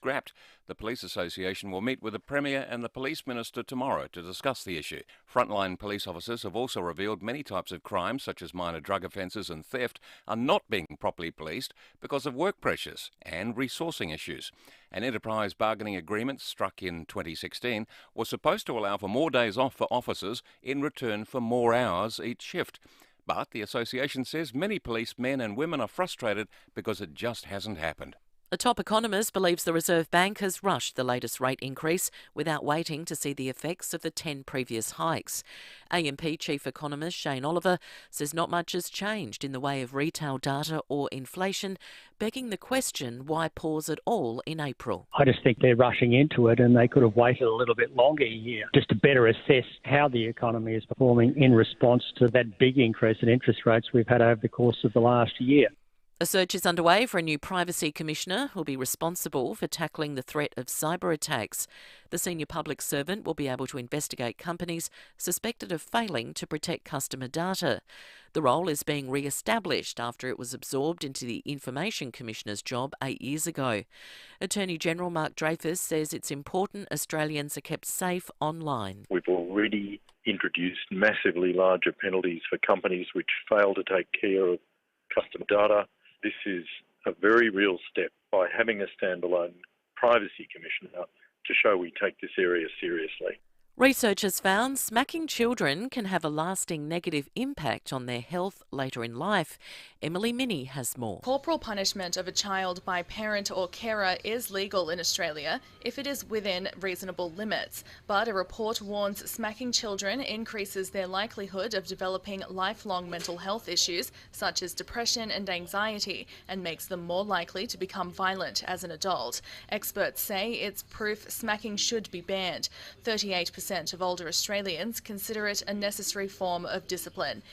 scrapped. The Police Association will meet with the Premier and the Police Minister tomorrow to discuss the issue. Frontline police officers have also revealed many types of crime, such as minor drug offences and theft, are not being properly policed because of work pressures and resourcing issues. An enterprise bargaining agreement struck in 2016 was supposed to allow for more days off for officers in return for more hours each shift. But the association says many policemen and women are frustrated because it just hasn't happened. A top economist believes the Reserve Bank has rushed the latest rate increase without waiting to see the effects of the 10 previous hikes. AMP Chief Economist Shane Oliver says not much has changed in the way of retail data or inflation, begging the question, why pause at all in April? I just think they're rushing into it and they could have waited a little bit longer here just to better assess how the economy is performing in response to that big increase in interest rates we've had over the course of the last year. A search is underway for a new privacy commissioner who will be responsible for tackling the threat of cyber attacks. The senior public servant will be able to investigate companies suspected of failing to protect customer data. The role is being re-established after it was absorbed into the Information Commissioner's job 8 years ago. Attorney General Mark Dreyfus says it's important Australians are kept safe online. We've already introduced massively larger penalties for companies which fail to take care of customer data. This is a very real step by having a standalone privacy commissioner to show we take this area seriously. Researchers found smacking children can have a lasting negative impact on their health later in life. Emily Minnie has more. Corporal punishment of a child by parent or carer is legal in Australia if it is within reasonable limits. But a report warns smacking children increases their likelihood of developing lifelong mental health issues such as depression and anxiety and makes them more likely to become violent as an adult. Experts say it's proof smacking should be banned. 38% of older Australians consider it a necessary form of discipline.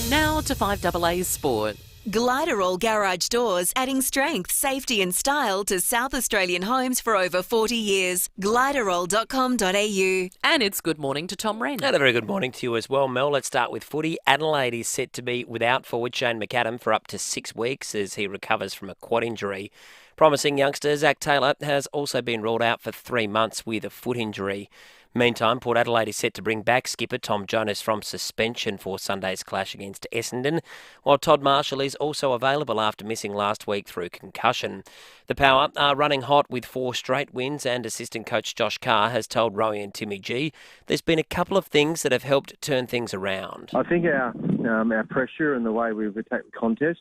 Now to 5AA's sport. Gliderall Garage Doors, adding strength, safety and style to South Australian homes for over 40 years. Gliderall.com.au. And it's good morning to Tom Wren. And a very good morning to you as well, Mel. Let's start with footy. Adelaide is set to be without forward Shane McAdam for up to 6 weeks as he recovers from a quad injury. Promising youngster Zach Taylor has also been ruled out for 3 months with a foot injury. Meantime, Port Adelaide is set to bring back skipper Tom Jonas from suspension for Sunday's clash against Essendon, while Todd Marshall is also available after missing last week through concussion. The Power are running hot with 4 straight wins, and assistant coach Josh Carr has told Rowie and Timmy G there's been a couple of things that have helped turn things around. I think our pressure and the way we've attacked the contest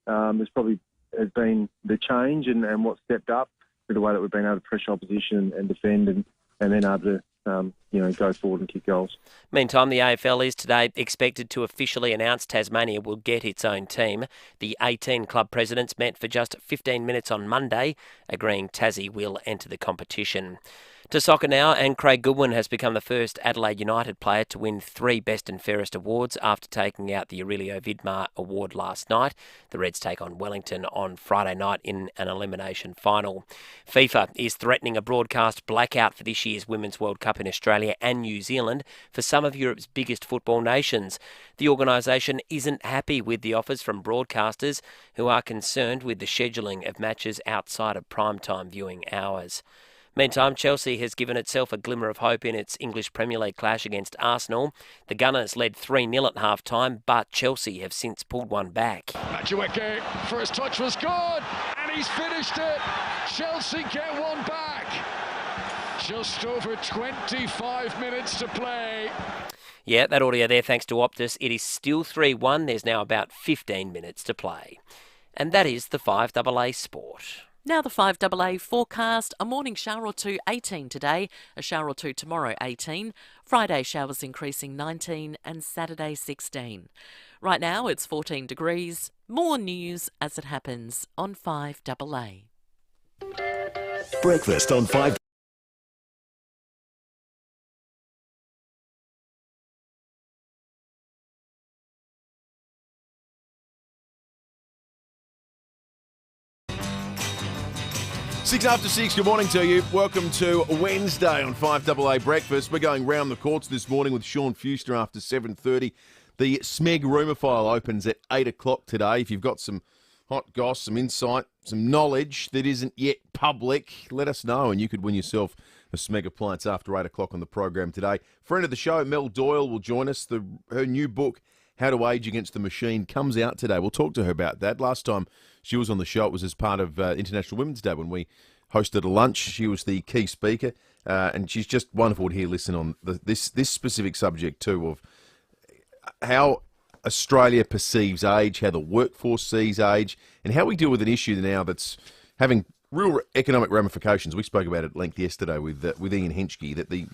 has been the change and what stepped up with the way that we've been able to pressure opposition and defend and then able to go forward and kick goals. Meantime, the AFL is today expected to officially announce Tasmania will get its own team. The 18 club presidents met for just 15 minutes on Monday, agreeing Tassie will enter the competition. To soccer now, and Craig Goodwin has become the first Adelaide United player to win 3 Best and Fairest awards after taking out the Aurelio Vidmar award last night. The Reds take on Wellington on Friday night in an elimination final. FIFA is threatening a broadcast blackout for this year's Women's World Cup in Australia and New Zealand for some of Europe's biggest football nations. The organisation isn't happy with the offers from broadcasters who are concerned with the scheduling of matches outside of primetime viewing hours. Meantime, Chelsea has given itself a glimmer of hope in its English Premier League clash against Arsenal. The Gunners led 3-0 at half-time, but Chelsea have since pulled one back. Madueke, first touch was good, and he's finished it. Chelsea get one back. Just over 25 minutes to play. Yeah, that audio there thanks to Optus. It is still 3-1. There's now about 15 minutes to play. And that is the 5AA Sport. Now the 5AA forecast, a morning shower or two, 18 today, a shower or two tomorrow, 18, Friday showers increasing 19 and Saturday 16. Right now it's 14 degrees. More news as it happens on 5AA. Breakfast on 5. 6 after 6, good morning to you. Welcome to Wednesday on 5AA Breakfast. We're going round the courts this morning with Sean Fuster after 7:30. The SMEG rumour file opens at 8 o'clock today. If you've got some hot goss, some insight, some knowledge that isn't yet public, let us know, and you could win yourself a Smeg appliance after 8 o'clock on the program today. Friend of the show, Mel Doyle, will join us. Her new book, How to Age Against the Machine, comes out today. We'll talk to her about that. Last time she was on the show, it was as part of International Women's Day when we hosted a lunch. She was the key speaker, and she's just wonderful to hear listen on this specific subject too, of how Australia perceives age, how the workforce sees age, and how we deal with an issue now that's having real economic ramifications. We spoke about it at length yesterday with Ian Henschke, that the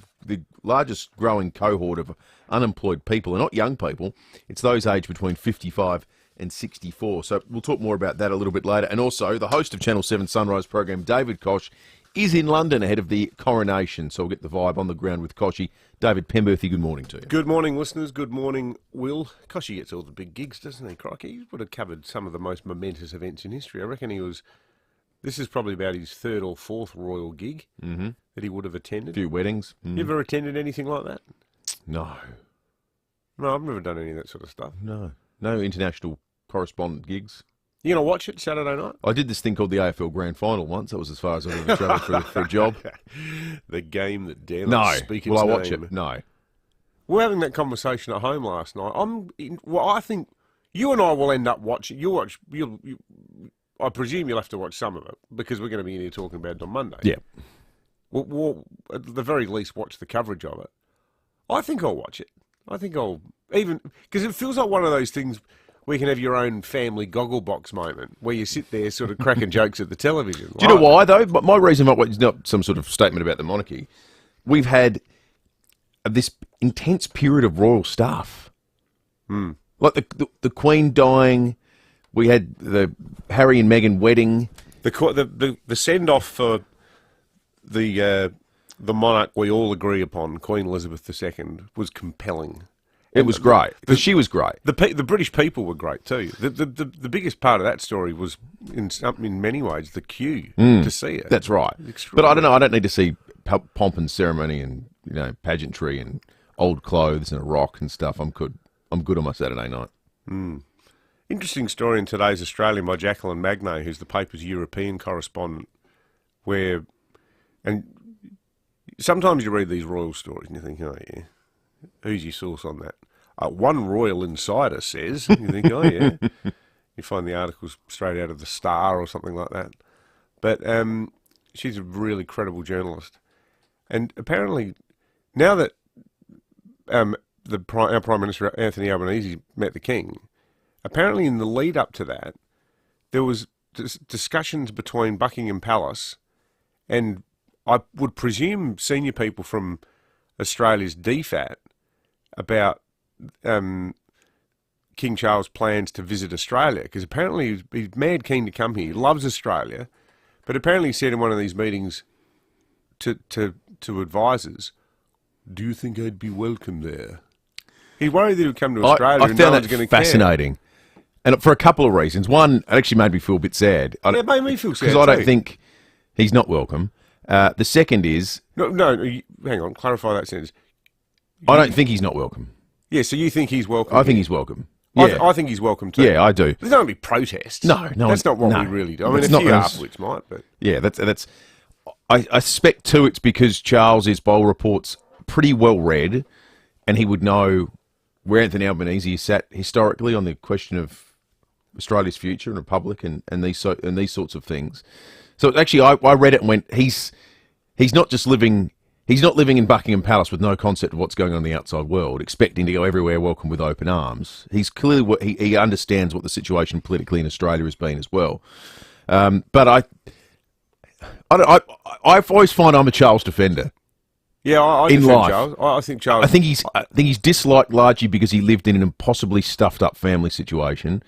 largest growing cohort of unemployed people are not young people, it's those aged between 55 and 64. So we'll talk more about that a little bit later. And also, the host of Channel 7 Sunrise program, David Kosh, is in London ahead of the coronation. So we'll get the vibe on the ground with Koshy. David Pemberthy, good morning to you. Good morning, listeners. Good morning, Will. Koshy gets all the big gigs, doesn't he, Crikey? He would have covered some of the most momentous events in history. I reckon this is probably about his third or fourth royal gig that he would have attended. A few weddings. You ever attended anything like that? No. No, I've never done any of that sort of stuff. No international correspondent gigs. You going to watch it Saturday night? I did this thing called the AFL Grand Final once. That was as far as I ever travelled for a job. The game that dare not speak its name. Will I watch it? No. We're having that conversation at home last night. I think you and I will end up watching. I presume you'll have to watch some of it because we're going to be in here talking about it on Monday. Yeah. We'll at the very least watch the coverage of it. I think I'll watch it. I think I'll even because it feels like one of those things where you can have your own family goggle box moment where you sit there sort of cracking jokes at the television. Do you know why, though? My reason why is not some sort of statement about the monarchy. We've had this intense period of royal staff. Like the Queen dying. We had the Harry and Meghan wedding. The send-off for the monarch we all agree upon, Queen Elizabeth II, was compelling. It was great. She was great. The British people were great too. The biggest part of that story was, in many ways, the queue to see it. That's right. But I don't know. I don't need to see pomp and ceremony and pageantry and old clothes and a rock and stuff. I'm good. I'm good on my Saturday night. Interesting story in today's Australian by Jacqueline Magnay, who's the paper's European correspondent, and sometimes you read these royal stories and you think, oh yeah, who's your source on that? One royal insider says, you think, oh yeah. You find the articles straight out of the Star or something like that. But she's a really credible journalist. And apparently, now that our Prime Minister Anthony Albanese met the King, apparently in the lead up to that, there was discussions between Buckingham Palace and I would presume senior people from Australia's DFAT about King Charles' plans to visit Australia, because apparently he's mad keen to come here. He loves Australia, but apparently he said in one of these meetings to advisors, "Do you think I'd be welcome there?" He worried that he'd come to Australia and no one's going to care. Fascinating. And for a couple of reasons. One, it actually made me feel a bit sad. It made me feel sad because I don't think he's not welcome. The second is... No, hang on, clarify that sentence. I don't think he's not welcome. Yeah, so you think he's welcome? I think he's welcome. Yeah. I think he's welcome too. Yeah, I do. There's not going to be protests. No. That's not what we really do. I mean, a few afterwards might, but... Yeah, that's... I suspect too it's because Charles's Bowl report's pretty well read and he would know where Anthony Albanese sat historically on the question of Australia's future and Republic and these sorts of things. So actually, I read it and went, he's not just living. He's not living in Buckingham Palace with no concept of what's going on in the outside world, expecting to go everywhere welcome with open arms. He's clearly he understands what the situation politically in Australia has been as well. But I always find I'm a Charles defender. Yeah, I in life. Charles. I think Charles. I think he's disliked largely because he lived in an impossibly stuffed up family situation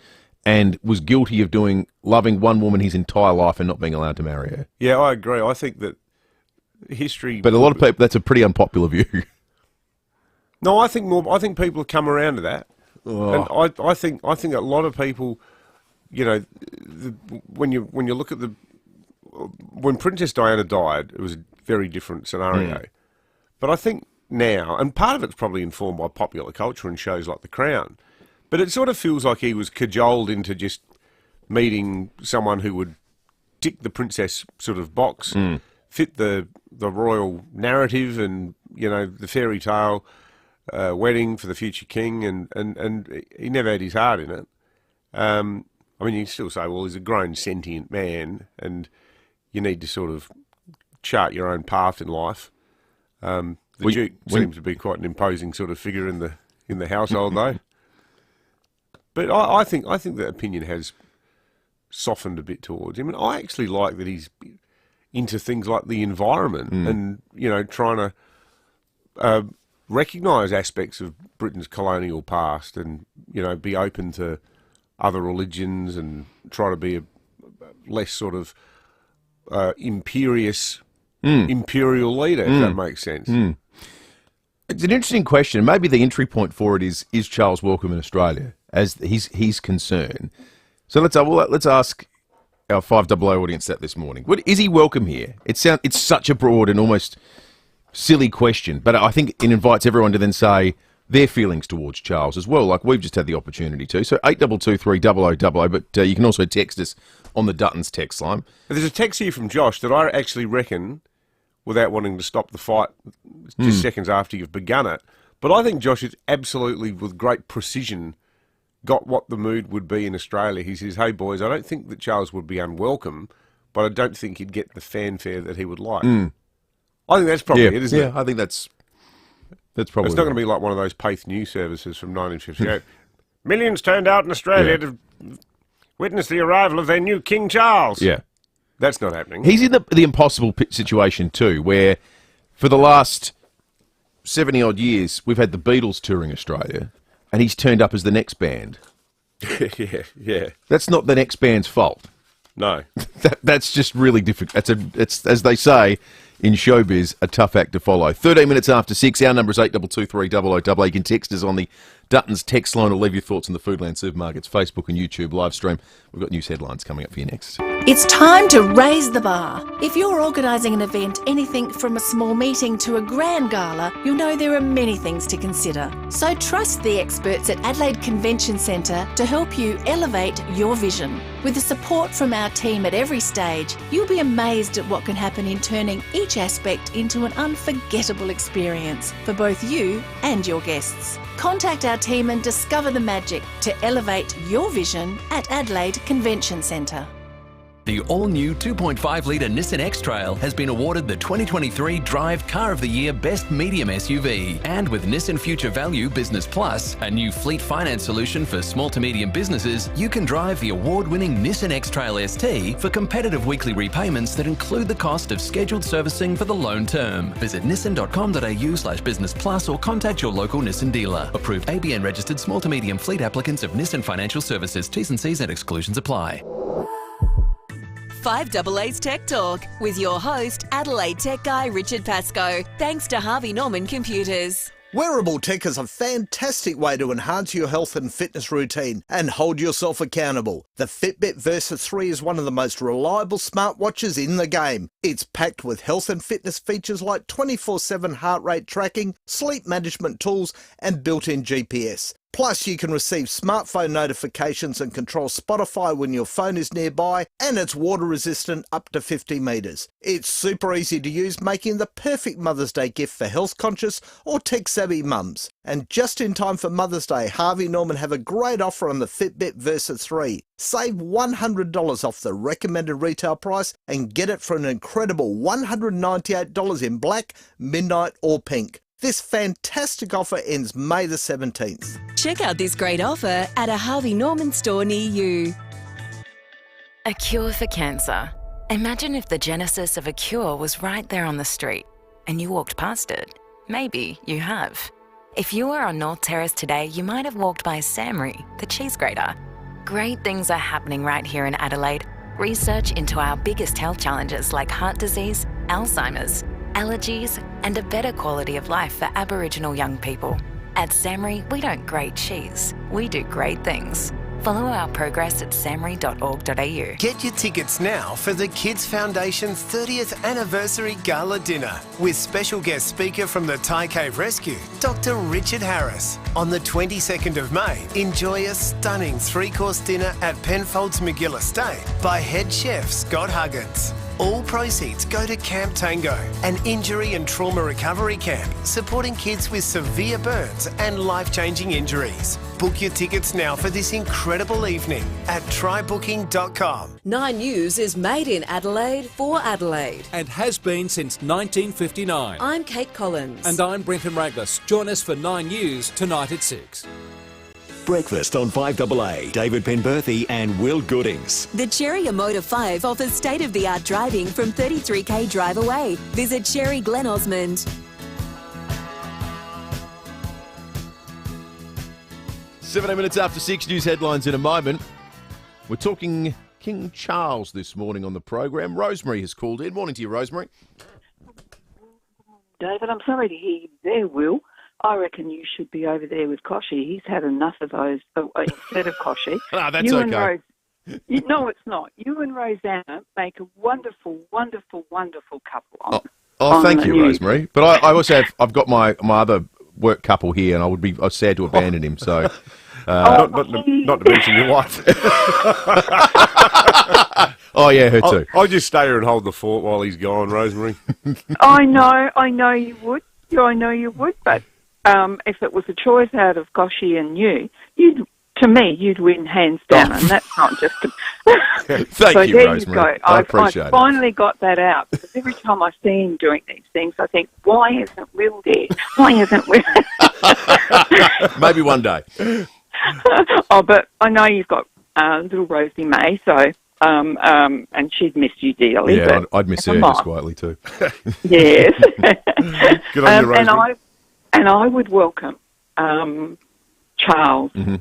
and was guilty of loving one woman his entire life and not being allowed to marry her. Yeah, I agree. I think that history... But a lot of people, that's a pretty unpopular view. No, I think people have come around to that. And I think a lot of people, when you look at when Princess Diana died, it was a very different scenario. But I think now, and part of it's probably informed by popular culture and shows like The Crown, but it sort of feels like he was cajoled into just meeting someone who would tick the princess sort of box, fit the royal narrative and, the fairy tale wedding for the future king, and he never had his heart in it. You can still say, well, he's a grown, sentient man, and you need to sort of chart your own path in life. The Duke seems to be quite an imposing sort of figure in the household, though. But I think that opinion has softened a bit towards him. And I actually like that he's into things like the environment and, trying to recognise aspects of Britain's colonial past and, be open to other religions and try to be a less sort of imperial leader, if that makes sense. It's an interesting question. Maybe the entry point for it is Charles welcome in Australia, as he's concerned. So let's ask our 5AA audience that this morning. Is he welcome here? It's such a broad and almost silly question, but I think it invites everyone to then say their feelings towards Charles as well, like we've just had the opportunity to. So 8223 0000, but you can also text us on the Duttons text line. There's a text here from Josh that I actually reckon, without wanting to stop the fight just seconds after you've begun it, but I think Josh has absolutely, with great precision, got what the mood would be in Australia. He says, hey boys, I don't think that Charles would be unwelcome, but I don't think he'd get the fanfare that he would like. I think that's probably it, isn't it? Yeah, I think that's probably It's not going to be like one of those Paith news services from 1958. Millions turned out in Australia to witness the arrival of their new King Charles. Yeah. That's not happening. He's in the impossible situation too, where for the last 70-odd years, we've had the Beatles touring Australia, and he's turned up as the next band. Yeah. That's not the next band's fault. No. That's just really difficult. It's as they say in showbiz, a tough act to follow. 13 minutes after 6, our number is 8223 0000. You can text us on the Duttons text line or leave your thoughts on the Foodland Supermarkets Facebook and YouTube live stream. We've got news headlines coming up for you next. It's time to raise the bar. If you're organising an event, anything from a small meeting to a grand gala, you'll know there are many things to consider. So trust the experts at Adelaide Convention Centre to help you elevate your vision. With the support from our team at every stage, you'll be amazed at what can happen in turning each aspect into an unforgettable experience for both you and your guests. Contact our team and discover the magic to elevate your vision at Adelaide Convention Centre. The all-new 2.5-litre Nissan X-Trail has been awarded the 2023 Drive Car of the Year Best Medium SUV. And with Nissan Future Value Business Plus, a new fleet finance solution for small to medium businesses, you can drive the award-winning Nissan X-Trail ST for competitive weekly repayments that include the cost of scheduled servicing for the loan term. Visit nissan.com.au/business plus or contact your local Nissan dealer. Approved ABN registered small to medium fleet applicants of Nissan Financial Services. T's and C's and exclusions apply. 5AA's Tech Talk with your host, Adelaide tech guy Richard Pascoe. Thanks to Harvey Norman Computers. Wearable tech is a fantastic way to enhance your health and fitness routine and hold yourself accountable. The Fitbit Versa 3 is one of the most reliable smartwatches in the game. It's packed with health and fitness features like 24/7 heart rate tracking, sleep management tools, and built-in GPS. Plus, you can receive smartphone notifications and control Spotify when your phone is nearby, and it's water resistant up to 50 metres. It's super easy to use, making the perfect Mother's Day gift for health-conscious or tech-savvy mums. And just in time for Mother's Day, Harvey Norman have a great offer on the Fitbit Versa 3. Save $100 off the recommended retail price and get it for an incredible $198 in black, midnight or pink. This fantastic offer ends May the 17th. Check out this great offer at a Harvey Norman store near you. A cure for cancer. Imagine if the genesis of a cure was right there on the street and you walked past it. Maybe you have. If you were on North Terrace today, you might have walked by Samry, the cheese grater. Great things are happening right here in Adelaide. Research into our biggest health challenges like heart disease, Alzheimer's, allergies, and a better quality of life for Aboriginal young people. At Samry, we don't grate cheese, we do great things. Follow our progress at samri.org.au. Get your tickets now for the Kids Foundation's 30th Anniversary Gala Dinner with special guest speaker from the Thai Cave Rescue, Dr. Richard Harris. On the 22nd of May, enjoy a stunning 3-course dinner at Penfolds McGill Estate by head chef Scott Huggins. All proceeds go to Camp Tango, an injury and trauma recovery camp supporting kids with severe burns and life-changing injuries. Book your tickets now for this incredible evening at trybooking.com. 9 News is made in Adelaide for Adelaide. And has been since 1959. I'm Kate Collins. And I'm Brenton Raglas. Join us for 9 News tonight at 6. Breakfast on 5AA, David Penberthy and Will Goodings. The Cherry Motor 5 offers state-of-the-art driving from 33k drive away. Visit Cherry Glen Osmond. 17 minutes after 6, news headlines in a moment. We're talking King Charles this morning on the program. Rosemary has called in. Morning to you, Rosemary. David, I'm sorry to hear you there, Will. I reckon you should be over there with Koshy. He's had enough of those instead of Koshy. No, that's okay. No, it's not. You and Rosanna make a wonderful, wonderful, wonderful couple. Thank you, Rosemary. But I also I've got my other work couple here, and I would be sad to abandon him. So, not to mention your wife. Oh yeah, her too. I'll just stay here and hold the fort while he's gone, Rosemary. I know you would. I know you would, but if it was a choice out of Koshy and you'd win hands down, and that's not just a... Thank you, there Rosemary. You go. I appreciate it. I finally got that out, because every time I see him doing these things, I think, why isn't Will there? Why isn't Will? Maybe one day. But I know you've got little Rosie May, so... and she'd miss you dearly. Yeah, but I'd miss her just quietly too. Yes. Good on you, Rosemary. And I would welcome Charles. Mm-hmm.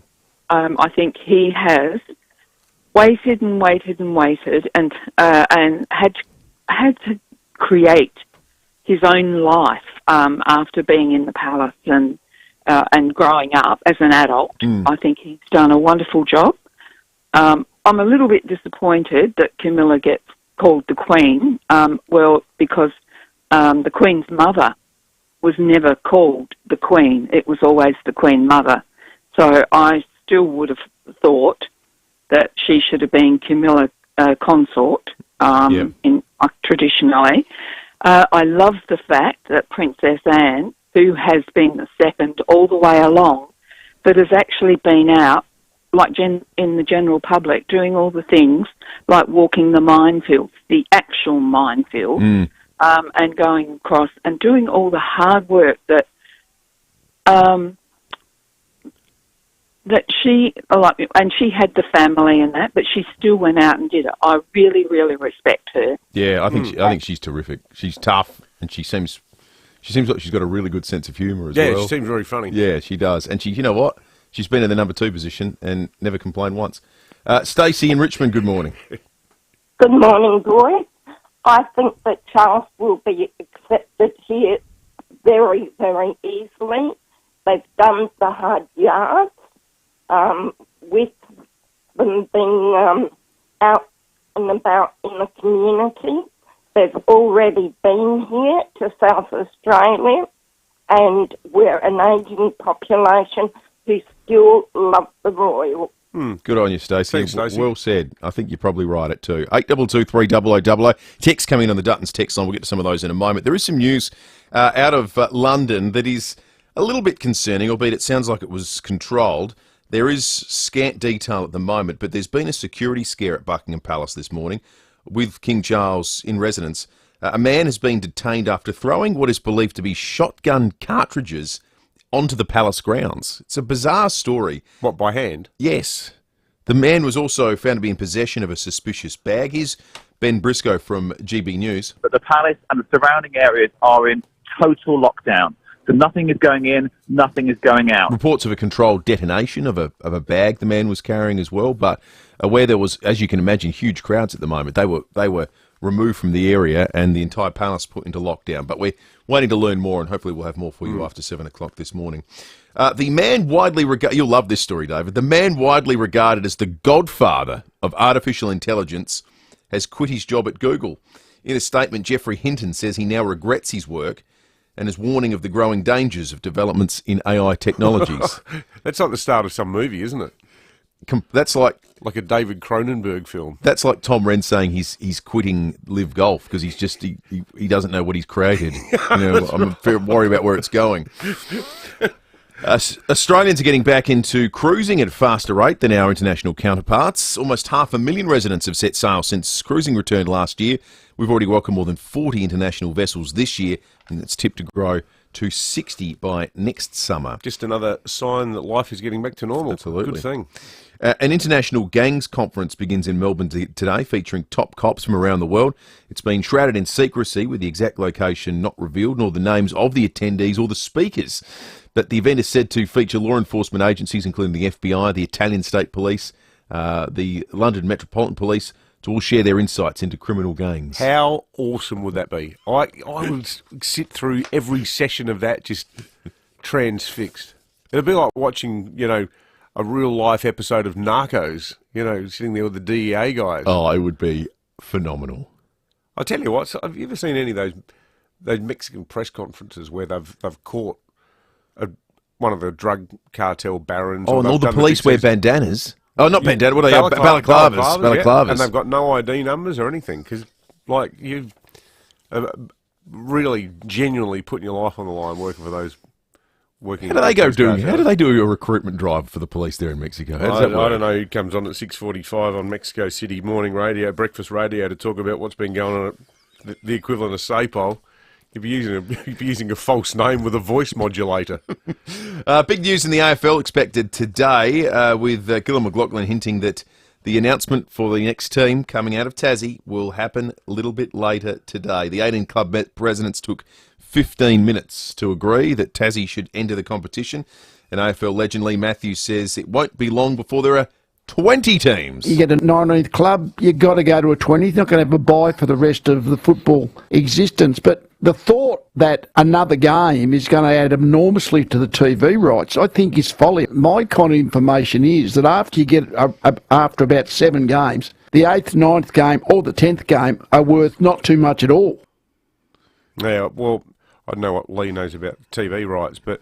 I think he has waited and waited and waited, and had to create his own life after being in the palace and growing up as an adult. I think he's done a wonderful job. I'm a little bit disappointed that Camilla gets called the Queen, because the Queen's mother was never called the Queen. It was always the Queen Mother. So I still would have thought that she should have been Camilla Consort traditionally. I love the fact that Princess Anne, who has been the second all the way along, but has actually been out, like in the general public, doing all the things like walking the minefields, the actual minefield, and going across and doing all the hard work that she, and she had the family and that, but she still went out and did it. I really, really respect her. Yeah, I think she's terrific. She's tough, and she seems like she's got a really good sense of humour as well. Yeah, she seems very funny. Yeah, she does, and you know what? She's been in the number 2 position and never complained once. Stacey in Richmond, good morning. Good morning, boys. I think that Charles will be accepted here very, very easily. They've done the hard yards with them being out and about in the community. They've already been here to South Australia, and we're an ageing population who still love the Royal. Good on you, Stacey. Thanks, Stacey. Well said. I think you're probably right at 2. 8223 0000. Text coming on the Dutton's text line. We'll get to some of those in a moment. There is some news out of London that is a little bit concerning, albeit it sounds like it was controlled. There is scant detail at the moment, but there's been a security scare at Buckingham Palace this morning with King Charles in residence. A man has been detained after throwing what is believed to be shotgun cartridges onto the palace grounds. It's a bizarre story. What, by hand? Yes. The man was also found to be in possession of a suspicious bag. Here's Ben Briscoe from GB News. But the palace and the surrounding areas are in total lockdown. So nothing is going in, nothing is going out. Reports of a controlled detonation of a bag the man was carrying as well, but where there was, as you can imagine, huge crowds at the moment. They were removed from the area and the entire palace put into lockdown. But we're waiting to learn more, and hopefully we'll have more for you after 7 o'clock this morning. The man widely regarded, you'll love this story, David, the man widely regarded as the godfather of artificial intelligence has quit his job at Google. In a statement, Geoffrey Hinton says he now regrets his work and is warning of the growing dangers of developments in AI technologies. That's like the start of some movie, isn't it? That's like a David Cronenberg film. That's like Tom Wren saying he's quitting Live Golf because he's just he doesn't know what he's created. I'm worried about where it's going. Australians are getting back into cruising at a faster rate than our international counterparts. Almost 500,000 residents have set sail since cruising returned last year. We've already welcomed more than 40 international vessels this year, and it's tipped to grow to 60 by next summer. Just another sign that life is getting back to normal. Absolutely. Good thing. An international gangs conference begins in Melbourne today, featuring top cops from around the world. It's been shrouded in secrecy, with the exact location not revealed, nor the names of the attendees or the speakers. But the event is said to feature law enforcement agencies, including the FBI, the Italian State Police, the London Metropolitan Police, to all share their insights into criminal gangs. How awesome would that be? I would sit through every session of that just transfixed. It'd be like watching, a real-life episode of Narcos, sitting there with the DEA guys. Oh, it would be phenomenal. I'll tell you what, have you ever seen any of those Mexican press conferences where they've caught one of the drug cartel barons? Oh, and all the police wear bandanas. Oh, not bandana. What are they? Balaclavas. Yeah. And they've got no ID numbers or anything because, you've really genuinely putting your life on the line working for those. How do they do a recruitment drive for the police there in Mexico? I don't know who comes on at 6:45 on Mexico City morning radio, breakfast radio, to talk about what's been going on at the equivalent of SAPOL. You'd be using a false name with a voice modulator. Big news in the AFL expected today, with Gillon McLachlan hinting that the announcement for the next team coming out of Tassie will happen a little bit later today. The 18 club presidents took 15 minutes to agree that Tassie should enter the competition. And AFL legend Lee Matthews says it won't be long before there are 20 teams. You get a 19th club, you've got to go to a 20th. You're not going to have a bye for the rest of the football existence. But the thought that another game is going to add enormously to the TV rights, I think, is folly. My kind of information is that after you get after about 7 games, the 8th, 9th game or the 10th game are worth not too much at all. Yeah, well, I don't know what Lee knows about TV rights, but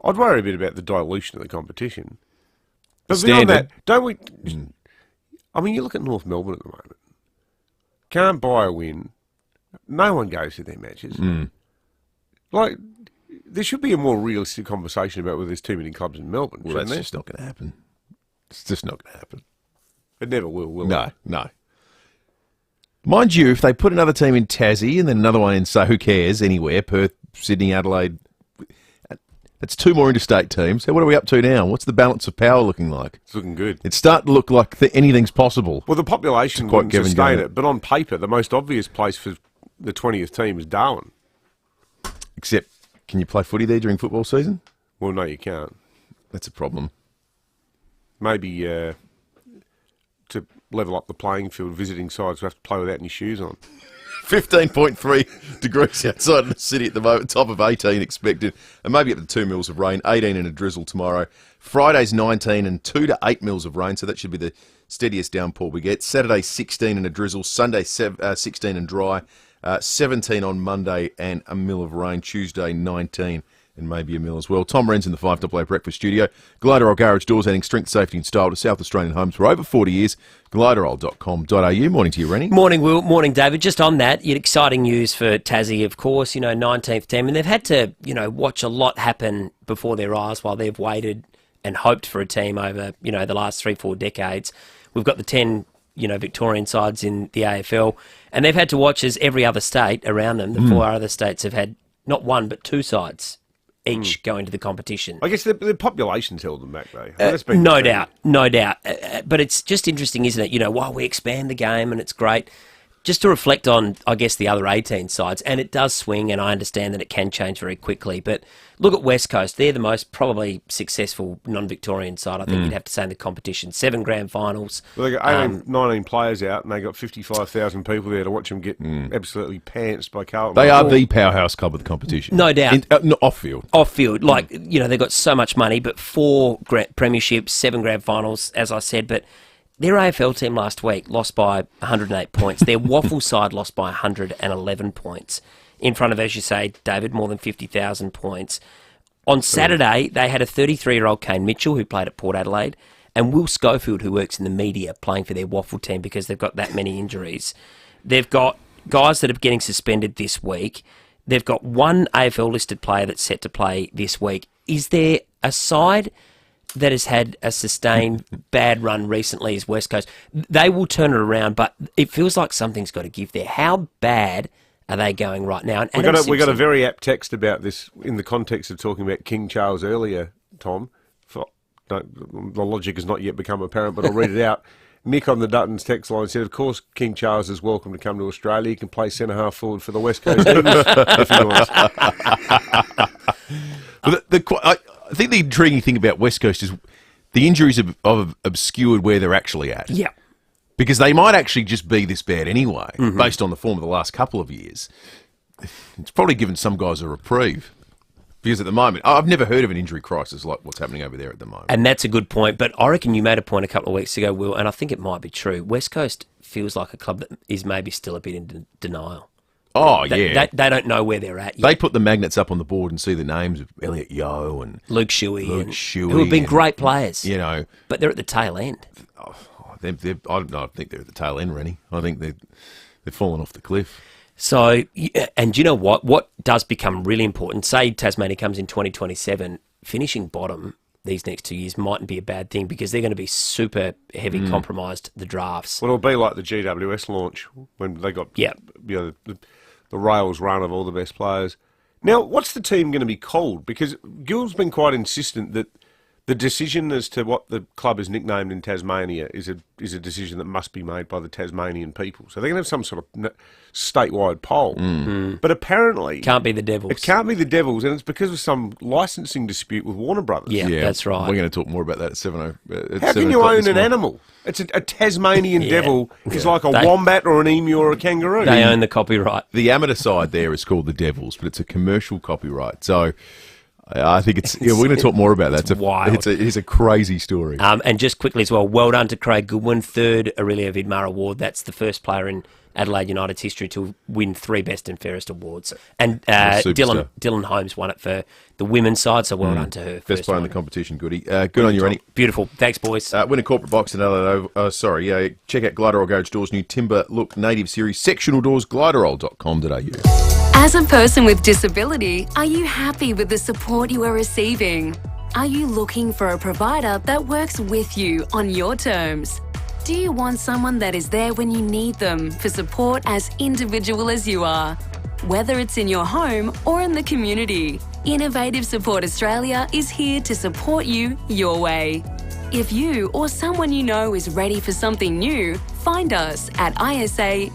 I'd worry a bit about the dilution of the competition. But beyond that, don't we... I mean, you look at North Melbourne at the moment. Can't buy a win. No one goes to their matches. There should be a more realistic conversation about whether there's too many clubs in Melbourne. Well, that's just not going to happen. It's just not going to happen. It never will it? No. Mind you, if they put another team in Tassie and then another one in, so who cares, anywhere, Perth, Sydney, Adelaide, that's 2 more interstate teams. So what are we up to now? What's the balance of power looking like? It's looking good. It's starting to look like anything's possible. Well, the population wouldn't sustain it, but on paper, the most obvious place for the 20th team is Darwin. Except, can you play footy there during football season? Well, no, you can't. That's a problem. Maybe to level up the playing field, visiting sides will have to play without any shoes on. 15.3 degrees outside the city at the moment, top of 18 expected, and maybe up to 2 mils of rain, 18 and a drizzle tomorrow. Friday's 19 and 2 to 8 mils of rain, so that should be the steadiest downpour we get. Saturday 16 and a drizzle, Sunday 16 and dry, 17 on Monday and a mil of rain, Tuesday 19 and maybe a mil as well. Tom Wren's in the 5AA Breakfast Studio. Glyderol Garage Doors, adding strength, safety and style to South Australian homes for over 40 years. Glyderol.com.au. Morning to you, Rennie. Morning, Will. Morning, David. Just on that, exciting news for Tassie, of course, 19th team. And they've had to, watch a lot happen before their eyes while they've waited and hoped for a team over, the last 3-4 decades. We've got the 10, Victorian sides in the AFL. And they've had to watch as every other state around them, the 4 other states, have had not 1 but 2 sides each go into the competition. I guess the population's held them back, though. No doubt. But it's just interesting, isn't it? While we expand the game and it's great, Just to reflect on, I guess, the other 18 sides, and it does swing, and I understand that it can change very quickly, but look at West Coast. They're the most probably successful non-Victorian side, I think you'd have to say, in the competition. 7 grand finals. Well, they got 19 players out, and they got 55,000 people there to watch them get absolutely pantsed by Carlton. They are the powerhouse club of the competition. No doubt. Off-field. Off-field. Like, they've got so much money, but 4 premierships, 7 grand finals, as I said, but their AFL team last week lost by 108 points. Their Waffle side lost by 111 points. In front of, as you say, David, more than 50,000 points. On Saturday, they had a 33-year-old Kane Mitchell who played at Port Adelaide and Will Schofield, who works in the media, playing for their Waffle team because they've got that many injuries. They've got guys that are getting suspended this week. They've got 1 AFL-listed player that's set to play this week. Is there a side that has had a sustained bad run recently is West Coast? They will turn it around, but it feels like something's got to give there. How bad are they going right now? And we got a very apt text about this in the context of talking about King Charles earlier, Tom. The logic has not yet become apparent, but I'll read it out. Nick on the Duttons text line said, of course, King Charles is welcome to come to Australia. He can play centre-half forward for the West Coast Eagles if he wants. I think the intriguing thing about West Coast is the injuries have obscured where they're actually at. Yeah. Because they might actually just be this bad anyway, based on the form of the last couple of years. It's probably given some guys a reprieve. Because at the moment, I've never heard of an injury crisis like what's happening over there at the moment. And that's a good point. But I reckon you made a point a couple of weeks ago, Will, and I think it might be true. West Coast feels like a club that is maybe still a bit in denial. Oh, They don't know where they're at yet. They put the magnets up on the board and see the names of Elliot Yeo and Luke Shuey, who have been great players. But they're at the tail end. I don't think they're at the tail end, Rennie. I think they've fallen off the cliff. So, and you know what? What does become really important, say Tasmania comes in 2027, finishing bottom these next 2 years mightn't be a bad thing because they're going to be super heavy compromised, the drafts. Well, it'll be like the GWS launch when they got the rails run of all the best players. Now, what's the team going to be called? Because Gill's been quite insistent that the decision as to what the club is nicknamed in Tasmania is a decision that must be made by the Tasmanian people. So they're going to have some sort of statewide poll. But apparently... Can't be the Devils. It can't be the Devils, and it's because of some licensing dispute with Warner Brothers. Yeah, that's right. We're going to talk more about that at 7 How can you own an animal? It's a Tasmanian devil is like a wombat or an emu or a kangaroo. They own the copyright. The amateur side there is called the Devils, but it's a commercial copyright. So... I think it's... we're going to talk more about that. It's wild. It is a crazy story. And just quickly as well, well done to Craig Goodwin, 3rd Aurelia Vidmar Award. That's the first player in Adelaide United's history to win 3 Best and Fairest awards. And Dylan Holmes won it for the women's side, so well done to her. Best player in the competition, Goody. Good on you, Rennie. Beautiful. Thanks, boys. Win a corporate box and check out Gliderol Garage Doors' new Timber Look Native Series sectional doors, gliderol.com.au. As a person with disability, are you happy with the support you are receiving? Are you looking for a provider that works with you on your terms? Do you want someone that is there when you need them for support as individual as you are? Whether it's in your home or in the community, Innovative Support Australia is here to support you your way. If you or someone you know is ready for something new, find us at isaust.com.au.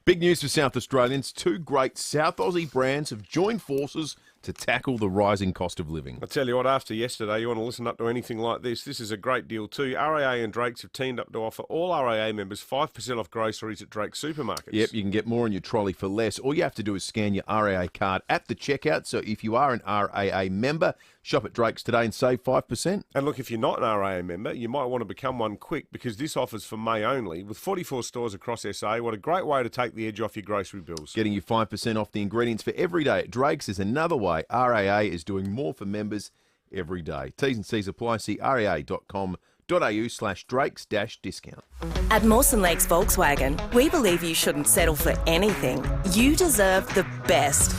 Big news for South Australians. 2 great South Aussie brands have joined forces to tackle the rising cost of living. I tell you what, after yesterday, you want to listen up to anything like this. This is a great deal too. RAA and Drake's have teamed up to offer all RAA members 5% off groceries at Drake's supermarkets. Yep, you can get more in your trolley for less. All you have to do is scan your RAA card at the checkout. So if you are an RAA member, shop at Drake's today and save 5%. And look, if you're not an RAA member, you might want to become one quick because this offer's for May only. With 44 stores across SA, what a great way to take the edge off your grocery bills. Getting you 5% off the ingredients for every day at Drake's is another way RAA is doing more for members every day. T's and C's apply. See raa.com.au/Drakes-discount. At Mawson Lakes Volkswagen, we believe you shouldn't settle for anything. You deserve the best.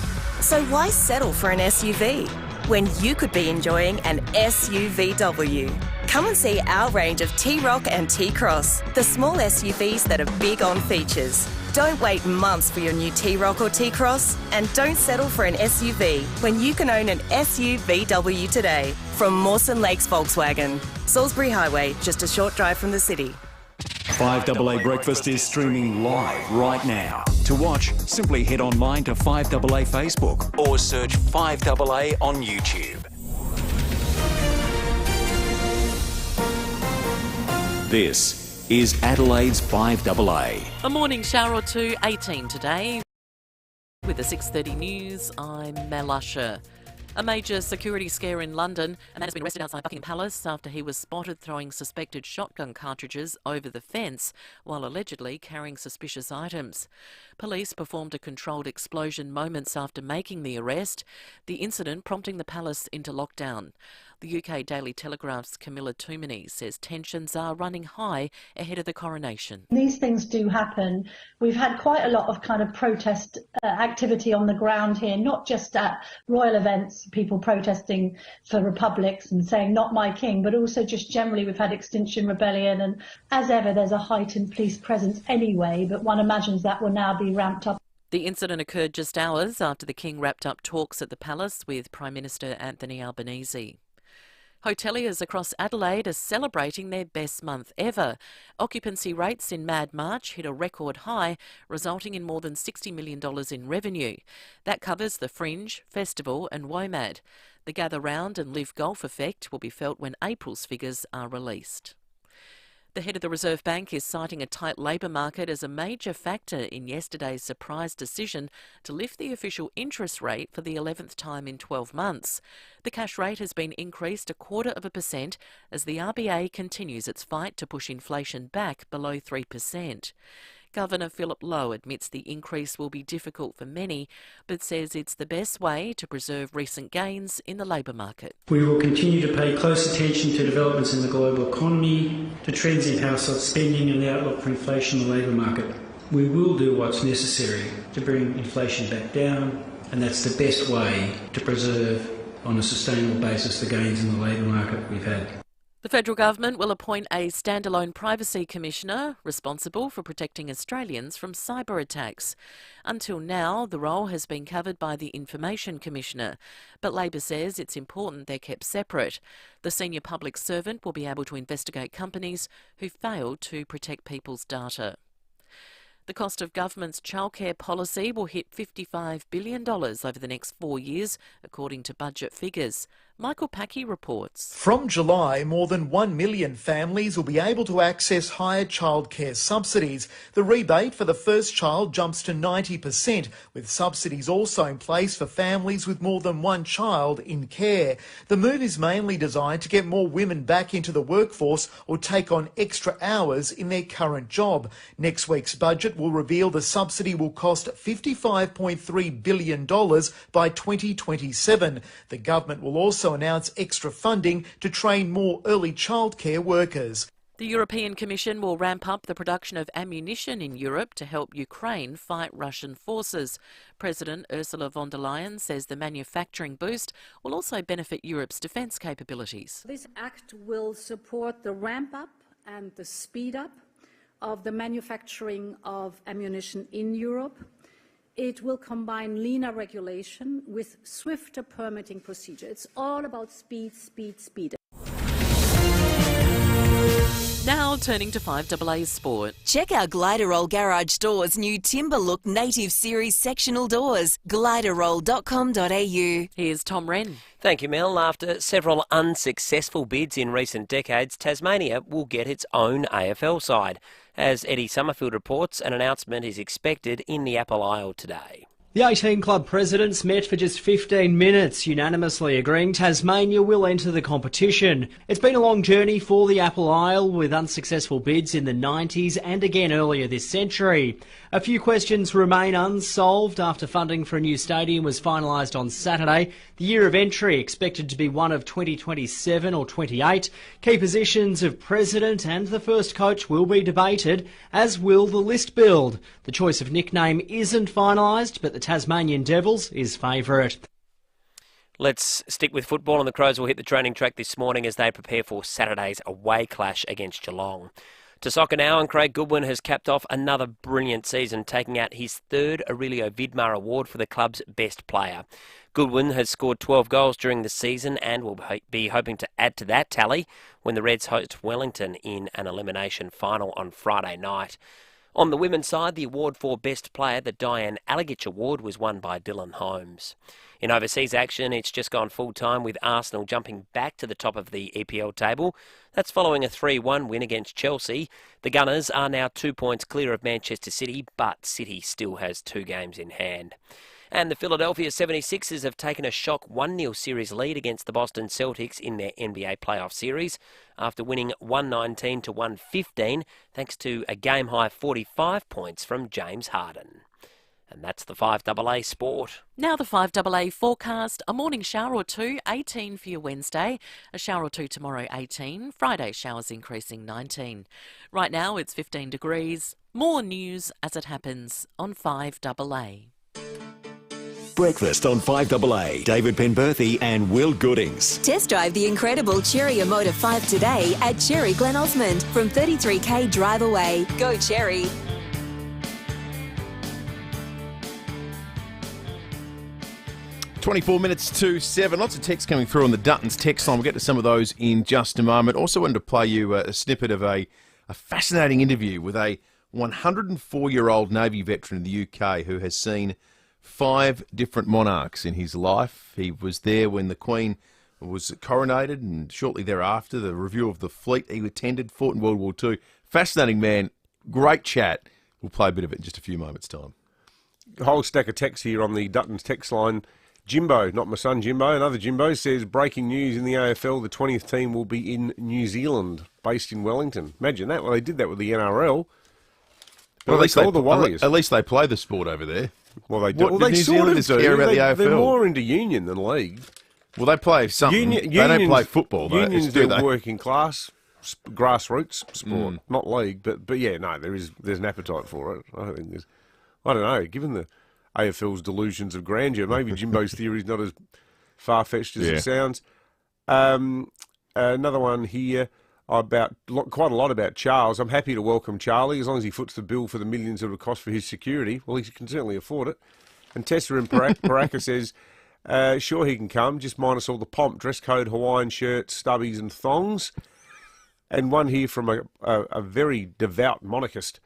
So why settle for an SUV when you could be enjoying an SUVW? Come and see our range of T-Roc and T-Cross, the small SUVs that are big on features. Don't wait months for your new T-Roc or T-Cross, and don't settle for an SUV when you can own an SUVW today. From Mawson Lakes Volkswagen, Salisbury Highway, just a short drive from the city. 5AA Breakfast is streaming live right now. To watch, simply head online to 5AA Facebook or search 5AA on YouTube. This is Adelaide's 5AA. A morning shower or two, 18 today. With the 6:30 news, I'm Mel Usher. A major security scare in London. A man has been arrested outside Buckingham Palace after he was spotted throwing suspected shotgun cartridges over the fence while allegedly carrying suspicious items. Police performed a controlled explosion moments after making the arrest, the incident prompting the palace into lockdown. The UK Daily Telegraph's Camilla Toomey says tensions are running high ahead of the coronation. These things do happen. We've had quite a lot of kind of protest activity on the ground here, not just at royal events, people protesting for republics and saying not my king, but also just generally we've had Extinction Rebellion, and as ever there's a heightened police presence anyway, but one imagines that will now be ramped up. The incident occurred just hours after the king wrapped up talks at the palace with Prime Minister Anthony Albanese. Hoteliers across Adelaide are celebrating their best month ever. Occupancy rates in Mad March hit a record high, resulting in more than $60 million in revenue. That covers the Fringe, Festival and WOMAD. The Gather Round and Live Golf effect will be felt when April's figures are released. The head of the Reserve Bank is citing a tight labour market as a major factor in yesterday's surprise decision to lift the official interest rate for the 11th time in 12 months. The cash rate has been increased 0.25% as the RBA continues its fight to push inflation back below 3%. Governor Philip Lowe admits the increase will be difficult for many, but says it's the best way to preserve recent gains in the labour market. We will continue to pay close attention to developments in the global economy, to trends in household spending and the outlook for inflation in the labour market. We will do what's necessary to bring inflation back down, and that's the best way to preserve on a sustainable basis the gains in the labour market we've had. The federal government will appoint a standalone privacy commissioner responsible for protecting Australians from cyber attacks. Until now, the role has been covered by the Information Commissioner, but Labor says it's important they're kept separate. The senior public servant will be able to investigate companies who failed to protect people's data. The cost of government's childcare policy will hit $55 billion over the next 4 years, according to budget figures. Michael Packey reports. From July, more than 1 million families will be able to access higher childcare subsidies. The rebate for the first child jumps to 90%, with subsidies also in place for families with more than one child in care. The move is mainly designed to get more women back into the workforce or take on extra hours in their current job. Next week's budget will reveal the subsidy will cost $55.3 billion by 2027. The government will also announce extra funding to train more early childcare workers. The European Commission will ramp up the production of ammunition in Europe to help Ukraine fight Russian forces. President Ursula von der Leyen says the manufacturing boost will also benefit Europe's defence capabilities. This act will support the ramp up and the speed up of the manufacturing of ammunition in Europe. It will combine leaner regulation with swifter permitting procedure. It's all about speed, speed, speed. Now turning to 5AA Sport. Check out Gliderroll Garage Doors' new Timber Look Native Series sectional doors. Gliderroll.com.au. Here's Tom Wren. Thank you, Mel. After several unsuccessful bids in recent decades, Tasmania will get its own AFL side. As Eddie Summerfield reports, an announcement is expected in the Apple Isle today. The 18 club presidents met for just 15 minutes, unanimously agreeing Tasmania will enter the competition. It's been a long journey for the Apple Isle, with unsuccessful bids in the 90s and again earlier this century. A few questions remain unsolved after funding for a new stadium was finalised on Saturday. The year of entry expected to be one of 2027 or 28. Key positions of president and the first coach will be debated, as will the list build. The choice of nickname isn't finalised, but the Tasmanian Devils is favourite. Let's stick with football, and the Crows will hit the training track this morning as they prepare for Saturday's away clash against Geelong. To soccer now, and Craig Goodwin has capped off another brilliant season, taking out his third Aurelio Vidmar Award for the club's best player. Goodwin has scored 12 goals during the season and will be hoping to add to that tally when the Reds host Wellington in an elimination final on Friday night. On the women's side, the award for Best Player, the Diane Alagich Award, was won by Dylan Holmes. In overseas action, it's just gone full-time with Arsenal jumping back to the top of the EPL table. That's following a 3-1 win against Chelsea. The Gunners are now 2 points clear of Manchester City, but City still has 2 games in hand. And the Philadelphia 76ers have taken a shock 1-0 series lead against the Boston Celtics in their NBA playoff series after winning 119 to 115 thanks to a game-high 45 points from James Harden. And that's the 5AA Sport. Now the 5AA forecast. A morning shower or two, 18 for your Wednesday. A shower or two tomorrow, 18. Friday showers increasing, 19. Right now it's 15 degrees. More news as it happens on 5AA. Breakfast on 5AA. David Penberthy and Will Goodings. Test drive the incredible Cherry Motor 5 today at Cherry Glen Osmond from 33k drive away. Go Cherry. "24 minutes to 7. Lots of texts coming through on the Duttons text line. We'll get to some of those in just a moment. Also wanted to play you a snippet of a fascinating interview with a 104-year-old Navy veteran in the UK who has seen 5 different monarchs in his life. He was there when the Queen was coronated, and shortly thereafter, the review of the fleet he attended, fought in World War II. Fascinating man, great chat. We'll play a bit of it in just a few moments' time. A whole stack of texts here on the Duttons text line. Jimbo, not my son Jimbo, another Jimbo, says, breaking news in the AFL, the 20th team will be in New Zealand, based in Wellington. Imagine that. Well, they did that with the NRL. Well, at least they play the sport over there. Well, they do. What, New Zealanders care about the AFL? They're more into union than league. Well, they play something. They don't play football, though. Unions do working class, grassroots sport, not league. But yeah, no, there's an appetite for it. I don't know. Given the AFL's delusions of grandeur, maybe Jimbo's theory is not as far-fetched as it sounds. Another one here about quite a lot about Charles. I'm happy to welcome Charlie as long as he foots the bill for the millions it would cost for his security. Well, he can certainly afford it. And Tessa in Paraka says, sure he can come, just minus all the pomp, dress code, Hawaiian shirts, stubbies and thongs. And one here from a very devout monarchist.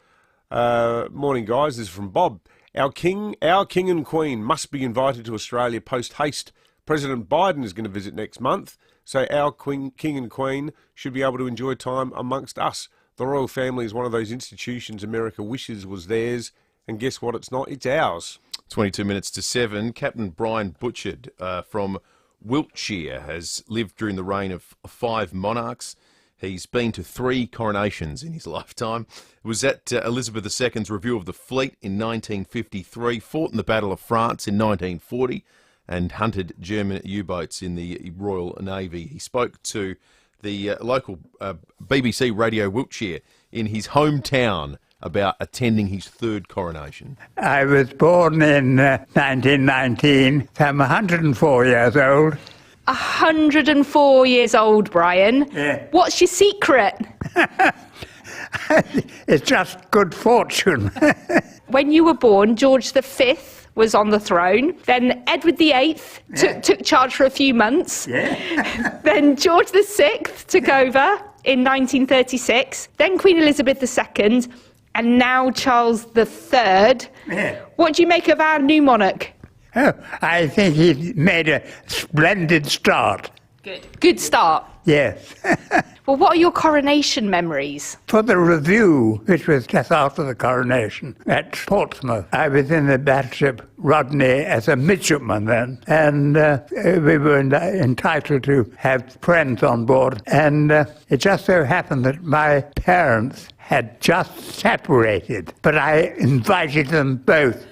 Morning, guys. This is from Bob. Our king and queen must be invited to Australia post-haste. President Biden is going to visit next month, so our king and queen should be able to enjoy time amongst us. The royal family is one of those institutions America wishes was theirs, and guess what? It's not. It's ours. 22 minutes to 7. Captain Brian Butchard from Wiltshire has lived during the reign of 5 monarchs. He's been to 3 coronations in his lifetime. It was at Elizabeth II's review of the fleet in 1953, fought in the Battle of France in 1940, and hunted German U-boats in the Royal Navy. He spoke to the local BBC Radio Wiltshire in his hometown about attending his 3rd coronation. I was born in 1919, so I'm 104 years old. 104 years old, Brian. Yeah. What's your secret? It's just good fortune. When you were born, George V was on the throne. Then Edward VIII took charge for a few months. Yeah. Then George VI took over in 1936. Then Queen Elizabeth II. And now Charles III. Yeah. What do you make of our new monarch? Oh, I think he made a splendid start. Good start. Yes. Well, what are your coronation memories? For the review, which was just after the coronation at Portsmouth, I was in the battleship Rodney as a midshipman then, and we were entitled to have friends on board. And it just so happened that my parents had just separated, but I invited them both.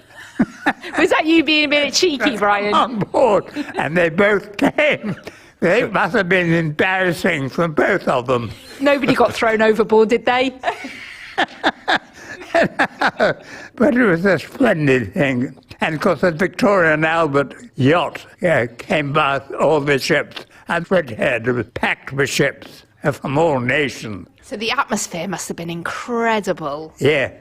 Was that you being a bit cheeky, Brian? On board, and they both came. It must have been embarrassing for both of them. Nobody got thrown overboard, did they? But it was a splendid thing. And of course the Victoria and Albert yacht came by all the ships. And Redhead was packed with ships from all nations. So the atmosphere must have been incredible. Yeah.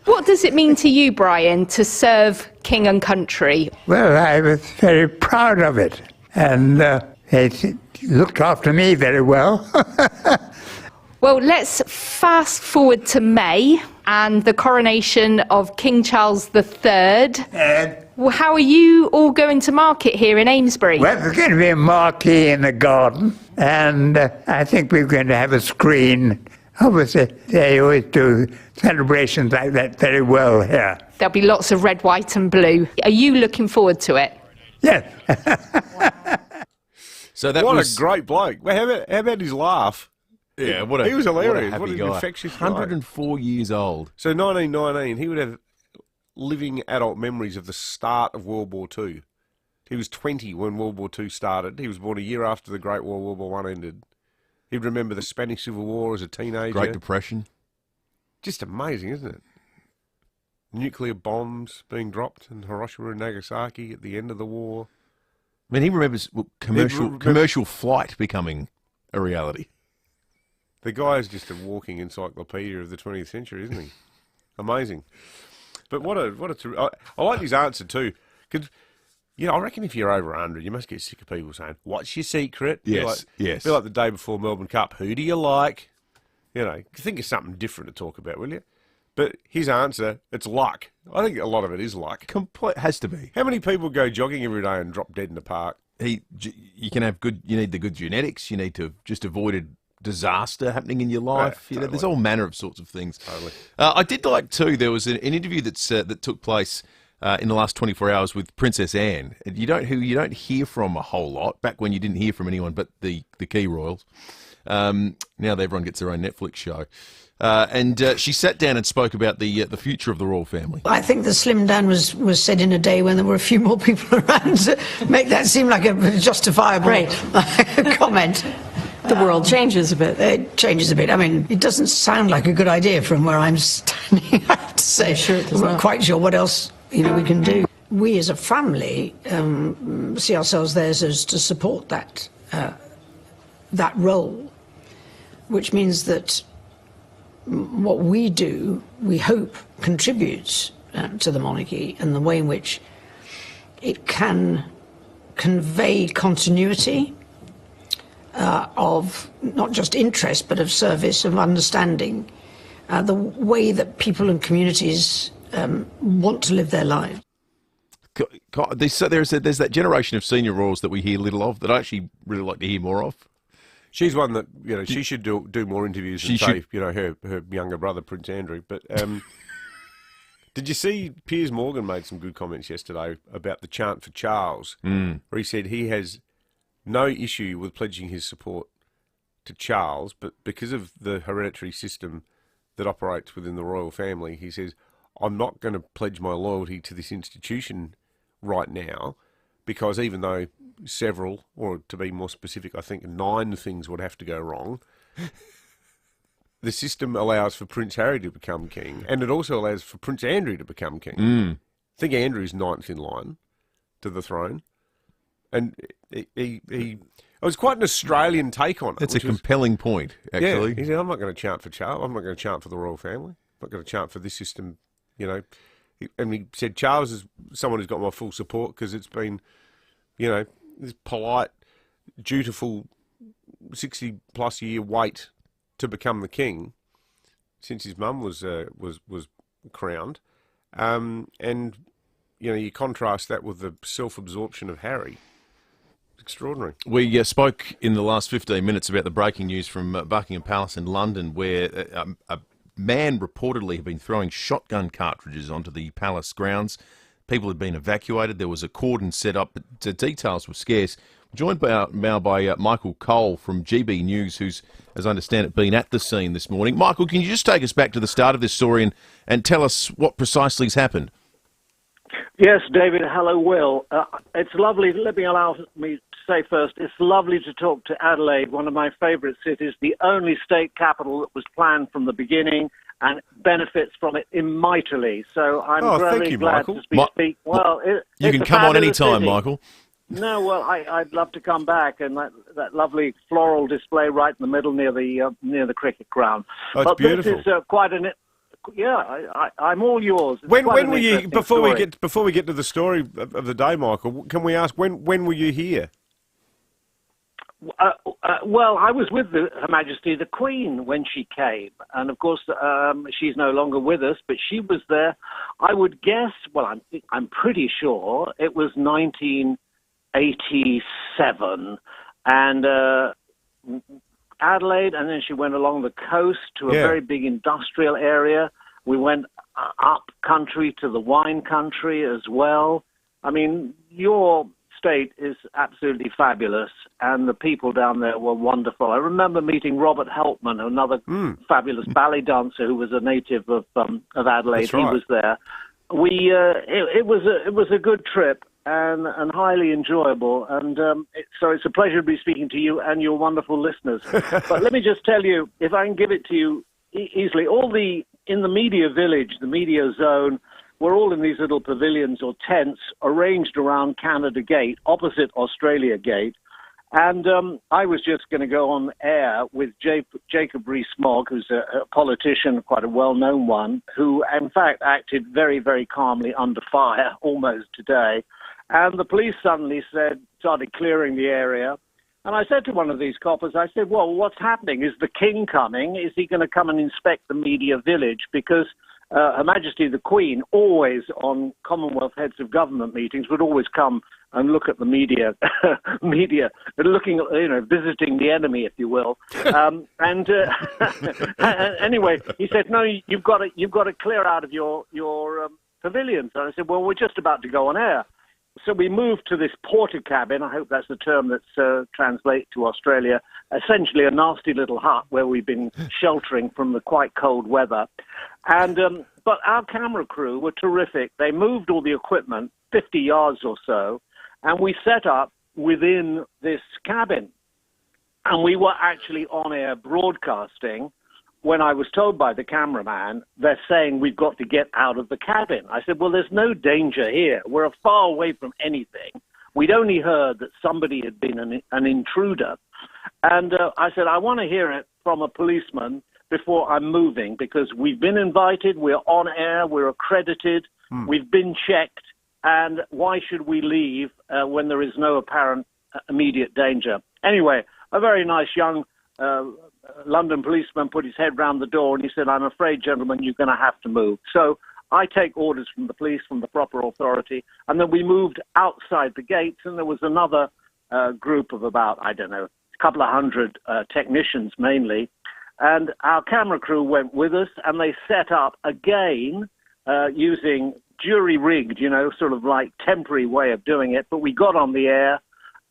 What does it mean to you, Brian, to serve king and country? Well, I was very proud of it, and it looked after me very well. Well, let's fast forward to May and the coronation of King Charles III. Well, how are you all going to market here in Amesbury? Well, there's going to be a marquee in the garden, and I think we're going to have a screen. Obviously, they always do celebrations like that very well here. There'll be lots of red, white and blue. Are you looking forward to it? Yes. So that what was a great bloke. Well, how about his laugh? Yeah, he was hilarious. What What a an happy guy. infectious guy. 104 years old. So 1919, he would have living adult memories of the start of World War II. He was 20 when World War II started. He was born a year after the Great War, World War I ended. He'd remember the Spanish Civil War as a teenager. Great Depression. Just amazing, isn't it? Nuclear bombs being dropped in Hiroshima and Nagasaki at the end of the war. I mean, he remembers commercial flight becoming a reality. The guy is just a walking encyclopedia of the 20th century, isn't he? Amazing. But I like his answer too, because I reckon if you're over 100, you must get sick of people saying, "What's your secret?" Yes, yes. Be like the day before Melbourne Cup. Who do you like? Think of something different to talk about, will you? But his answer, it's luck. I think a lot of it is luck. Has to be. How many people go jogging every day and drop dead in the park? You can have you need the good genetics. You need to just avoid a disaster happening in your life. Totally. There's all manner of sorts of things. Totally. I did like too. There was an interview that took place in the last 24 hours with Princess Anne. Who you don't hear from a whole lot. Back when you didn't hear from anyone but the key royals. Now everyone gets their own Netflix show. And she sat down and spoke about the future of the royal family. I think the slim down was said in a day when there were a few more people around to make that seem like a justifiable comment. The world changes a bit. It changes a bit. I mean, it doesn't sound like a good idea from where I'm standing, I have to say. I'm sure it does I'm not not. quite sure what else we can do. We as a family see ourselves there as to support that role, which means that what we do, we hope, contributes to the monarchy and the way in which it can convey continuity of not just interest but of service, of understanding, the way that people and communities want to live their lives. There's that generation of senior royals that we hear little of that I actually really like to hear more of. She's one that she should do more interviews and say her younger brother Prince Andrew. But did you see Piers Morgan made some good comments yesterday about the chant for Charles, where he said he has no issue with pledging his support to Charles, but because of the hereditary system that operates within the royal family, he says, I'm not going to pledge my loyalty to this institution right now, because even though several, or to be more specific, I think 9 things would have to go wrong, the system allows for Prince Harry to become king, and it also allows for Prince Andrew to become king. I think Andrew's 9th in line to the throne. And it was quite an Australian take on it. That's a compelling point, actually. Yeah, he said, I'm not going to chant for Charles. I'm not going to chant for the royal family. I'm not going to chant for this system, And he said, Charles is someone who's got my full support because it's been, this polite, dutiful, 60-plus year wait to become the king since his mum was crowned. And, you contrast that with the self-absorption of Harry. Extraordinary. We spoke in the last 15 minutes about the breaking news from Buckingham Palace in London, where a man reportedly had been throwing shotgun cartridges onto the palace grounds. People had been evacuated. There was a cordon set up, but the details were scarce. We're joined now by Michael Cole from GB News, who's, as I understand it, been at the scene this morning. Michael, can you just take us back to the start of this story and tell us what precisely has happened? Yes, David. Hello, Will. It's lovely. Allow me to say first, it's lovely to talk to Adelaide, one of my favourite cities, the only state capital that was planned from the beginning and benefits from it mightily. So I'm very glad Michael. to speak. Well, you can come on any time, Michael. No, well, I'd love to come back, and that lovely floral display right in the middle near the cricket ground. Oh, it's but beautiful. This is quite an. Yeah, I'm all yours. It's When quite an were you interesting before story. we get to the story of the day, Michael? Can we ask when were you here? Well, I was with Her Majesty the Queen when she came, and of course she's no longer with us, but she was there. I would guess. Well, I'm pretty sure it was 1987, and Adelaide, and then she went along the coast to a very big industrial area. We went up country to the wine country as well. I mean, your state is absolutely fabulous, and the people down there were wonderful. I remember meeting Robert Helpman, another fabulous ballet dancer who was a native of Adelaide. That's right. He was there. It was a good trip and highly enjoyable, and so it's a pleasure to be speaking to you and your wonderful listeners. But let me just tell you, if I can give it to you easily, in the media village, the media zone, we're all in these little pavilions or tents arranged around Canada Gate, opposite Australia Gate. And I was just going to go on air with Jacob Rees-Mogg, who's a politician, quite a well-known one, who, in fact, acted very, very calmly under fire almost today. And the police suddenly started clearing the area. And I said to one of these coppers, I said, well, what's happening? Is the king coming? Is he going to come and inspect the media village? Because Her Majesty the Queen, always on Commonwealth Heads of Government meetings, would always come and look at the media, looking at, visiting the enemy, if you will. Anyway, he said, no, you've got to clear out of your pavilions. And I said, well, we're just about to go on air. So we moved to this porter cabin. I hope that's the term that's translated to Australia. Essentially a nasty little hut where we've been sheltering from the quite cold weather. And but our camera crew were terrific. They moved all the equipment 50 yards or so, and we set up within this cabin. And we were actually on air broadcasting. When I was told by the cameraman, they're saying we've got to get out of the cabin. I said, well, there's no danger here. We're far away from anything. We'd only heard that somebody had been an intruder. And I said, I want to hear it from a policeman before I'm moving, because we've been invited, we're on air, we're accredited, we've been checked, and why should we leave when there is no apparent immediate danger? Anyway, a very nice young London policeman put his head round the door and he said, I'm afraid, gentlemen, you're going to have to move. So I take orders from the police, from the proper authority, and then we moved outside the gates, and there was another group of about, I don't know, a couple of hundred technicians mainly, and our camera crew went with us, and they set up again using jury-rigged, sort of like temporary way of doing it, but we got on the air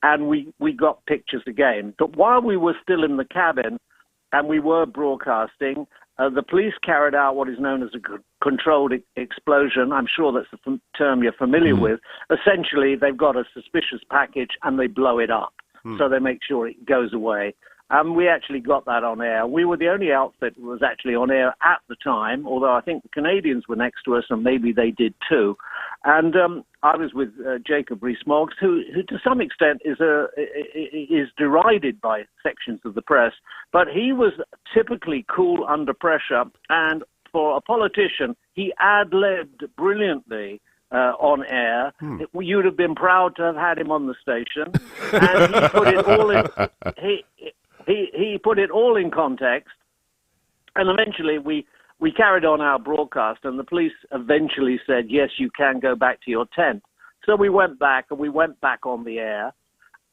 and we got pictures again. But while we were still in the cabin and we were broadcasting, the police carried out what is known as a controlled explosion. I'm sure that's a term you're familiar with. Essentially, they've got a suspicious package and they blow it up. So they make sure it goes away. And we actually got that on air. We were the only outfit that was actually on air at the time, although I think the Canadians were next to us and maybe they did too. And I was with Jacob Rees-Mogg, who to some extent is derided by sections of the press, but he was typically cool under pressure, and for a politician, he ad-libbed brilliantly on air. You'd have been proud to have had him on the station, and he put it all in. He put it all in context, and eventually we carried on our broadcast, and the police eventually said, yes, you can go back to your tent. So we went back, and we went back on the air,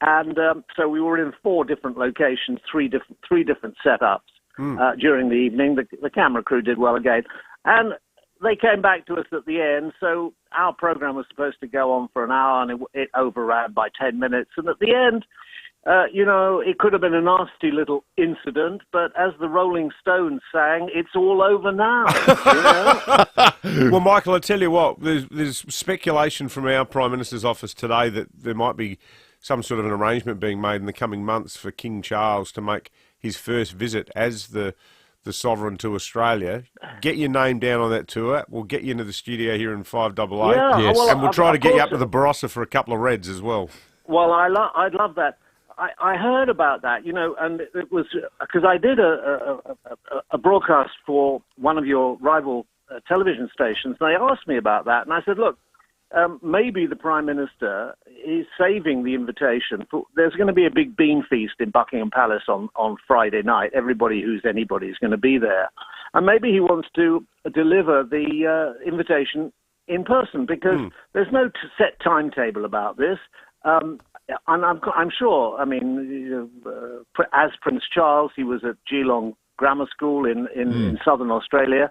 and so we were in 4 different locations, three different setups during the evening. The camera crew did well again, and they came back to us at the end. So our program was supposed to go on for an hour, and it overran by 10 minutes, and at the end, it could have been a nasty little incident, but as the Rolling Stones sang, it's all over now. Well, Michael, I tell you what, there's speculation from our Prime Minister's office today that there might be some sort of an arrangement being made in the coming months for King Charles to make his first visit as the sovereign to Australia. Get your name down on that tour. We'll get you into the studio here in FIVEAA, and we'll try to get you up to the Barossa for a couple of Reds as well. Well, I'd love that. I heard about that, and it was because I did a broadcast for one of your rival television stations. And they asked me about that, and I said, look, maybe the Prime Minister is saving the invitation. There's going to be a big bean feast in Buckingham Palace on Friday night. Everybody who's anybody is going to be there. And maybe he wants to deliver the invitation in person, because there's no set timetable about this. And I'm sure, as Prince Charles, he was at Geelong Grammar School in southern Australia,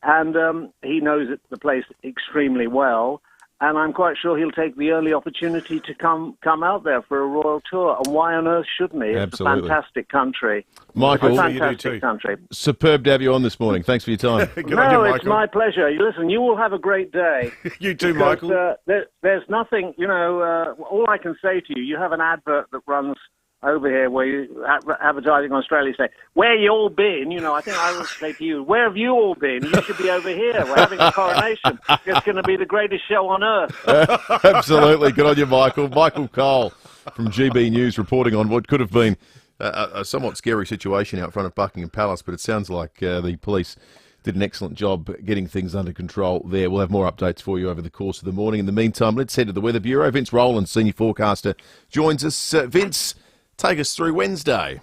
and he knows the place extremely well. And I'm quite sure he'll take the early opportunity to come out there for a royal tour. And why on earth shouldn't he? It's Absolutely. a fantastic country. Michael, it's a fantastic country. Superb to have you on this morning. Thanks for your time. It's my pleasure. Listen, you will have a great day. You too, because, Michael. There's nothing, all I can say to you, you have an advert that runs over here where you, Advertising Australia, say, where you all been? I think I would say to you, where have you all been? You should be over here. We're having a coronation. It's going to be the greatest show on earth. Absolutely. Good on you, Michael. Michael Cole from GB News reporting on what could have been a somewhat scary situation out front of Buckingham Palace, but it sounds like the police did an excellent job getting things under control there. We'll have more updates for you over the course of the morning. In the meantime, let's head to the Weather Bureau. Vince Rowland, senior forecaster, joins us. Vince, take us through Wednesday.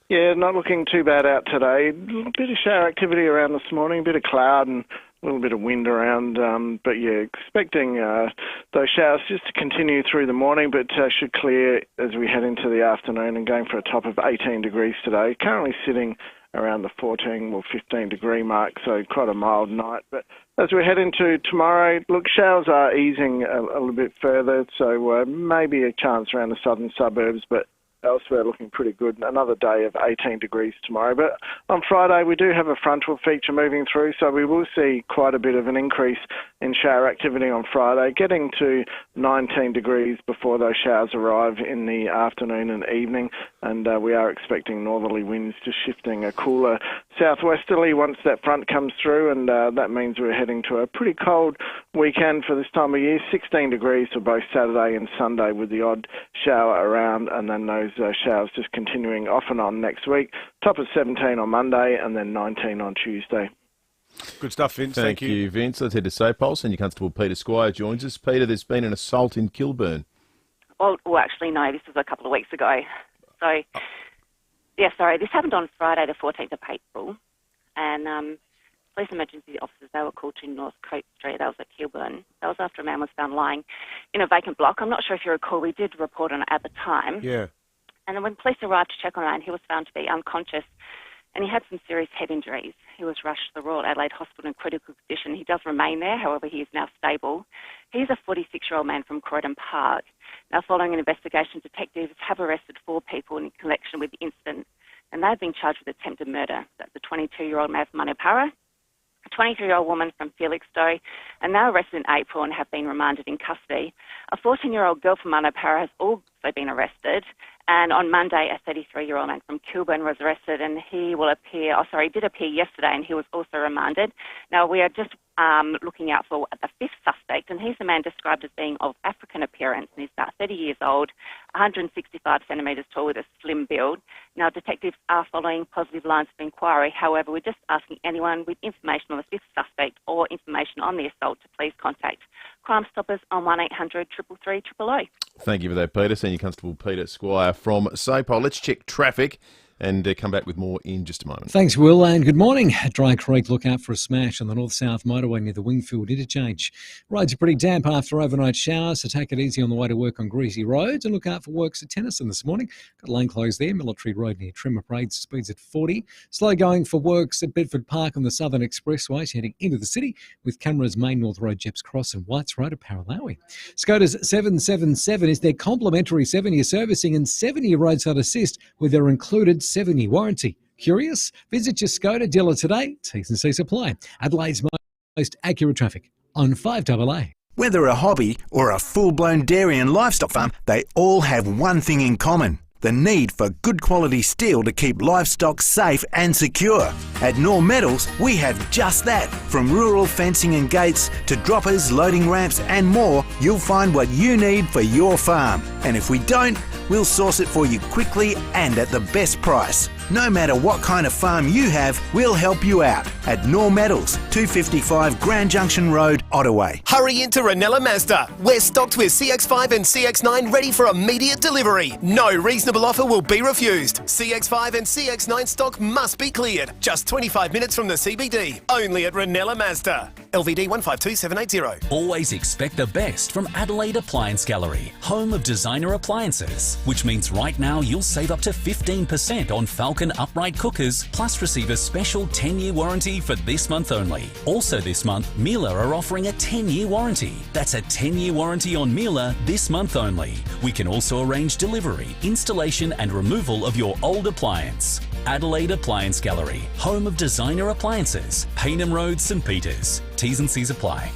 Yeah, not looking too bad out today. A bit of shower activity around this morning, a bit of cloud and a little bit of wind around. But yeah, expecting those showers just to continue through the morning, but should clear as we head into the afternoon and going for a top of 18 degrees today. Currently sitting around the 14 or 15 degree mark, so quite a mild night. But as we head into tomorrow, look, showers are easing a little bit further, so maybe a chance around the southern suburbs, but elsewhere looking pretty good. Another day of 18 degrees tomorrow. But on Friday, we do have a frontal feature moving through, so we will see quite a bit of an increase in shower activity on Friday, getting to 19 degrees before those showers arrive in the afternoon and evening. And we are expecting northerly winds just shifting a cooler southwesterly once that front comes through, and that means we're heading to a pretty cold weekend for this time of year. 16 degrees for both Saturday and Sunday with the odd shower around, and then those showers just continuing off and on next week. Top of 17 on Monday and then 19 on Tuesday. Good stuff, Vince. Thank you, Vince. Let's head to SOPOL. Senior Constable Peter Squire joins us. Peter, there's been an assault in Kilburn. Well, actually, no, this was a couple of weeks ago. So, this happened on Friday, the 14th of April, and police emergency officers, they were called to North Coat Street. That was at Kilburn. That was after a man was found lying in a vacant block. I'm not sure if you recall, we did report on it at the time. Yeah. And then when police arrived to check on the man, he was found to be unconscious, and he had some serious head injuries. He was rushed to the Royal Adelaide Hospital in critical condition. He does remain there, however, he is now stable. He's a 46-year-old man from Croydon Park. Now, following an investigation, detectives have arrested 4 people in connection with the incident, and they've been charged with attempted murder. That's a 22-year-old man from Monarchy, a 23-year-old woman from Felixstowe, and they were arrested in April and have been remanded in custody. A 14-year-old girl from Monarchy has also been arrested, and on Monday, a 33-year-old man from Kilburn was arrested, and he did appear yesterday, and he was also remanded. Now, we are just looking out for the 5th suspect, and he's a man described as being of African appearance, and he's about 30 years old, 165 centimetres tall with a slim build. Now, detectives are following positive lines of inquiry. However, we're just asking anyone with information on the 5th suspect or information on the assault to please contact Crime Stoppers on 1800 333 000. Thank you for that, Peter. Senior Constable Peter Squire from SOPOL. Let's check traffic and come back with more in just a moment. Thanks, Will, and good morning. At Dry Creek, look out for a smash on the north-south motorway near the Wingfield interchange. Roads are pretty damp after overnight showers, so take it easy on the way to work on greasy roads, and look out for works at Tennyson this morning. Got a lane closed there, Military Road near Trimmer Parade, speeds at 40. Slow going for works at Bedford Park on the Southern Expressway, heading into the city, with Camera's Main North Road, Jeps Cross and Whites Road at Paralawi. Skoda's 777 is their complimentary 7-year servicing and 7-year roadside assist with their included 7-year warranty. Curious? Visit your Skoda dealer today. T&C Supply. Adelaide's most accurate traffic on 5AA. Whether a hobby or a full-blown dairy and livestock farm, they all have one thing in common. The need for good quality steel to keep livestock safe and secure. At Nor Metals, we have just that. From rural fencing and gates to droppers, loading ramps and more, you'll find what you need for your farm. And if we don't, we'll source it for you quickly and at the best price. No matter what kind of farm you have, we'll help you out. At Nor Metals, 255 Grand Junction Road, Ottawa. Hurry into Ranella Mazda. We're stocked with CX-5 and CX-9 ready for immediate delivery. No reasonable offer will be refused. CX-5 and CX-9 stock must be cleared. Just 25 minutes from the CBD. Only at Ranella Mazda. LVD 152780. Always expect the best from Adelaide Appliance Gallery, home of designer appliances, which means right now you'll save up to 15% on Falcon upright cookers, plus receive a special 10-year warranty for this month only. Also this month, Miele are offering a 10-year warranty. That's a 10-year warranty on Miele this month only. We can also arrange delivery, installation and removal of your old appliance. Adelaide Appliance Gallery, home of designer appliances, Payneham Road, St Peters. T's and C's apply.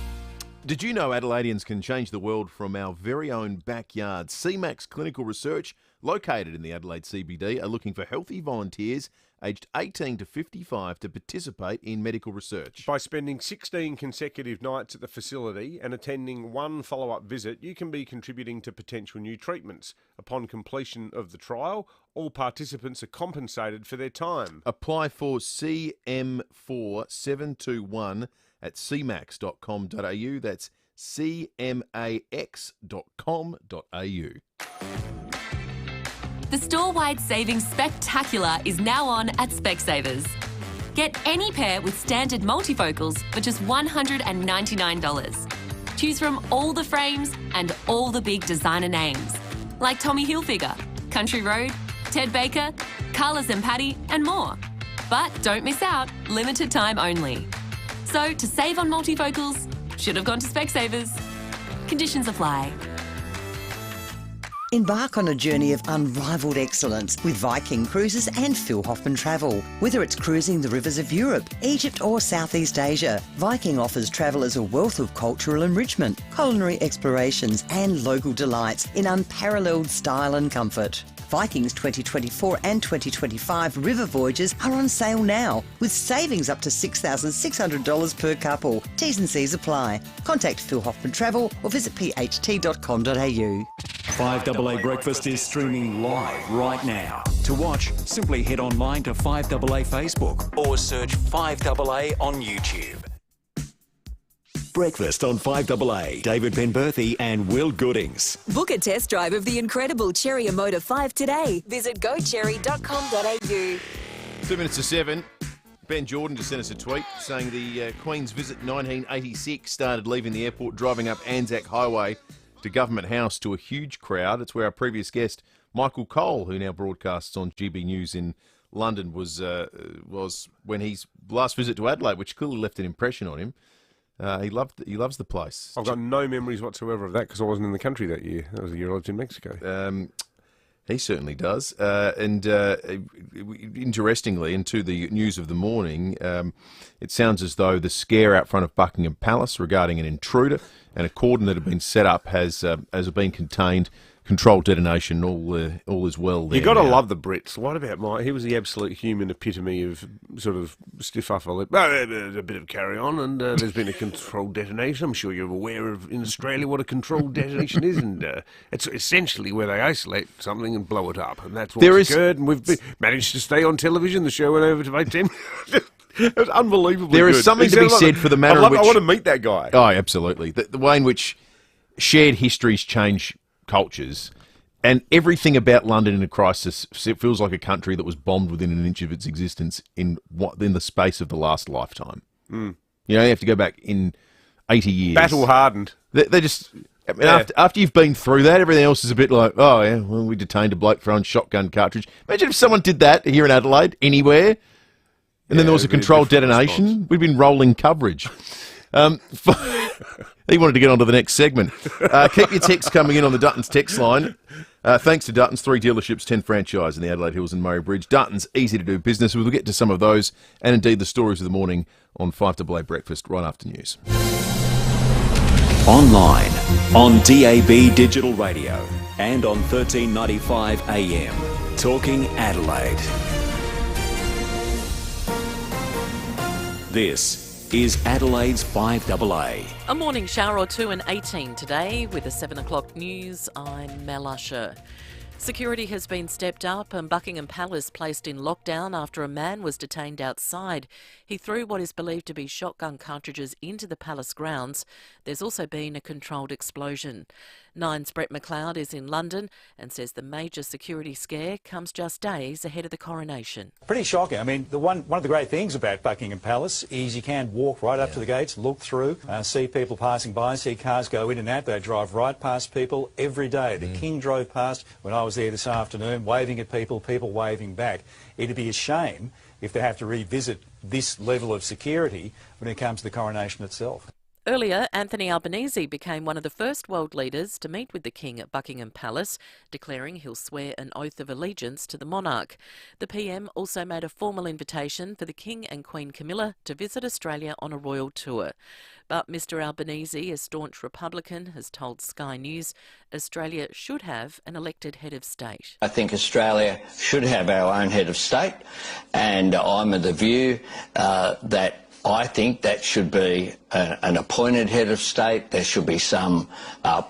Did you know Adelaideans can change the world from our very own backyard? CMAX Clinical Research, located in the Adelaide CBD, are looking for healthy volunteers aged 18 to 55 to participate in medical research. By spending 16 consecutive nights at the facility and attending one follow-up visit, you can be contributing to potential new treatments. Upon completion of the trial, all participants are compensated for their time. Apply for CM4721 at cmax.com.au. That's cmax.com.au. The store-wide savings spectacular is now on at Specsavers. Get any pair with standard multifocals for just $199. Choose from all the frames and all the big designer names, like Tommy Hilfiger, Country Road, Ted Baker, Carlos and Patty, and more. But don't miss out, limited time only. So to save on multifocals, should have gone to Specsavers. Conditions apply. Embark on a journey of unrivaled excellence with Viking Cruises and Phil Hoffman Travel. Whether it's cruising the rivers of Europe, Egypt or Southeast Asia, Viking offers travellers a wealth of cultural enrichment, culinary explorations and local delights in unparalleled style and comfort. Viking's 2024 and 2025 river voyages are on sale now, with savings up to $6,600 per couple. T's and C's apply. Contact Phil Hoffman Travel or visit pht.com.au. 5AA Breakfast is streaming live right now. To watch, simply head online to 5AA Facebook or search 5AA on YouTube. Breakfast on 5AA. David Penberthy and Will Goodings. Book a test drive of the incredible Cherry Motor 5 today. Visit gocherry.com.au. 2 minutes to 7. Ben Jordan just sent us a tweet saying the Queen's visit 1986 started leaving the airport, driving up Anzac Highway to Government House to a huge crowd. It's where our previous guest, Michael Cole, who now broadcasts on GB News in London, was when his last visit to Adelaide, which clearly left an impression on him. He loves the place. I've got no memories whatsoever of that because I wasn't in the country that year. That was the year I lived in Mexico. He certainly does. Interestingly, into the news of the morning, it sounds as though the scare out front of Buckingham Palace regarding an intruder and a cordon that had been set up has been contained. Controlled detonation, all is well there. You got to love the Brits. What about Mike? He was the absolute human epitome of sort of stiff upper lip. There's a bit of carry on, and there's been a controlled detonation. I'm sure you're aware of in Australia what a controlled detonation is, and it's essentially where they isolate something and blow it up, and that's what's occurred. And we've managed to stay on television. The show went over to 8:10. It was unbelievably There good. is something to be said for the manner in which... I want to meet that guy. Oh, absolutely. The way in which shared histories change cultures, and everything about London in a crisis feels like a country that was bombed within an inch of its existence in the space of the last lifetime. Mm. You know, you have to go back in 80 years. Battle hardened. They just... I mean, after you've been through that, everything else is a bit like, oh, yeah, well, we detained a bloke throwing shotgun cartridge. Imagine if someone did that here in Adelaide, anywhere, and then there was a controlled detonation. Response. We'd been rolling coverage. He wanted to get on to the next segment. Keep your texts coming in on the Dutton's text line. Thanks to Dutton's, 3 dealerships, 10 franchise in the Adelaide Hills and Murray Bridge. Dutton's, easy to do business. We'll get to some of those and indeed the stories of the morning on 5AA Breakfast right after news. Online, on DAB Digital Radio and on 1395 AM. Talking Adelaide. This is Adelaide's 5AA. A morning shower or two and 18 today. With the 7 o'clock news, I'm Mel Usher. Security has been stepped up and Buckingham Palace placed in lockdown after a man was detained outside. He threw what is believed to be shotgun cartridges into the palace grounds. There's also been a controlled explosion. Nine's Brett McLeod is in London and says the major security scare comes just days ahead of the coronation. Pretty shocking. I mean, one of the great things about Buckingham Palace is you can walk right up to the gates, look through, see people passing by, see cars go in and out. They drive right past people every day. The King drove past when I was there this afternoon, waving at people, people waving back. It'd be a shame if they have to revisit this level of security when it comes to the coronation itself. Earlier, Anthony Albanese became one of the first world leaders to meet with the King at Buckingham Palace, declaring he'll swear an oath of allegiance to the monarch. The PM also made a formal invitation for the King and Queen Camilla to visit Australia on a royal tour. But Mr Albanese, a staunch Republican, has told Sky News Australia should have an elected head of state. I think Australia should have our own head of state, and I'm of the view that I think that should be an appointed head of state. There should be some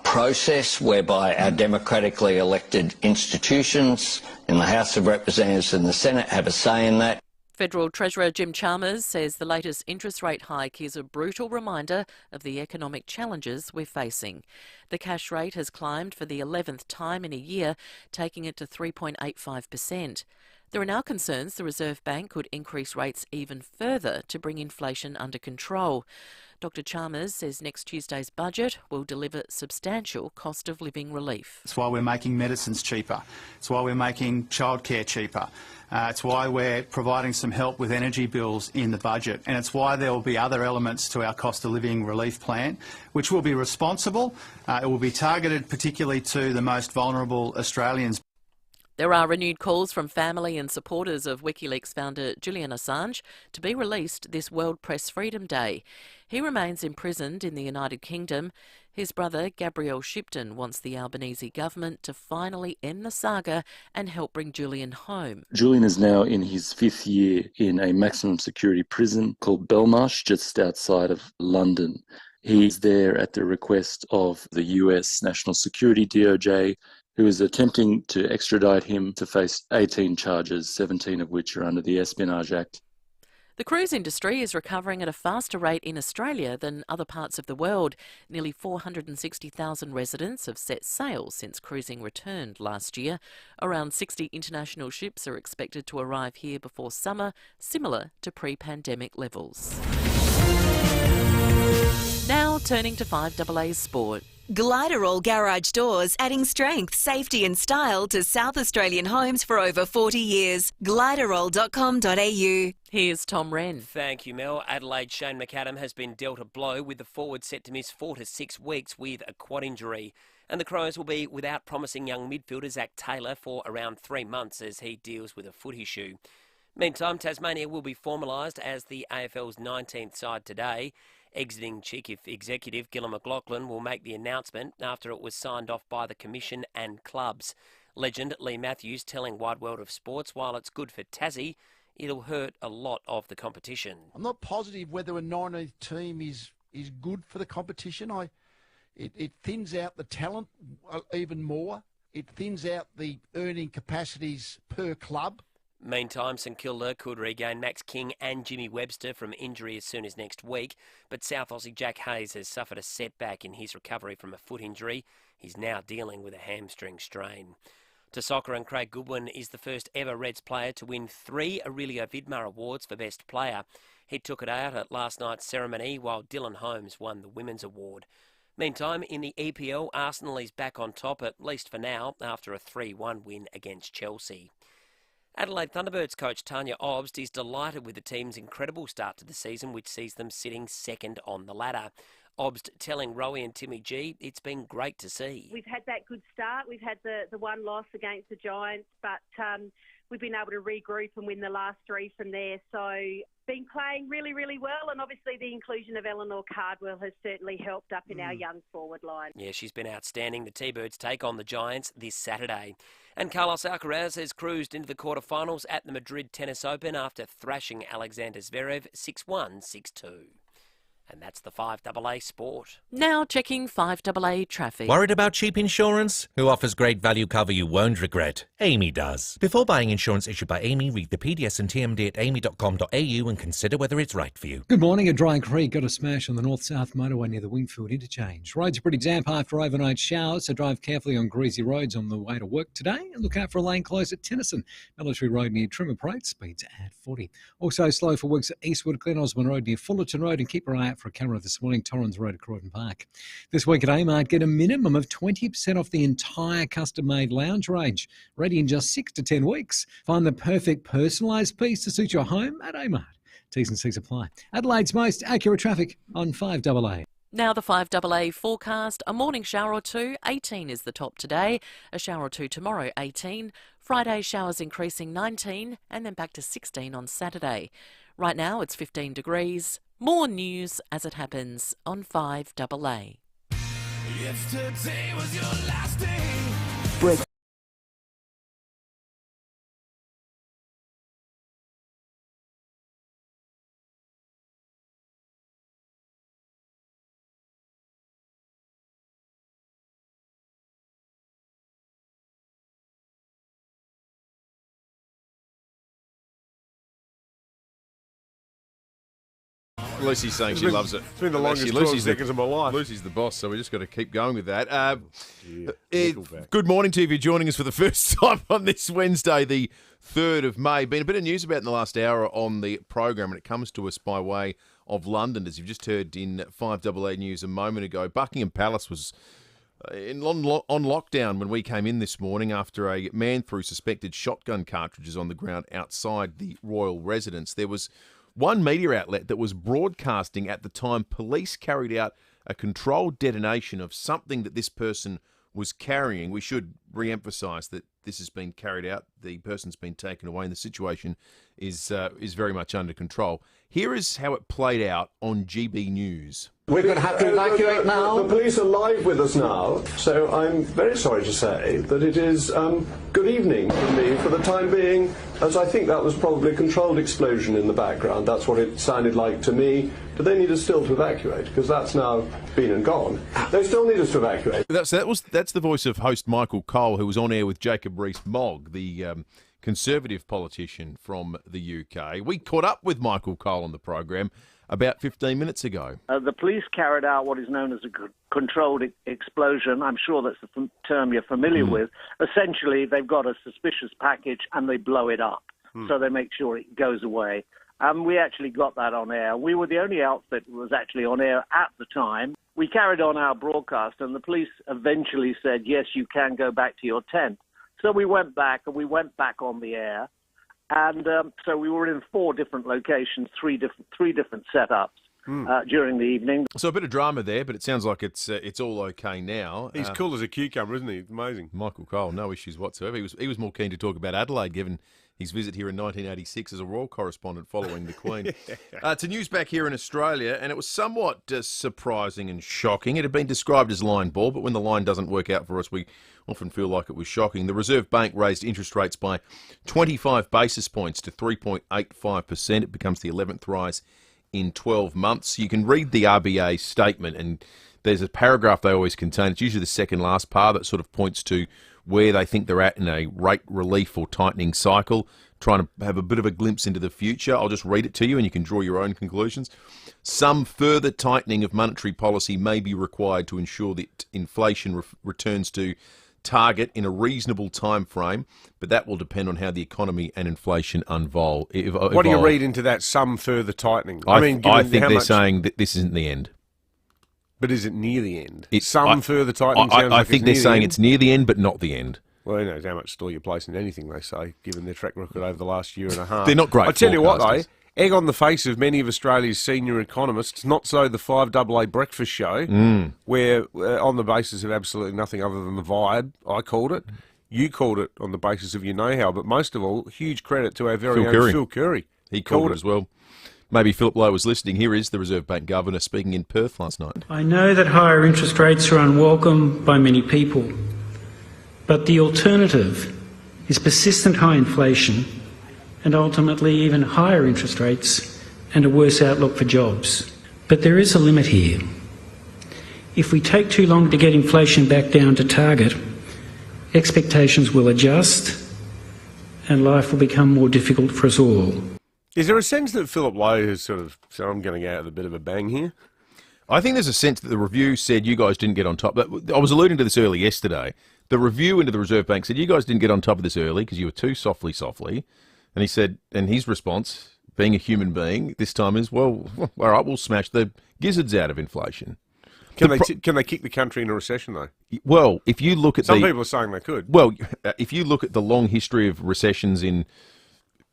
process whereby our democratically elected institutions in the House of Representatives and the Senate have a say in that. Federal Treasurer Jim Chalmers says the latest interest rate hike is a brutal reminder of the economic challenges we're facing. The cash rate has climbed for the 11th time in a year, taking it to 3.85%. There are now concerns the Reserve Bank could increase rates even further to bring inflation under control. Dr Chalmers says next Tuesday's budget will deliver substantial cost of living relief. It's why we're making medicines cheaper. It's why we're making childcare cheaper. It's why we're providing some help with energy bills in the budget. And it's why there will be other elements to our cost of living relief plan, which will be responsible. It will be targeted particularly to the most vulnerable Australians. There are renewed calls from family and supporters of WikiLeaks founder Julian Assange to be released this World Press Freedom Day. He remains imprisoned in the United Kingdom. His brother, Gabriel Shipton, wants the Albanese government to finally end the saga and help bring Julian home. Julian is now in his 5th year in a maximum security prison called Belmarsh, just outside of London. He's there at the request of the US National Security DOJ, who is attempting to extradite him to face 18 charges, 17 of which are under the Espionage Act. The cruise industry is recovering at a faster rate in Australia than other parts of the world. Nearly 460,000 residents have set sail since cruising returned last year. Around 60 international ships are expected to arrive here before summer, similar to pre-pandemic levels. Now turning to 5AA Sport. Gliderall Garage Doors, adding strength, safety and style to South Australian homes for over 40 years. Gliderall.com.au. Here's Tom Wren. Thank you, Mel. Adelaide's Shane McAdam has been dealt a blow, with the forward set to miss 4 to 6 weeks with a quad injury. And the Crows will be without promising young midfielder Zach Taylor for around 3 months as he deals with a foot issue. Meantime, Tasmania will be formalised as the AFL's 19th side today. Exiting Chief Executive Gillon McLachlan will make the announcement after it was signed off by the Commission and clubs. Legend Lee Matthews telling Wide World of Sports, while it's good for Tassie, it'll hurt a lot of the competition. I'm not positive whether a 19th team is good for the competition. It thins out the talent even more. It thins out the earning capacities per club. Meantime, St Kilda could regain Max King and Jimmy Webster from injury as soon as next week, but South Aussie Jack Hayes has suffered a setback in his recovery from a foot injury. He's now dealing with a hamstring strain. To soccer, and Craig Goodwin is the first ever Reds player to win 3 Aurelio Vidmar Awards for Best Player. He took it out at last night's ceremony, while Dylan Holmes won the Women's Award. Meantime, in the EPL, Arsenal is back on top, at least for now, after a 3-1 win against Chelsea. Adelaide Thunderbirds coach Tanya Obst is delighted with the team's incredible start to the season, which sees them sitting second on the ladder. Obst telling Rowie and Timmy G it's been great to see. We've had that good start. We've had the one loss against the Giants, but we've been able to regroup and win the last 3 from there. So been playing really, really well, and obviously the inclusion of Eleanor Cardwell has certainly helped up in our young forward line. Yeah, she's been outstanding. The T-Birds take on the Giants this Saturday. And Carlos Alcaraz has cruised into the quarterfinals at the Madrid Tennis Open after thrashing Alexander Zverev 6-1, 6-2. And that's the 5AA Sport. Now checking 5AA traffic. Worried about cheap insurance? Who offers great value cover you won't regret? Amy does. Before buying insurance issued by Amy, read the PDS and TMD at amy.com.au and consider whether it's right for you. Good morning. A Dry Creek got a smash on the north-south motorway near the Wingfield interchange. Roads are pretty damp after overnight showers, so drive carefully on greasy roads on the way to work today. And look out for a lane close at Tennyson. Military Road near Trimmer Parade, speeds at 40. Also slow for works at Eastwood, Glen Osmond Road near Fullerton Road, and keep your eye out for a camera this morning, Torrens Road at Croydon Park. This week at Amart, get a minimum of 20% off the entire custom-made lounge range, ready in just 6 to 10 weeks. Find the perfect personalised piece to suit your home at Amart. T's and C's apply. Adelaide's most accurate traffic on 5AA. Now the 5AA forecast, a morning shower or two, 18 is the top today, a shower or two tomorrow, 18, Friday showers increasing 19, and then back to 16 on Saturday. Right now it's 15 degrees. More news as it happens on 5AA. Yesterday was your last day. Lucy's saying she loves it. It's been the longest 12 seconds of my life. Lucy's the boss, so we just got to keep going with that. Good morning to you if you're joining us for the first time on this Wednesday, the 3rd of May. Been a bit of news about in the last hour on the program, and it comes to us by way of London. As you've just heard in 5AA News a moment ago, Buckingham Palace was on lockdown when we came in this morning after a man threw suspected shotgun cartridges on the ground outside the royal residence. There was one media outlet that was broadcasting at the time police carried out a controlled detonation of something that this person was carrying. We should re-emphasise that this has been carried out. The person's been taken away and the situation is very much under control. Here is how it played out on GB News. We're going to have to evacuate now. The police are live with us now, so I'm very sorry to say that it is good evening for me for the time being, as I think that was probably a controlled explosion in the background. That's what it sounded like to me. Do they need us still to evacuate? Because that's now been and gone. They still need us to evacuate. That's the voice of host Michael Cole, who was on air with Jacob Rees-Mogg, the Conservative politician from the UK. We caught up with Michael Cole on the program about 15 minutes ago. The police carried out what is known as a controlled explosion. I'm sure that's a term you're familiar with. Essentially, they've got a suspicious package and they blow it up. So they make sure it goes away. We actually got that on air. We were the only outfit that was actually on air at the time. We carried on our broadcast and the police eventually said, yes, you can go back to your tent. So we went back and we went back on the air. And so we were in 4 different locations, three different setups during the evening. So a bit of drama there, but it sounds like it's all okay now. He's cool as a cucumber, isn't he? Amazing. Michael Cole, no issues whatsoever. He was more keen to talk about Adelaide, given his visit here in 1986 as a royal correspondent following the Queen. To news back here in Australia, and it was somewhat surprising and shocking. It had been described as line ball, but when the line doesn't work out for us, we often feel like it was shocking. The Reserve Bank raised interest rates by 25 basis points to 3.85%. It becomes the 11th rise in 12 months. You can read the RBA statement, and there's a paragraph they always contain. It's usually the second last part that sort of points to where they think they're at in a rate relief or tightening cycle, trying to have a bit of a glimpse into the future. I'll just read it to you and you can draw your own conclusions. Some further tightening of monetary policy may be required to ensure that inflation returns to target in a reasonable time frame, but that will depend on how the economy and inflation evolve. What do you read into that, some further tightening? I think they're saying that this isn't the end. But is it near the end? Further tightening sounds I like think they're saying it's near the end, but not the end. Well, who knows how much store you place in anything, they say, given their track record over the last year and a half. They're not great. I tell you what, though, egg on the face of many of Australia's senior economists, not so the 5AA breakfast show, where on the basis of absolutely nothing other than the vibe, I called it, You called it on the basis of your know-how, but most of all, huge credit to our very own Curry. Phil Curry. He called it as well. Maybe Philip Lowe was listening. Here is the Reserve Bank Governor speaking in Perth last night. I know that higher interest rates are unwelcome by many people, but the alternative is persistent high inflation and ultimately even higher interest rates and a worse outlook for jobs. But there is a limit here. If we take too long to get inflation back down to target, expectations will adjust and life will become more difficult for us all. Is there a sense that Philip Lowe has sort of said, I'm going to go out with a bit of a bang here? I think there's a sense that the review said you guys didn't get on top. I was alluding to this early yesterday. The review into the Reserve Bank said you guys didn't get on top of this early because you were too softly. And he said, and his response, being a human being, this time is, well, all right, we'll smash the gizzards out of inflation. Can they kick the country into a recession, though? Well, if you look at Some people are saying they could. Well, if you look at the long history of recessions in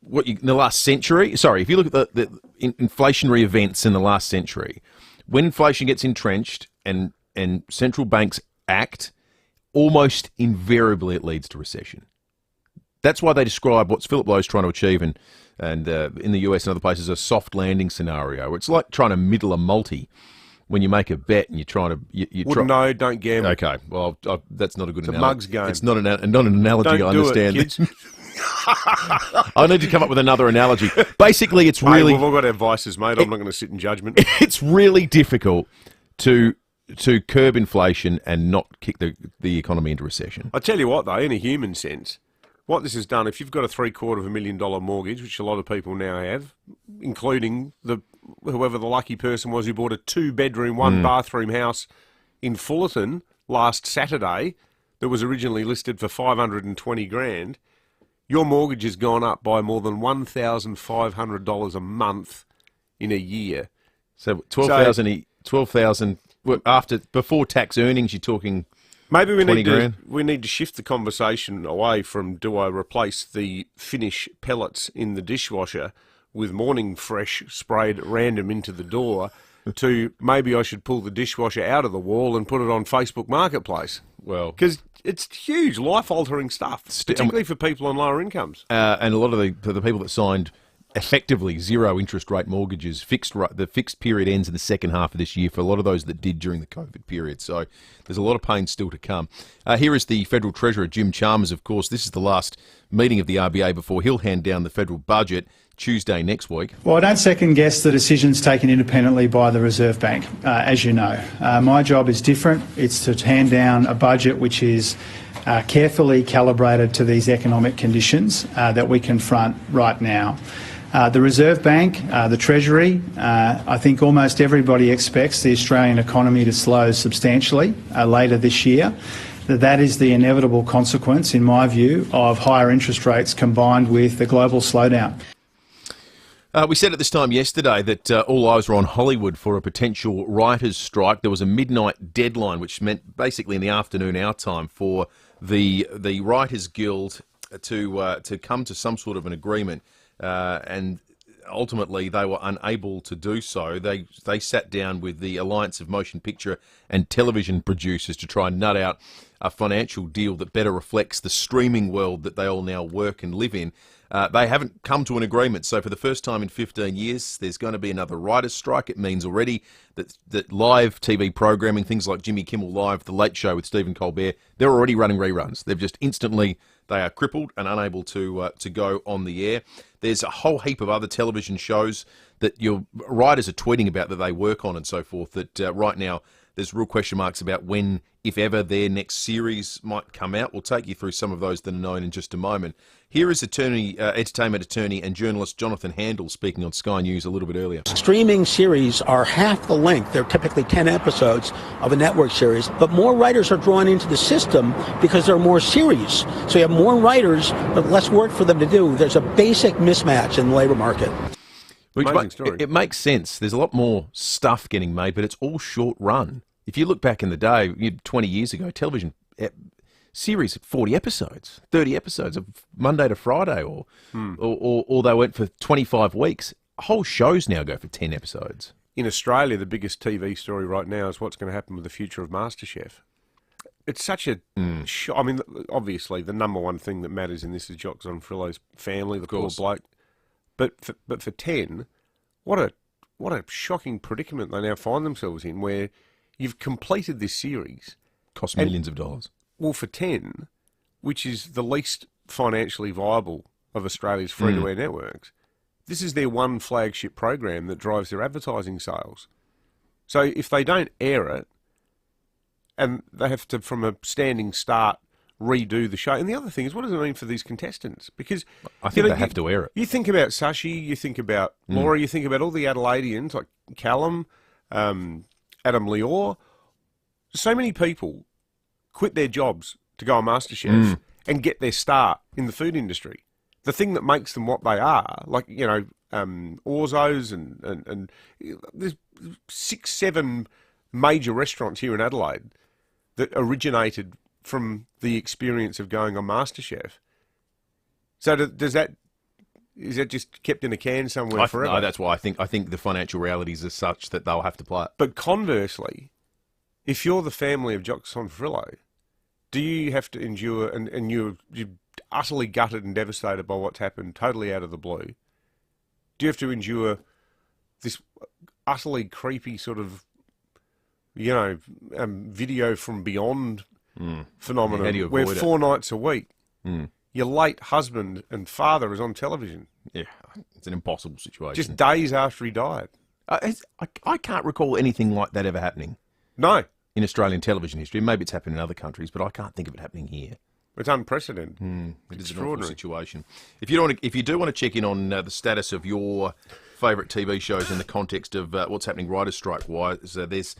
the last century, if you look at the inflationary events in the last century, when inflation gets entrenched and central banks act, almost invariably it leads to recession. That's why they describe what Philip Lowe's trying to achieve and in the US and other places a soft landing scenario. It's like trying to middle a multi when you make a bet and you're trying to... No, don't gamble. Okay, well, that's not a good analogy. It's a mug's game. It's not an analogy, don't I understand. Do it, kids. I need to come up with another analogy. Basically, it's really... We've all got our vices, mate. I'm not going to sit in judgment. It's really difficult to curb inflation and not kick the economy into recession. I tell you what, though, in a human sense, what this has done, if you've got a $750,000 mortgage, which a lot of people now have, including whoever the lucky person was who bought a 2-bedroom, 1-bathroom house in Fullerton last Saturday that was originally listed for $520,000, your mortgage has gone up by more than $1,500 a month in a year. So 12,000 before tax earnings, you're talking maybe we $20,000. need to shift the conversation away from do I replace the Finish pellets in the dishwasher with Morning Fresh sprayed at random into the door to maybe I should pull the dishwasher out of the wall and put it on Facebook Marketplace. Well, because it's huge, life-altering stuff, particularly for people on lower incomes. And a lot of the people that signed effectively zero interest rate mortgages, the fixed period ends in the second half of this year for a lot of those that did during the COVID period. So there's a lot of pain still to come. Here is the Federal Treasurer, Jim Chalmers, of course. This is the last meeting of the RBA before he'll hand down the federal budget Tuesday next week. Well, I don't second guess the decisions taken independently by the Reserve Bank, as you know. My job is different. It's to hand down a budget which is carefully calibrated to these economic conditions that we confront right now. The Reserve Bank, the Treasury, I think almost everybody expects the Australian economy to slow substantially later this year. That is the inevitable consequence, in my view, of higher interest rates combined with the global slowdown. We said at this time yesterday that all eyes were on Hollywood for a potential writers' strike. There was a midnight deadline, which meant basically in the afternoon our time for the Writers' Guild to come to some sort of an agreement, and ultimately they were unable to do so. They sat down with the Alliance of Motion Picture and Television Producers to try and nut out a financial deal that better reflects the streaming world that they all now work and live in. They haven't come to an agreement, so for the first time in 15 years, there's going to be another writers' strike. It means already that live TV programming, things like Jimmy Kimmel Live, The Late Show with Stephen Colbert, they're already running reruns. They've just they are crippled and unable to go on the air. There's a whole heap of other television shows that your writers are tweeting about that they work on and so forth, that right now there's real question marks about when, if ever, their next series might come out. We'll take you through some of those that are known in just a moment. Here is entertainment attorney and journalist Jonathan Handel speaking on Sky News a little bit earlier. Streaming series are half the length. They're typically 10 episodes of a network series, but more writers are drawn into the system because there are more series. So you have more writers, but less work for them to do. There's a basic mismatch in the labor market. It makes sense. There's a lot more stuff getting made, but it's all short run. If you look back in the day, 20 years ago, television series, 40 episodes, 30 episodes of Monday to Friday, or they went for 25 weeks. Whole shows now go for 10 episodes. In Australia, the biggest TV story right now is what's going to happen with the future of MasterChef. it's such a... I mean, obviously, the number one thing that matters in this is Jock Zonfrillo's family, the poor bloke. But for 10, what a shocking predicament they now find themselves in, where you've completed this series. Cost millions of dollars. Well, for 10, which is the least financially viable of Australia's free-to-air networks, this is their one flagship program that drives their advertising sales. So if they don't air it, and they have to, from a standing start, redo the show. And the other thing is, what does it mean for these contestants? Because I think they have to air it. You think about Sashi, you think about Laura, you think about all the Adelaideans, like Callum, Adam Lior. So many people quit their jobs to go on MasterChef and get their start in the food industry. The thing that makes them what they are, like, you know, Orzos and there's 6-7 major restaurants here in Adelaide that originated from the experience of going on MasterChef. So is that just kept in a can somewhere forever? No, that's why I think the financial realities are such that they'll have to play it. But conversely, if you're the family of Jock Zonfrillo, do you have to endure, and you're utterly gutted and devastated by what's happened, totally out of the blue, do you have to endure this utterly creepy sort of, you know, video from beyond phenomenon, how do you where avoid 4 nights a week, your late husband and father is on television? Yeah, it's an impossible situation. Just days after he died. I can't recall anything like that ever happening. No. In Australian television history. Maybe it's happened in other countries, but I can't think of it happening here. It's unprecedented. It is an awful situation. If you do want to check in on the status of your favourite TV shows in the context of what's happening writers' strike-wise, there's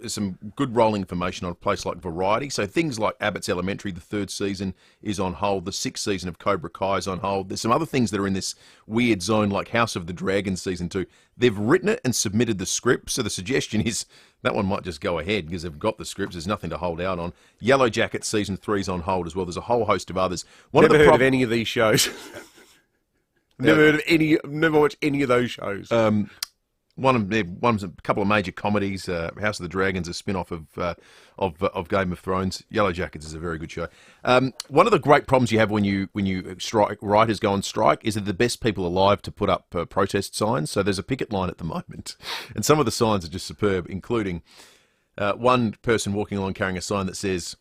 some good rolling information on a place like Variety. So things like Abbott's Elementary, the 3rd season is on hold. The 6th season of Cobra Kai is on hold. There's some other things that are in this weird zone, like House of the Dragon season 2. They've written it and submitted the script. So the suggestion is that one might just go ahead because they've got the scripts. There's nothing to hold out on. Yellow Jackets season 3 is on hold as well. There's a whole host of others. Never heard of any of these shows. Never watched any of those shows. One's a couple of major comedies. House of the Dragon's a spin-off of Game of Thrones. Yellow Jackets is a very good show. One of the great problems you have when you writers go on strike is that the best people alive to put up protest signs. So there's a picket line at the moment, and some of the signs are just superb, including one person walking along carrying a sign that says,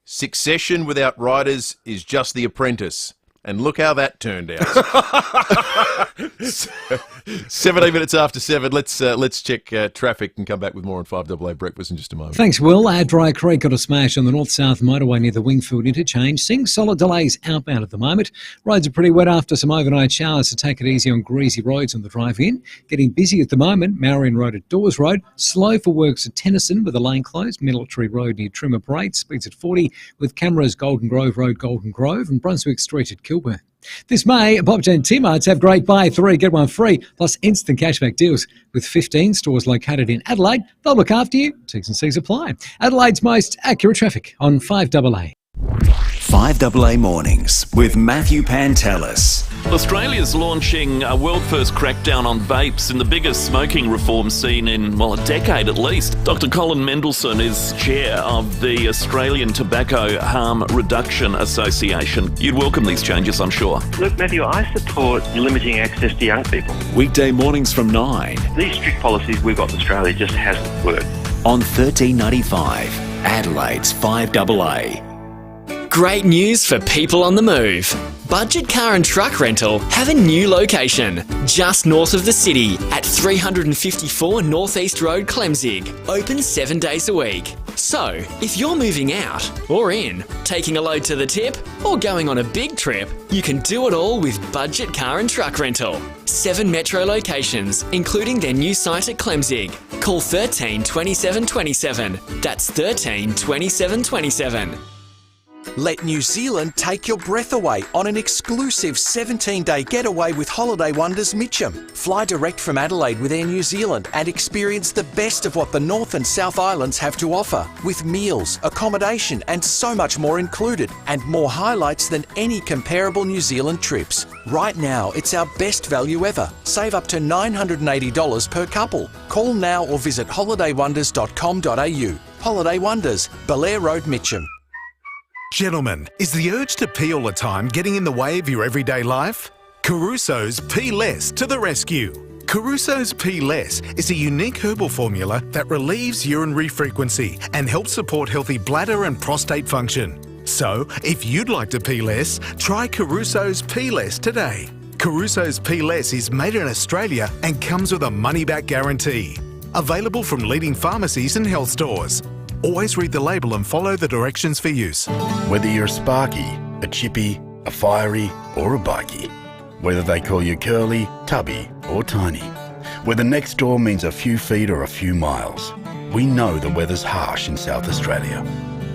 "Succession without writers is just The Apprentice." And look how that turned out. 17 minutes after 7. Let's check traffic and come back with more on 5AA Breakfast in just a moment. Thanks, Will. Dry Creek got a smash on the north-south motorway near the Wingfield interchange. Seeing solid delays outbound at the moment. Roads are pretty wet after some overnight showers, so take it easy on greasy roads on the drive-in. Getting busy at the moment. Marion Road at Dawes Road. Slow for works at Tennyson with a lane closed. Military Road near Trimmer Parade. Speeds at 40 with cameras Golden Grove Road, Golden Grove, and Brunswick Street at Kilburn. This May, Bob Jen T-Marts have great buy 3, get 1 free, plus instant cashback deals with 15 stores located in Adelaide. They'll look after you. T's and C's apply. Adelaide's most accurate traffic on 5AA. 5AA Mornings with Matthew Pantelis. Australia's launching a world-first crackdown on vapes in the biggest smoking reform seen in, well, a decade at least. Dr. Colin Mendelsohn is chair of the Australian Tobacco Harm Reduction Association. You'd welcome these changes, I'm sure. Look, Matthew, I support limiting access to young people. Weekday mornings from 9. These strict policies we've got in Australia just hasn't worked. On 1395, Adelaide's 5AA. Great news for people on the move. Budget Car and Truck Rental have a new location, just north of the city at 354 North East Road, Clemzig. Open 7 days a week. So, if you're moving out or in, taking a load to the tip, or going on a big trip, you can do it all with Budget Car and Truck Rental. 7 metro locations, including their new site at Clemzig. Call 13 27 27. That's 13 27 27. Let New Zealand take your breath away on an exclusive 17-day getaway with Holiday Wonders Mitcham. Fly direct from Adelaide with Air New Zealand and experience the best of what the North and South Islands have to offer, with meals, accommodation and so much more included, and more highlights than any comparable New Zealand trips. Right now, it's our best value ever. Save up to $980 per couple. Call now or visit holidaywonders.com.au. Holiday Wonders, Belair Road, Mitcham. Gentlemen, is the urge to pee all the time getting in the way of your everyday life? Caruso's Pee Less to the rescue. Caruso's Pee Less is a unique herbal formula that relieves urinary frequency and helps support healthy bladder and prostate function. So, if you'd like to pee less, try Caruso's Pee Less today. Caruso's Pee Less is made in Australia and comes with a money-back guarantee. Available from leading pharmacies and health stores. Always read the label and follow the directions for use. Whether you're a sparky, a chippy, a fiery or a bikey. Whether they call you curly, tubby or tiny. Whether next door means a few feet or a few miles. We know the weather's harsh in South Australia.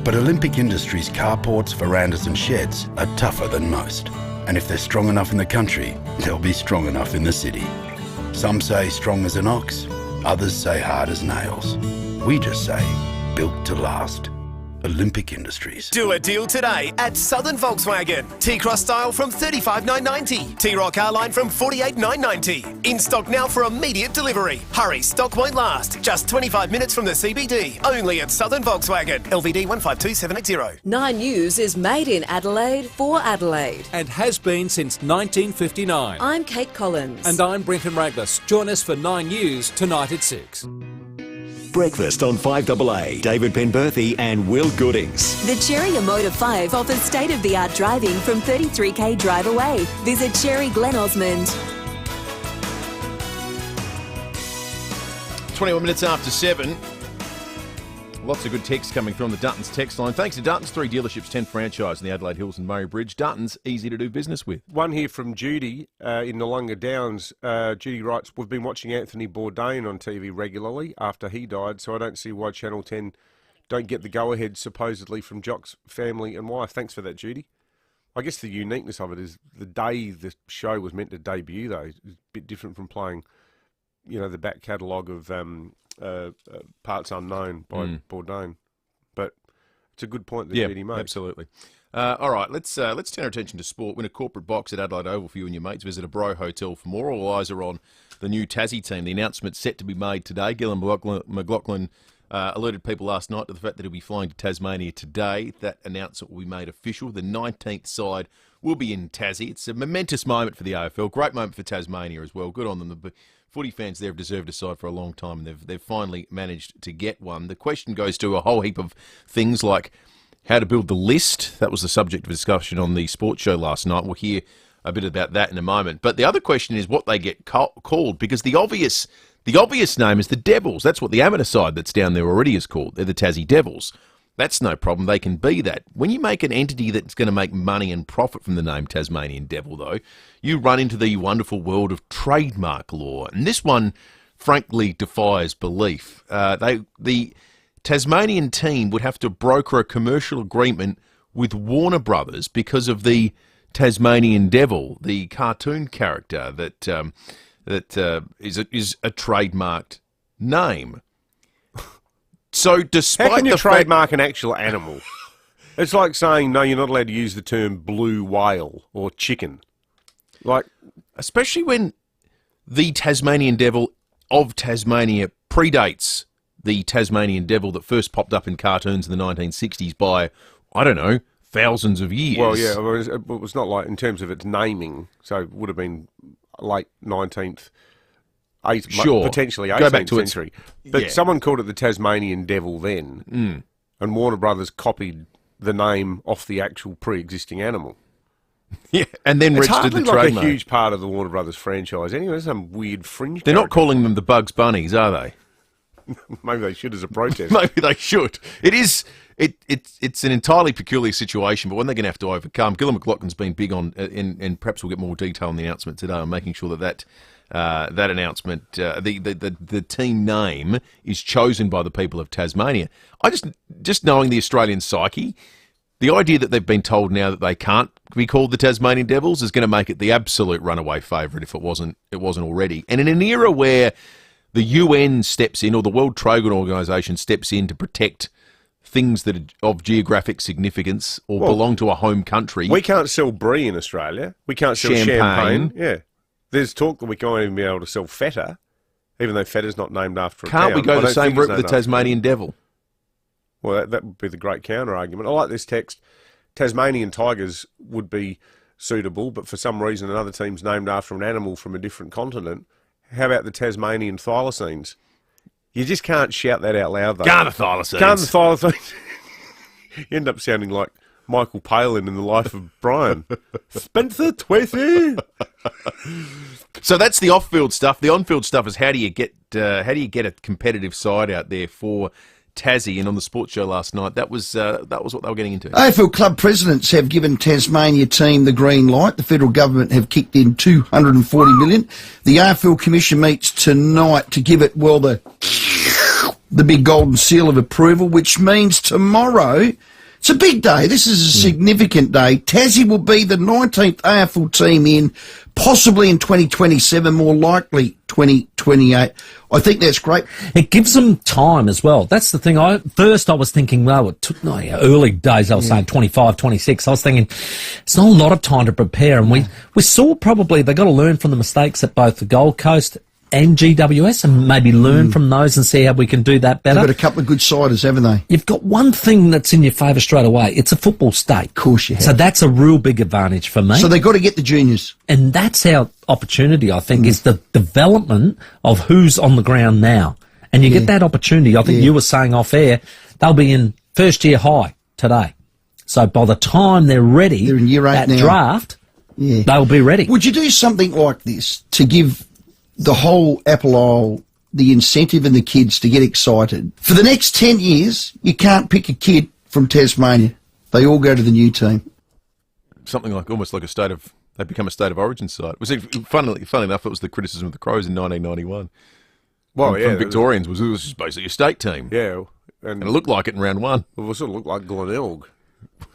But Olympic Industries carports, verandas and sheds are tougher than most. And if they're strong enough in the country, they'll be strong enough in the city. Some say strong as an ox, others say hard as nails. We just say built to last. Olympic Industries. Do a deal today at Southern Volkswagen. T-Cross style from $35,990. T-Roc R-Line from $48,990. In stock now for immediate delivery. Hurry, stock won't last. Just 25 minutes from the CBD. Only at Southern Volkswagen. LVD 152780. 9 News is made in Adelaide for Adelaide. And has been since 1959. I'm Kate Collins. And I'm Brenton Raglas. Join us for 9 News tonight at 6. Breakfast on 5AA. David Penberthy and Will Goodings. The Cherry Motor 5 offers state-of-the-art driving from 33k drive away. Visit Cherry Glen Osmond. 21 minutes after 7. Lots of good text coming from the Duttons text line. Thanks to Duttons, 3 dealerships, 10 franchise in the Adelaide Hills and Murray Bridge. Duttons, easy to do business with. One here from Judy in Noongar Downs. Judy writes, we've been watching Anthony Bourdain on TV regularly after he died, so I don't see why Channel 10 don't get the go-ahead supposedly from Jock's family and wife. Thanks for that, Judy. I guess the uniqueness of it is the day the show was meant to debut, though. It's a bit different from playing, you know, the back catalogue of Parts Unknown by Bourdain. But it's a good point that Judy made. Absolutely. All right, let's turn our attention to sport. Win a corporate box at Adelaide Oval for you and your mates. Visit a Bro Hotel for more. All eyes are on the new Tassie team. The announcement's set to be made today. Gillan McLaughlin alerted people last night to the fact that he'll be flying to Tasmania today. That announcement will be made official. The 19th side will be in Tassie. It's a momentous moment for the AFL. Great moment for Tasmania as well. Good on them. The footy fans there have deserved a side for a long time, and they've finally managed to get one. The question goes to a whole heap of things like how to build the list. That was the subject of discussion on the sports show last night. We'll hear a bit about that in a moment. But the other question is what they get called, because the obvious name is the Devils. That's what the amateur side that's down there already is called. They're the Tassie Devils. That's no problem. They can be that. When you make an entity that's going to make money and profit from the name Tasmanian Devil, though, you run into the wonderful world of trademark law. And this one, frankly, defies belief. The Tasmanian team would have to broker a commercial agreement with Warner Brothers because of the Tasmanian Devil, the cartoon character that is a trademarked name. So despite how can you the trademark an actual animal? It's like saying, no, you're not allowed to use the term blue whale or chicken. Like, especially when the Tasmanian Devil of Tasmania predates the Tasmanian Devil that first popped up in cartoons in the 1960s by, I don't know, thousands of years. Well, yeah, it was not like in terms of its naming, so it would have been late 19th, potentially 18th century. But someone called it the Tasmanian Devil then, and Warner Brothers copied the name off the actual pre-existing animal. Yeah, and then registered the trademark. It's like a huge part of the Warner Brothers franchise. Anyway, there's some weird fringe. They're not calling them the Bugs Bunnies, are they? Maybe they should as a protest. Maybe they should. It's an entirely peculiar situation, but one they're going to have to overcome. Gillan McLaughlin's been big on, and perhaps we'll get more detail on the announcement today on making sure that announcement, the team name is chosen by the people of Tasmania. I just knowing the Australian psyche, the idea that they've been told now that they can't be called the Tasmanian Devils is going to make it the absolute runaway favourite if it wasn't already. And in an era where the UN steps in, or the World Trade Organization steps in to protect things that are of geographic significance or belong to a home country. We can't sell brie in Australia. We can't sell champagne. Yeah. There's talk that we can't even be able to sell feta, even though feta's not named after a town. Can't we go the same route with the Tasmanian Devil? Well, that would be the great counter-argument. I like this text. Tasmanian tigers would be suitable, but for some reason another team's named after an animal from a different continent. How about the Tasmanian thylacines? You just can't shout that out loud, though. Can't the thylacines. Can't the thylacines. You end up sounding like Michael Palin in The Life of Brian. Spencer Twessy. So that's the off-field stuff. The on-field stuff is how do you get a competitive side out there for Tassie? And on the sports show last night, that was what they were getting into. AFL club presidents have given Tasmania team the green light. The federal government have kicked in $240 million. The AFL Commission meets tonight to give it, well, the big golden seal of approval, which means tomorrow, it's a big day. This is a significant day. Tassie will be the 19th AFL team in, possibly in 2027, more likely 2028. I think that's great. It gives them time as well. That's the thing. First I was thinking, well, early days I was saying 25, 26. I was thinking it's not a lot of time to prepare. And we saw probably they got to learn from the mistakes at both the Gold Coast and GWS and maybe learn from those and see how we can do that better. They've got a couple of good siders, haven't they? You've got one thing that's in your favour straight away. It's a football state. Of course you have. So that's a real big advantage for me. So they've got to get the juniors. And that's our opportunity, I think, is the development of who's on the ground now. And you get that opportunity. I think you were saying off air, they'll be in first year high today. So by the time they're ready, they're in year 8 at now. Draft, they'll be ready. Would you do something like this to give the whole Apple Isle the incentive and the kids to get excited? For the next 10 years, you can't pick a kid from Tasmania. They all go to the new team. Something like almost like they become a state of origin side. Funnily enough, it was the criticism of the Crows in 1991. Well, from Victorians it was just basically a state team. Yeah. And it looked like it in round one. Well, it sort of looked like Glenelg.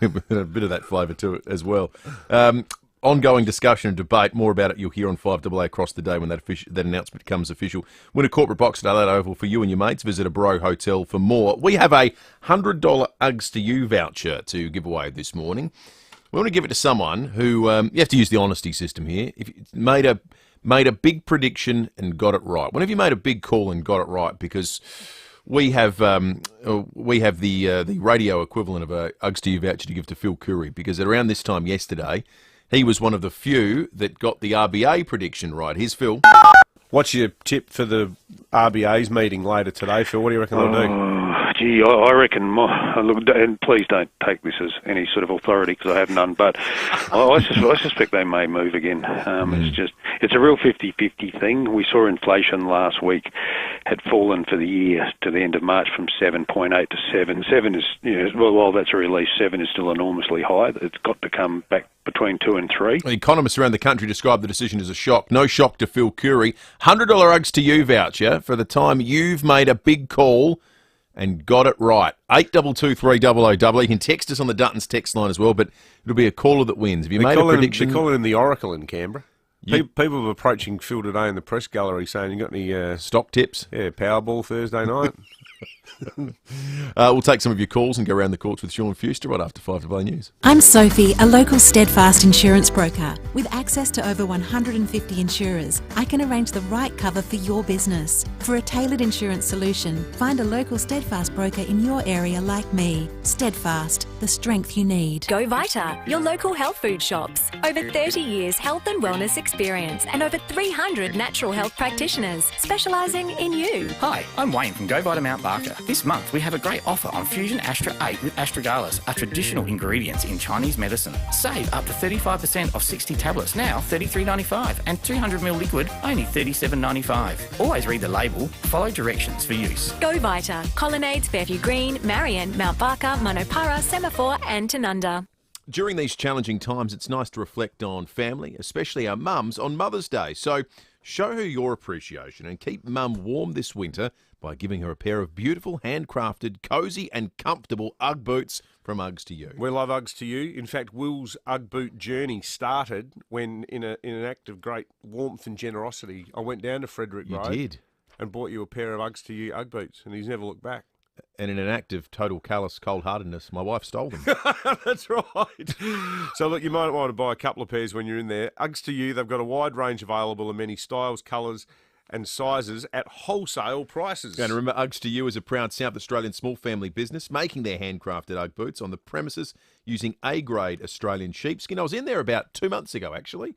A bit of that flavour to it as well. Ongoing discussion and debate. More about it you'll hear on 5AA across the day when that announcement becomes official. Win a corporate box at Adelaide Oval for you and your mates. Visit a Bro Hotel for more. We have a $100 Uggs to You voucher to give away this morning. We want to give it to someone who you have to use the honesty system here. If you made a big prediction and got it right. When have you made a big call and got it right? Because we have the radio equivalent of a Uggs to You voucher to give to Phil Curry, because at around this time yesterday, he was one of the few that got the RBA prediction right. Here's Phil. What's your tip for the RBA's meeting later today, Phil? What do you reckon they'll do? Gee, I reckon, look, and please don't take this as any sort of authority because I have none, but I suspect they may move again. It's a real 50-50 thing. We saw inflation last week had fallen for the year to the end of March from 7.8 to 7. 7 is, while that's a release, 7 is still enormously high. It's got to come back between 2 and 3. Economists around the country describe the decision as a shock. No shock to Phil Curry. $100 Uggs to You voucher for the time you've made a big call and got it right. 822300. You can text us on the Duttons text line as well, but it'll be a caller that wins. If you made a prediction... They call it in the Oracle in Canberra. People were approaching Phil today in the press gallery saying, you got any... stock tips? Yeah, Powerball Thursday night. We'll take some of your calls and go around the courts with Sean Fuster right after 5AA News. I'm Sophie, a local Steadfast insurance broker. With access to over 150 insurers, I can arrange the right cover for your business. For a tailored insurance solution, find a local Steadfast broker in your area like me. Steadfast, the strength you need. Go Vita, your local health food shops. Over 30 years health and wellness experience and over 300 natural health practitioners specialising in you. Hi, I'm Wayne from Go Vita Mount Barker. This month we have a great offer on Fusion Astra 8 with astragalus, a traditional ingredients in Chinese medicine. Save up to 35% off 60 tablets, now $33.95, and 200ml liquid, only $37.95. Always read the label, follow directions for use. Go Vita, Colonnades, Fairview Green, Marion, Mount Barker, Monopara, Semaphore and Tanunda. During these challenging times, it's nice to reflect on family, especially our mums, on Mother's Day. So show her your appreciation and keep Mum warm this winter by giving her a pair of beautiful, handcrafted, cosy and comfortable Ugg boots from Uggs to You. We love Uggs to You. In fact, Will's Ugg boot journey started when, in an act of great warmth and generosity, I went down to Frederick Road. You did. And bought you a pair of Uggs to You Ugg boots, and he's never looked back. And in an act of total callous cold-heartedness, my wife stole them. That's right. So, look, you might want to buy a couple of pairs when you're in there. Uggs to You, they've got a wide range available in many styles, colours, and sizes at wholesale prices. And remember, Uggs to You is a proud South Australian small family business making their handcrafted Ugg boots on the premises using A-grade Australian sheepskin. I was in there about 2 months ago, actually.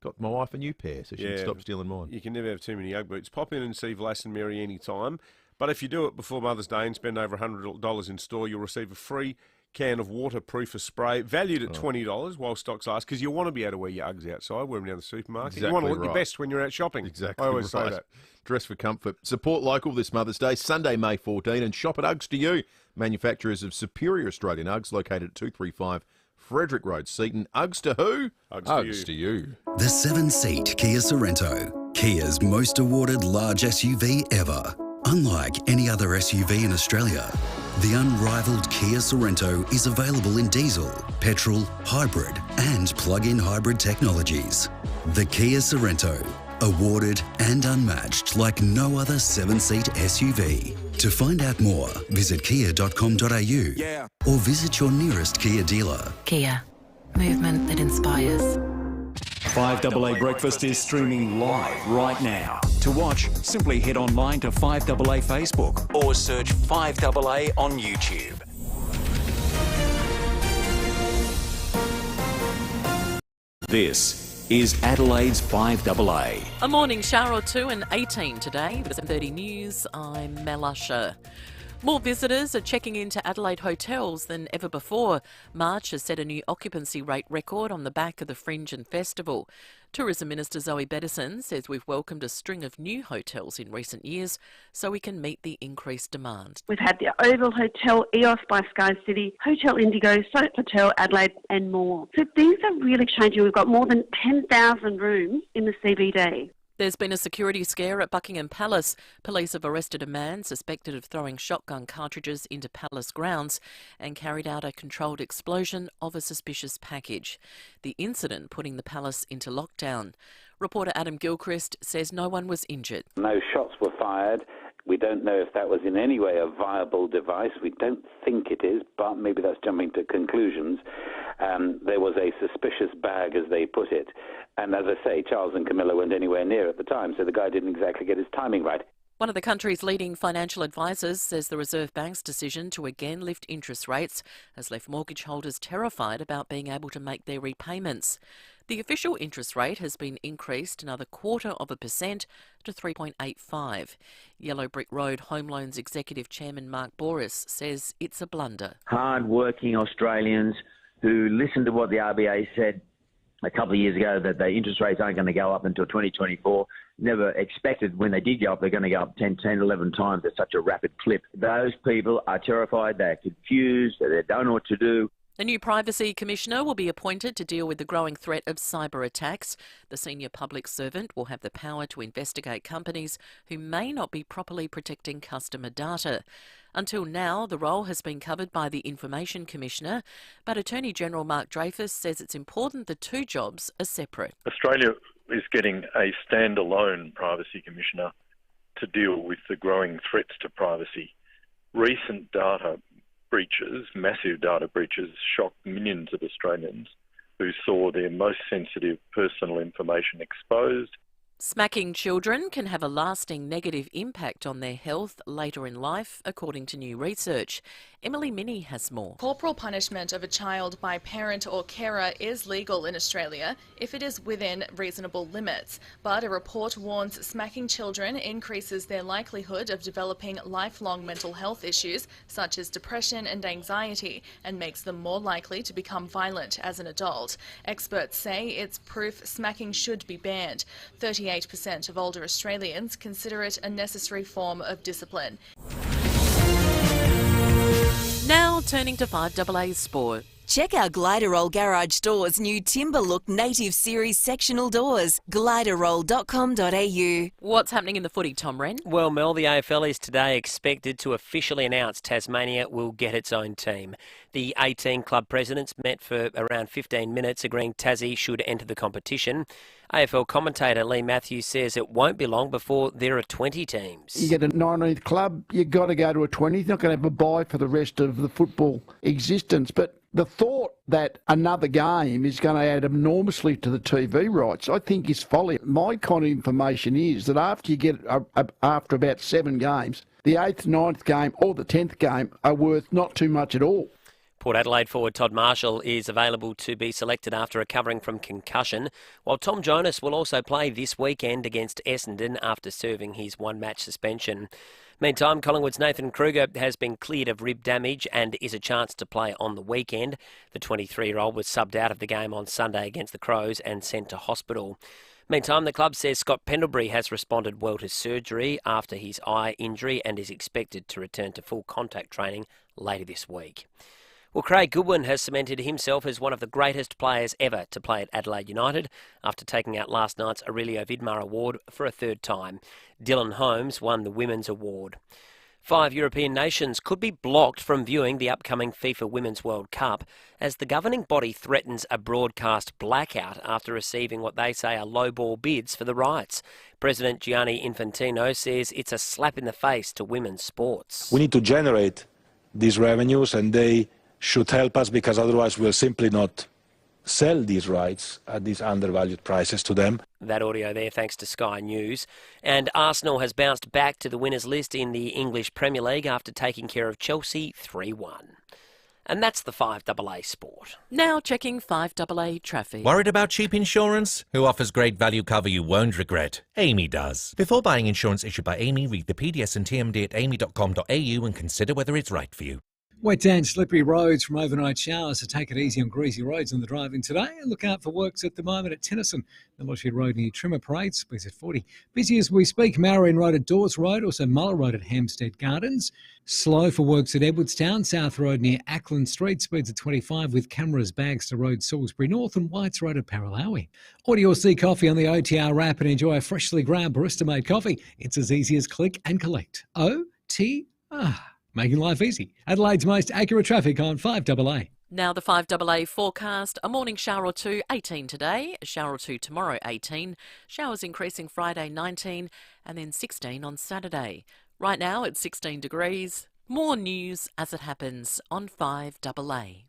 Got my wife a new pair, so she can stop stealing mine. You can never have too many Ugg boots. Pop in and see Vlass and Mary any time. But if you do it before Mother's Day and spend over $100 in store, you'll receive a free can of waterproof spray valued at $20 while stocks last, because you want to be able to wear your Uggs outside, wear them down the supermarket. Exactly, you want to look right. your best when you're out shopping. Exactly. I always say right. that. Dress for comfort. Support local this Mother's Day, Sunday, May 14, and shop at Uggs to You, manufacturers of superior Australian Uggs, located at 235 Frederick Road, Seaton. Uggs to who? Uggs to you. The 7-seat Kia Sorrento, Kia's most awarded large SUV ever. Unlike any other SUV in Australia, the unrivaled Kia Sorrento is available in diesel, petrol, hybrid and plug-in hybrid technologies. The Kia Sorrento, awarded and unmatched like no other 7-seat SUV. To find out more, visit kia.com.au or visit your nearest Kia dealer. Kia, movement that inspires. 5AA Breakfast is streaming live right now. To watch, simply head online to 5AA Facebook or search 5AA on YouTube. This is Adelaide's 5AA. A morning shower or two and 18 today. With 7:30 news, I'm Mel Usher. More visitors are checking into Adelaide hotels than ever before. March has set a new occupancy rate record on the back of the Fringe and Festival. Tourism Minister Zoe Beddison says we've welcomed a string of new hotels in recent years so we can meet the increased demand. We've had the Oval Hotel, EOS by Sky City, Hotel Indigo, Soap Hotel Adelaide and more. So things are really changing. We've got more than 10,000 rooms in the CBD. There's been a security scare at Buckingham Palace. Police have arrested a man suspected of throwing shotgun cartridges into palace grounds and carried out a controlled explosion of a suspicious package. The incident putting the palace into lockdown. Reporter Adam Gilchrist says no one was injured. No shots were fired. We don't know if that was in any way a viable device. We don't think it is, but maybe that's jumping to conclusions. There was a suspicious bag, as they put it. And as I say, Charles and Camilla weren't anywhere near at the time, so the guy didn't exactly get his timing right. One of the country's leading financial advisors says the Reserve Bank's decision to again lift interest rates has left mortgage holders terrified about being able to make their repayments. The official interest rate has been increased another 0.25% to 3.85. Yellow Brick Road Home Loans Executive Chairman Mark Boris says it's a blunder. Hard-working Australians who listened to what the RBA said a couple of years ago, that the interest rates aren't going to go up until 2024. Never expected when they did go up, they're going to go up 10, 11 times at such a rapid clip. Those people are terrified, they're confused, they don't know what to do. A new Privacy Commissioner will be appointed to deal with the growing threat of cyber attacks. The senior public servant will have the power to investigate companies who may not be properly protecting customer data. Until now, the role has been covered by the Information Commissioner, but Attorney General Mark Dreyfus says it's important the two jobs are separate. Australia is getting a standalone Privacy Commissioner to deal with the growing threats to privacy. Recent data breaches, massive data breaches, shocked millions of Australians who saw their most sensitive personal information exposed. Smacking children can have a lasting negative impact on their health later in life, according to new research. Emily Minnie has more. Corporal punishment of a child by parent or carer is legal in Australia if it is within reasonable limits. But a report warns smacking children increases their likelihood of developing lifelong mental health issues such as depression and anxiety, and makes them more likely to become violent as an adult. Experts say it's proof smacking should be banned. 38% of older Australians consider it a necessary form of discipline. Now turning to 5AA Sport. Check out Gliderroll Garage Doors' new Timber Look Native Series sectional doors. Gliderroll.com.au. What's happening in the footy, Tom Wren? Well, Mel, the AFL is today expected to officially announce Tasmania will get its own team. The 18 club presidents met for around 15 minutes, agreeing Tassie should enter the competition. AFL commentator Lee Matthews says it won't be long before there are 20 teams. You get a 19th club, you've got to go to a 20th. You're not going to have a bye for the rest of the football existence. But the thought that another game is going to add enormously to the TV rights, I think is folly. My kind of information is that after you get after about 7 games, the 8th, 9th game or the 10th game are worth not too much at all. Port Adelaide forward Todd Marshall is available to be selected after recovering from concussion, while Tom Jonas will also play this weekend against Essendon after serving his 1-match suspension. Meantime, Collingwood's Nathan Kruger has been cleared of rib damage and is a chance to play on the weekend. The 23-year-old was subbed out of the game on Sunday against the Crows and sent to hospital. Meantime, the club says Scott Pendlebury has responded well to surgery after his eye injury and is expected to return to full contact training later this week. Well, Craig Goodwin has cemented himself as one of the greatest players ever to play at Adelaide United after taking out last night's Aurelio Vidmar Award for a 3rd time. Dylan Holmes won the Women's Award. 5 European nations could be blocked from viewing the upcoming FIFA Women's World Cup as the governing body threatens a broadcast blackout after receiving what they say are low-ball bids for the rights. President Gianni Infantino says it's a slap in the face to women's sports. We need to generate these revenues, and they should help us, because otherwise we'll simply not sell these rights at these undervalued prices to them. That audio there thanks to Sky News. And Arsenal has bounced back to the winners list in the English Premier League after taking care of Chelsea 3-1. And that's the 5AA Sport. Now checking 5AA traffic. Worried about cheap insurance? Who offers great value cover you won't regret? Amy does. Before buying insurance issued by Amy, read the PDS and TMD at amy.com.au and consider whether it's right for you. Wet and slippery roads from overnight showers, so take it easy on greasy roads on the drive in today. And look out for works at the moment at Tennyson, the Lodgehead Road near Trimmer Parade, speeds at 40. Busy as we speak, Marion Road at Dawes Road, also Muller Road at Hampstead Gardens. Slow for works at Edwardstown, South Road near Ackland Street, speeds at 25 with cameras bags to Road Salisbury North and Whites Road at Paralawi. Order your C coffee on the OTR app and enjoy a freshly ground barista-made coffee. It's as easy as click and collect. OTR. Making life easy. Adelaide's most accurate traffic on 5AA. Now the 5AA forecast. A morning shower or two, 18 today. A shower or two tomorrow, 18. Showers increasing Friday, 19. And then 16 on Saturday. Right now it's 16 degrees. More news as it happens on 5AA.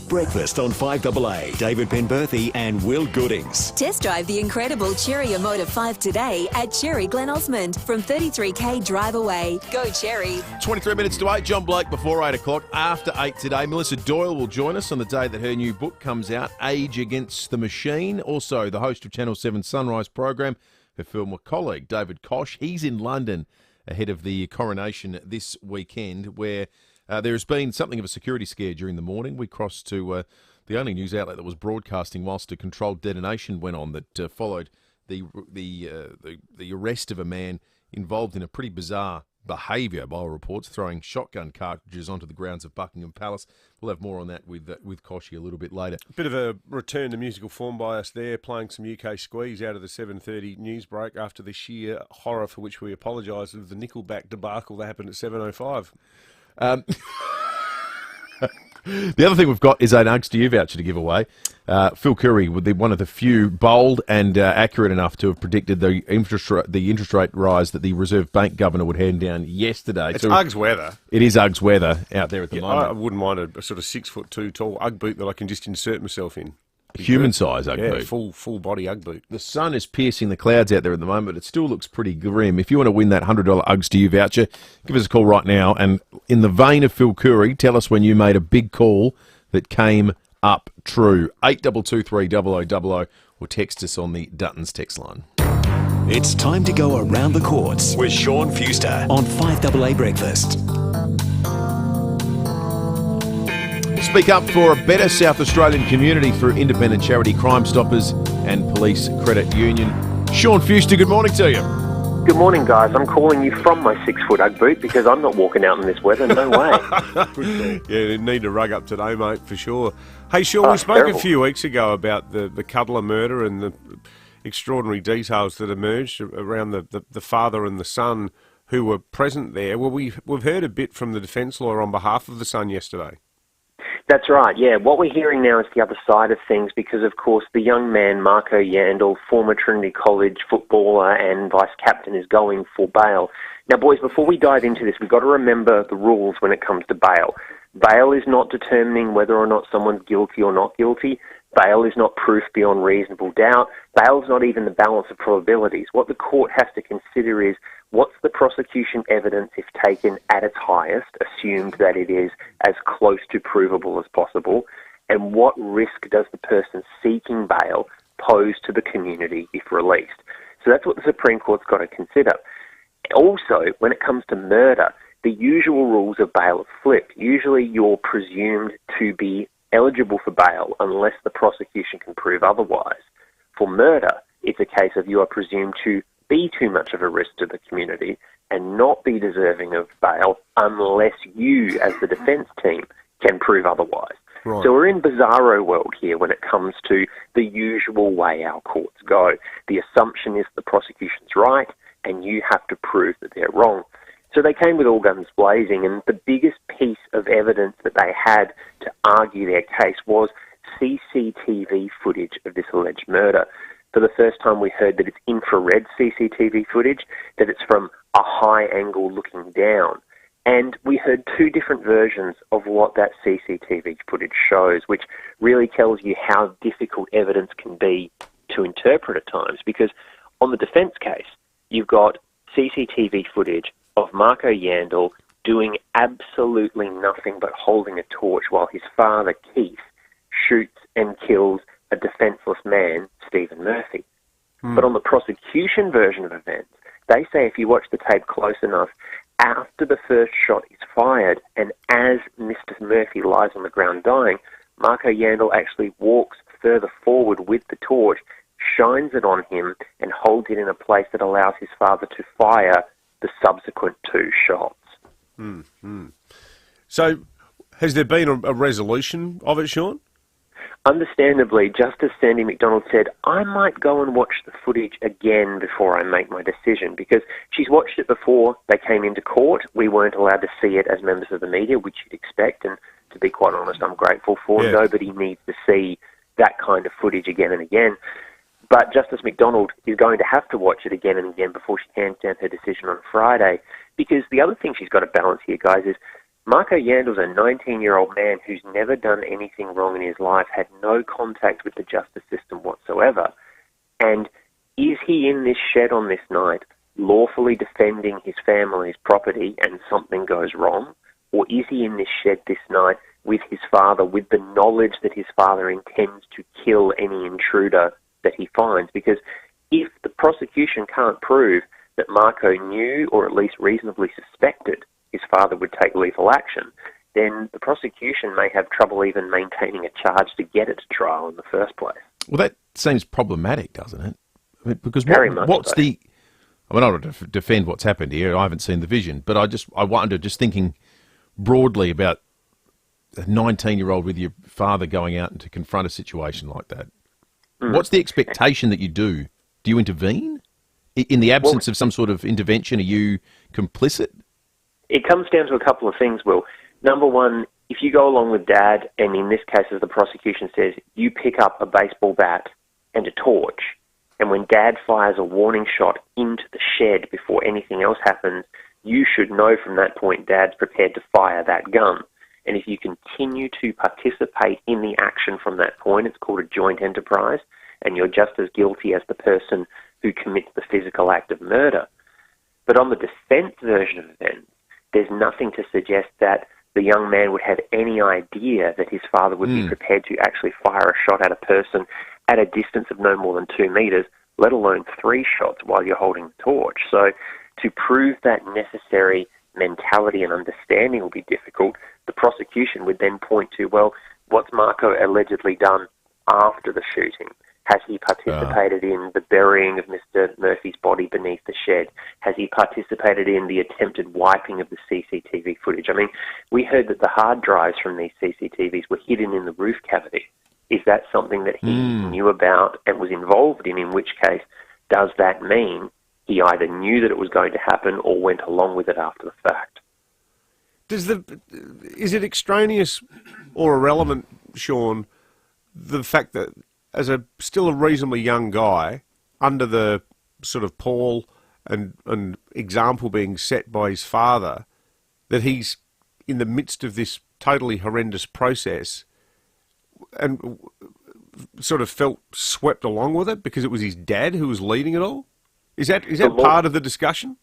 Breakfast on 5AA. David Penberthy and Will Goodings. Test drive the incredible Cherry Motor 5 today at Cherry Glen Osmond from 33k drive away. Go Cherry. 23 minutes to 8. John Blake before 8 o'clock. After 8 today, Melissa Doyle will join us on the day that her new book comes out, Age Against the Machine. Also, the host of Channel 7 Sunrise program, her former colleague, David Kosh. He's in London ahead of the coronation this weekend, where there has been something of a security scare during the morning. We crossed to the only news outlet that was broadcasting whilst a controlled detonation went on that followed the arrest of a man involved in a pretty bizarre behaviour, by all reports, throwing shotgun cartridges onto the grounds of Buckingham Palace. We'll have more on that with Koshy a little bit later. A bit of a return to musical form by us there, playing some UK squeeze out of the 7:30 news break after the sheer horror for which we apologise of the Nickelback debacle that happened at 7:05. The other thing we've got is an Uggs to You voucher to give away. Phil Curry would be one of the few bold and accurate enough to have predicted the interest rate rise that the Reserve Bank Governor would hand down yesterday. It's Uggs weather. It is Uggs weather out there at the moment. I wouldn't mind a sort of 6'2" tall Ugg boot that I can just insert myself in. Human size Ugg boot. Full body Ugg boot. The sun is piercing the clouds out there at the moment, but it still looks pretty grim. If you want to win that $100 Uggs to You voucher, give us a call right now. And in the vein of Phil Curry, tell us when you made a big call that came up true. 8223 or text us on the Dutton's text line. It's time to go around the courts with Sean Fuster on 5AA Breakfast. Speak up for a better South Australian community through independent charity Crime Stoppers and Police Credit Union. Sean Fuster, good morning to you. Good morning, guys. I'm calling you from my 6-foot Ugg boot because I'm not walking out in this weather. No way. Yeah, need to rug up today, mate, for sure. Hey, Sean, we spoke a few weeks ago about the Cutler murder and the extraordinary details that emerged around the father and the son who were present there. Well, we've heard a bit from the defence lawyer on behalf of the son yesterday. That's right, yeah. What we're hearing now is the other side of things because, of course, the young man, Marco Yandel, former Trinity College footballer and vice-captain, is going for bail. Now, boys, before we dive into this, we've got to remember the rules when it comes to bail. Bail is not determining whether or not someone's guilty or not guilty. Bail is not proof beyond reasonable doubt. Bail is not even the balance of probabilities. What the court has to consider is what's the prosecution evidence, if taken at its highest, assumed that it is as close to provable as possible, and what risk does the person seeking bail pose to the community if released. So that's what the Supreme Court's got to consider. Also, when it comes to murder, the usual rules of bail have flipped. Usually you're presumed to be eligible for bail unless the prosecution can prove otherwise. For murder, it's a case of you are presumed to be too much of a risk to the community and not be deserving of bail unless you, as the defence team, can prove otherwise. Right. So we're in bizarro world here when it comes to the usual way our courts go. The assumption is the prosecution's right and you have to prove that they're wrong. So they came with all guns blazing, and the biggest piece of evidence that they had to argue their case was CCTV footage of this alleged murder. For the first time, we heard that it's infrared CCTV footage, that it's from a high angle looking down. And we heard two different versions of what that CCTV footage shows, which really tells you how difficult evidence can be to interpret at times. Because on the defence case, you've got CCTV footage of Marco Yandel doing absolutely nothing but holding a torch while his father, Keith, shoots and kills a defenceless man, Stephen Murphy. But on the prosecution version of events, they say if you watch the tape close enough, after the first shot is fired and as Mr. Murphy lies on the ground dying, Marco Yandel actually walks further forward with the torch, shines it on him and holds it in a place that allows his father to fire the subsequent two shots. So, has there been a resolution of it, Sean? Understandably, Justice Sandy McDonald said, I might go and watch the footage again before I make my decision, because she's watched it before they came into court. We weren't allowed to see it as members of the media, which you'd expect, and to be quite honest, I'm grateful for. Yeah. Nobody needs to see that kind of footage again and again. But Justice McDonald is going to have to watch it again and again before she hands down her decision on Friday, because the other thing she's got to balance here, guys, is Marco Yandel's a 19-year-old man who's never done anything wrong in his life, had no contact with the justice system whatsoever. And is he in this shed on this night lawfully defending his family's property and something goes wrong? Or is he in this shed this night with his father, with the knowledge that his father intends to kill any intruder that he finds? Because if the prosecution can't prove that Marco knew or at least reasonably suspected his father would take lethal action, then the prosecution may have trouble even maintaining a charge to get it to trial in the first place. Well, that seems problematic, doesn't it? I mean, because Very much what's so. the... I mean, I don't want to defend what's happened here. I haven't seen the vision, but I wonder, just thinking broadly about a 19-year-old with your father going out and to confront a situation like that. What's the expectation that you do? Do you intervene? In the absence of some sort of intervention, are you complicit? It comes down to a couple of things, Will. Number one, if you go along with Dad, and in this case, as the prosecution says, you pick up a baseball bat and a torch, and when Dad fires a warning shot into the shed before anything else happens, you should know from that point Dad's prepared to fire that gun. And if you continue to participate in the action from that point, it's called a joint enterprise, and you're just as guilty as the person who commits the physical act of murder. But on the defence version of events, there's nothing to suggest that the young man would have any idea that his father would be prepared to actually fire a shot at a person at a distance of no more than 2 metres, let alone 3 shots while you're holding the torch. So to prove that necessary mentality and understanding will be difficult. The prosecution would then point to, well, what's Marco allegedly done after the shooting? Has he participated in the burying of Mr. Murphy's body beneath the shed? Has he participated in the attempted wiping of the CCTV footage? I mean, we heard that the hard drives from these CCTVs were hidden in the roof cavity. Is that something that he knew about and was involved in which case, does that mean he either knew that it was going to happen or went along with it after the fact? Is it extraneous or irrelevant, Sean, the fact that as still a reasonably young guy, under the sort of pall and example being set by his father, that he's in the midst of this totally horrendous process and sort of felt swept along with it because it was his dad who was leading it all? Is that part of the discussion?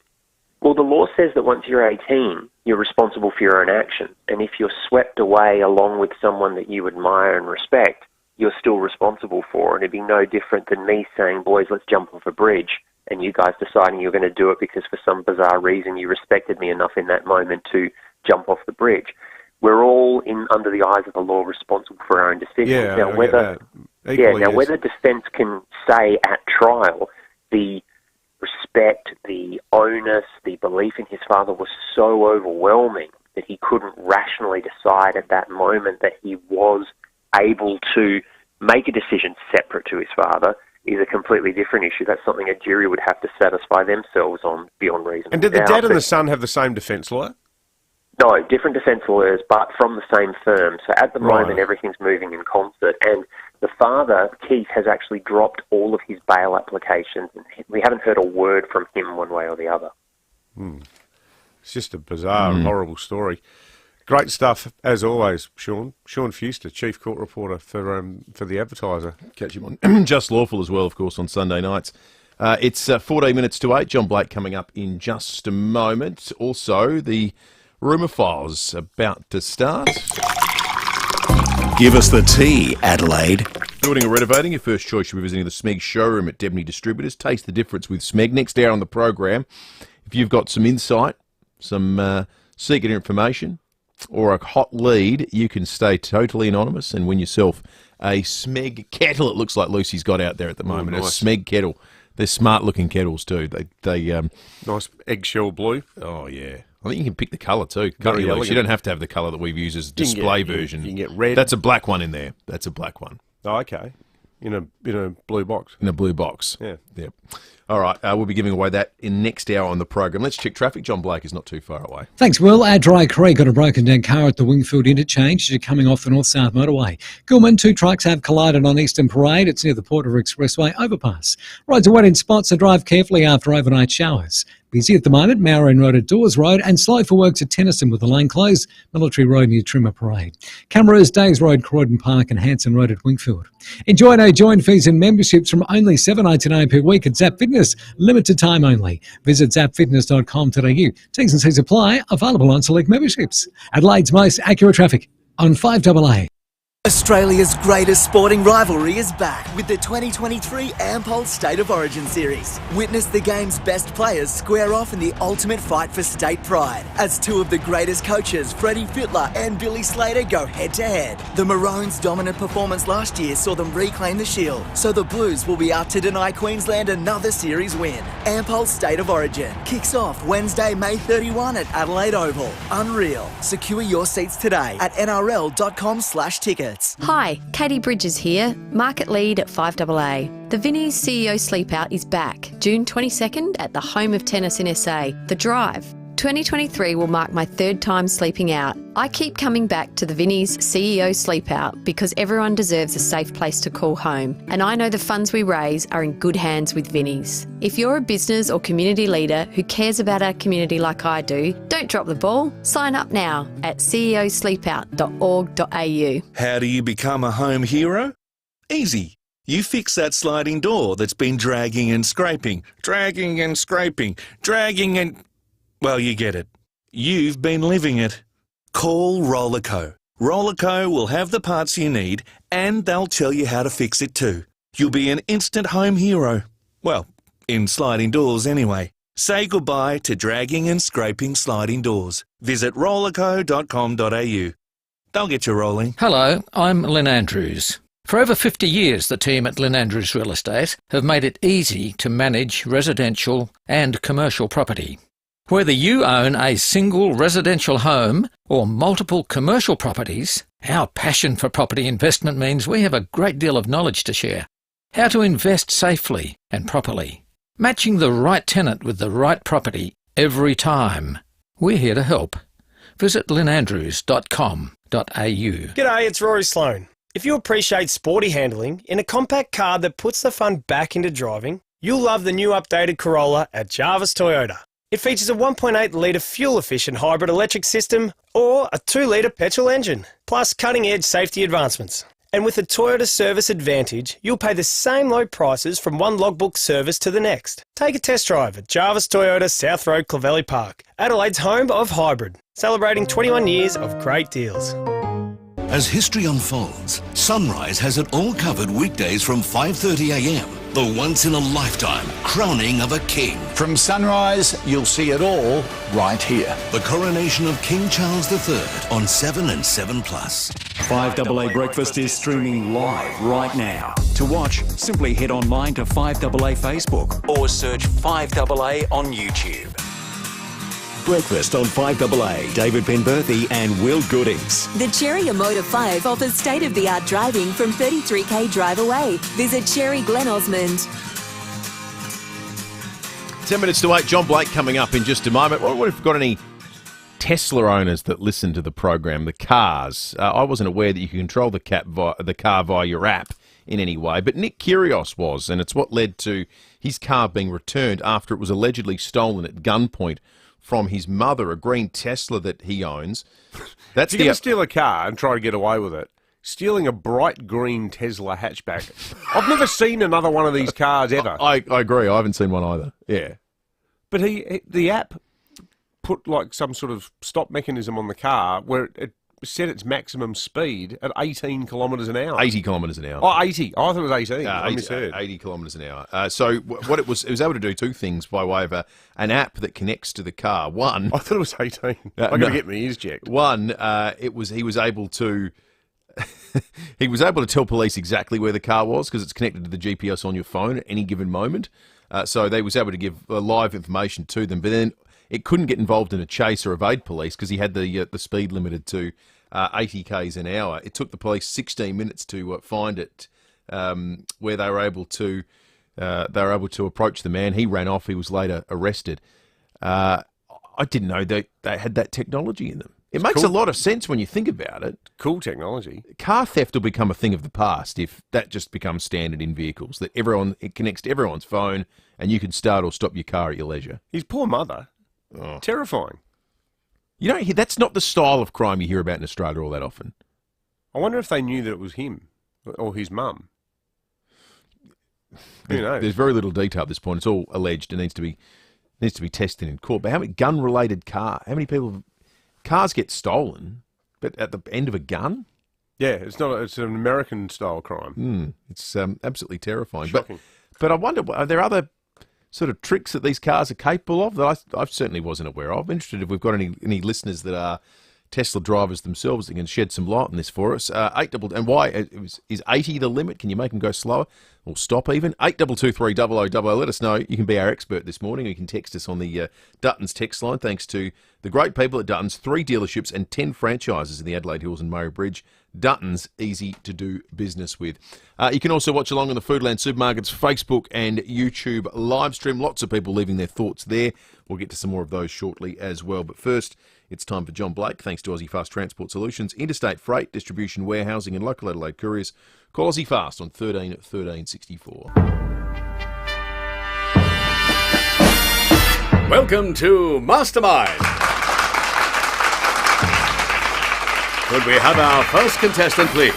Well, the law says that once you're 18, you're responsible for your own action. And if you're swept away along with someone that you admire and respect, you're still responsible for it. It'd be no different than me saying, boys, let's jump off a bridge, and you guys deciding you're going to do it because for some bizarre reason you respected me enough in that moment to jump off the bridge. We're all, under the eyes of the law, responsible for our own decisions. Yeah, now, whether defence can say at trial the respect, the onus, the belief in his father was so overwhelming that he couldn't rationally decide at that moment that he was able to make a decision separate to his father is a completely different issue. That's something a jury would have to satisfy themselves on beyond reasonable doubt. And did the dad and the son have the same defence lawyer? No, different defence lawyers, but from the same firm. So at the moment, everything's moving in concert. And the father, Keith, has actually dropped all of his bail applications. And we haven't heard a word from him one way or the other. It's just a bizarre and horrible story. Great stuff, as always, Sean. Sean Fuster, Chief Court Reporter for The Advertiser. Catch him on Just Lawful as well, of course, on Sunday nights. It's 14 minutes to 8. John Blake coming up in just a moment. Also, the Rumour Files about to start. Give us the tea, Adelaide. Building or renovating, your first choice should be visiting the Smeg showroom at Debney Distributors. Taste the difference with Smeg. Next hour on the program, if you've got some insight, some secret information, or a hot lead, you can stay totally anonymous and win yourself a Smeg kettle. It looks like Lucy's got out there at the moment. Nice. A Smeg kettle. They're smart-looking kettles too. They nice eggshell blue. Oh yeah. I think you can pick the colour too. You don't have to have the colour that we've used as a display version. You can get red. That's a black one in there. That's a black one. Oh, okay. In a blue box. In a blue box. Yeah. Yep. All right, we'll be giving away that in next hour on the program. Let's check traffic. John Blake is not too far away. Thanks, Will. At Dry Creek, got a broken down car at the Wingfield interchange. You're coming off the North-South motorway. Gilman, 2 trucks have collided on Eastern Parade. It's near the Porter Expressway overpass. Roads are wet in spots, so drive carefully after overnight showers. Busy at the moment, Marin Road at Dawes Road, and slow for works at Tennyson with the lane closed, Military Road near Trimmer Parade. Cameras, Days Road, Croydon Park and Hanson Road at Wingfield. Enjoy no join fees and memberships from only $7.99 per week at Zap Fitness, limited time only. Visit zapfitness.com.au. T's and C's apply, available on select memberships. Adelaide's most accurate traffic on 5AA. Australia's greatest sporting rivalry is back with the 2023 Ampol State of Origin Series. Witness the game's best players square off in the ultimate fight for state pride as 2 of the greatest coaches, Freddie Fittler and Billy Slater, go head-to-head. The Maroons' dominant performance last year saw them reclaim the shield, so the Blues will be out to deny Queensland another series win. Ampol State of Origin kicks off Wednesday, May 31 at Adelaide Oval. Unreal. Secure your seats today at nrl.com/tickets. Hi, Katie Bridges here, market lead at 5AA. The Vinnie's CEO Sleepout is back, June 22nd at the home of tennis in SA, The Drive. 2023 will mark my 3rd time sleeping out. I keep coming back to the Vinnie's CEO Sleepout because everyone deserves a safe place to call home, and I know the funds we raise are in good hands with Vinnie's. If you're a business or community leader who cares about our community like I do, don't drop the ball. Sign up now at ceosleepout.org.au. How do you become a home hero? Easy. You fix that sliding door that's been dragging and scraping. Well, you get it. You've been living it. Call Rollerco. Rollerco will have the parts you need and they'll tell you how to fix it too. You'll be an instant home hero. Well, in sliding doors anyway. Say goodbye to dragging and scraping sliding doors. Visit rollerco.com.au. They'll get you rolling. Hello, I'm Lynn Andrews. For over 50 years, the team at Lynn Andrews Real Estate have made it easy to manage residential and commercial property. Whether you own a single residential home or multiple commercial properties, our passion for property investment means we have a great deal of knowledge to share. How to invest safely and properly. Matching the right tenant with the right property every time. We're here to help. visit lynandrews.com.au. G'day, it's Rory Sloane. If you appreciate sporty handling in a compact car that puts the fun back into driving, you'll love the new updated Corolla at Jarvis Toyota. It features a 1.8 litre fuel-efficient hybrid electric system or a 2 litre petrol engine, plus cutting-edge safety advancements. And with the Toyota Service Advantage, you'll pay the same low prices from one logbook service to the next. Take a test drive at Jarvis Toyota, South Road, Clovelly Park, Adelaide's home of hybrid, celebrating 21 years of great deals. As history unfolds, Sunrise has it all covered weekdays from 5:30 a.m. The once-in-a-lifetime crowning of a king. From sunrise, you'll see it all right here. The coronation of King Charles III on 7 and 7+. 5AA Breakfast is streaming live right now. To watch, simply head online to 5AA Facebook or search 5AA on YouTube. Breakfast on 5AA. David Penberthy and Will Goodings. The Cherry Motor 5 offers state-of-the-art driving from 33k drive away. Visit Cherry Glen Osmond. 10 minutes to 8. John Blake coming up in just a moment. What if we've got any Tesla owners that listen to the program, the cars? I wasn't aware that you can control the car via your app in any way, but Nick Kyrgios was, and it's what led to his car being returned after it was allegedly stolen at gunpoint from his mother, a green Tesla that he owns. If you're going to steal a car and try to get away with it, stealing a bright green Tesla hatchback. I've never seen another one of these cars ever. I agree. I haven't seen one either. Yeah. But the app put like some sort of stop mechanism on the car where it set its maximum speed at 18 kilometres an hour. 80 kilometres an hour. Oh, 80. I thought it was 18. I 80, misheard. 80 kilometres an hour. So what it was able to do two things by way of an app that connects to the car. One, I thought it was 18. I got to get my ears checked. One, he was able to tell police exactly where the car was because it's connected to the GPS on your phone at any given moment. So they was able to give live information to them, but then it couldn't get involved in a chase or evade police because he had the speed limited to 80 k's an hour. It took the police 16 minutes to find it, where they were able to approach the man. He ran off. He was later arrested. I didn't know they had that technology in them. It makes a lot of sense when you think about it. Cool technology. Car theft will become a thing of the past if that just becomes standard in vehicles. That it connects to everyone's phone, and you can start or stop your car at your leisure. His poor mother. Oh. Terrifying. You know, that's not the style of crime you hear about in Australia all that often. I wonder if they knew that it was him or his mum. Who knows? There's very little detail at this point. It's all alleged and needs to be tested in court. But how many gun-related how many cars get stolen, but at the end of a gun? Yeah, it's an American-style crime. It's absolutely terrifying. Shocking. But I wonder, are there other sort of tricks that these cars are capable of that I certainly wasn't aware of? I'm interested if we've got any listeners that are Tesla drivers themselves that can shed some light on this for us. And why is 80 the limit? Can you make them go slower or stop even? 8223 0000. Let us know. You can be our expert this morning. You can text us on the Dutton's text line. Thanks to the great people at Dutton's, 3 dealerships and 10 franchises in the Adelaide Hills and Murray Bridge. Dutton's, easy to do business with. You can also watch along on the Foodland Supermarkets Facebook and YouTube live stream. Lots of people leaving their thoughts there. We'll get to some more of those shortly as well. But first, it's time for John Blake, thanks to Aussie Fast Transport Solutions, interstate freight, distribution, warehousing and local Adelaide couriers. Call Aussie Fast on 13 1364. Welcome to Mastermind. Could we have our first contestant, please?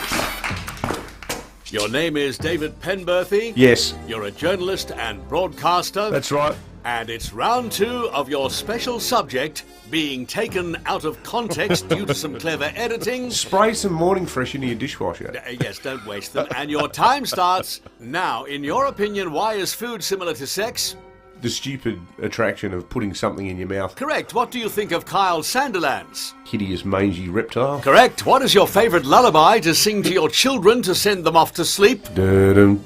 Your name is David Penberthy? Yes. You're a journalist and broadcaster? That's right. And it's round 2 of your special subject being taken out of context due to some clever editing. Spray some morning fresh into your dishwasher. Yes, don't waste them. And your time starts now. In your opinion, why is food similar to sex? The stupid attraction of putting something in your mouth. Correct. What do you think of Kyle Sandilands? Hideous, mangy reptile. Correct. What is your favourite lullaby to sing to your children to send them off to sleep? Dun,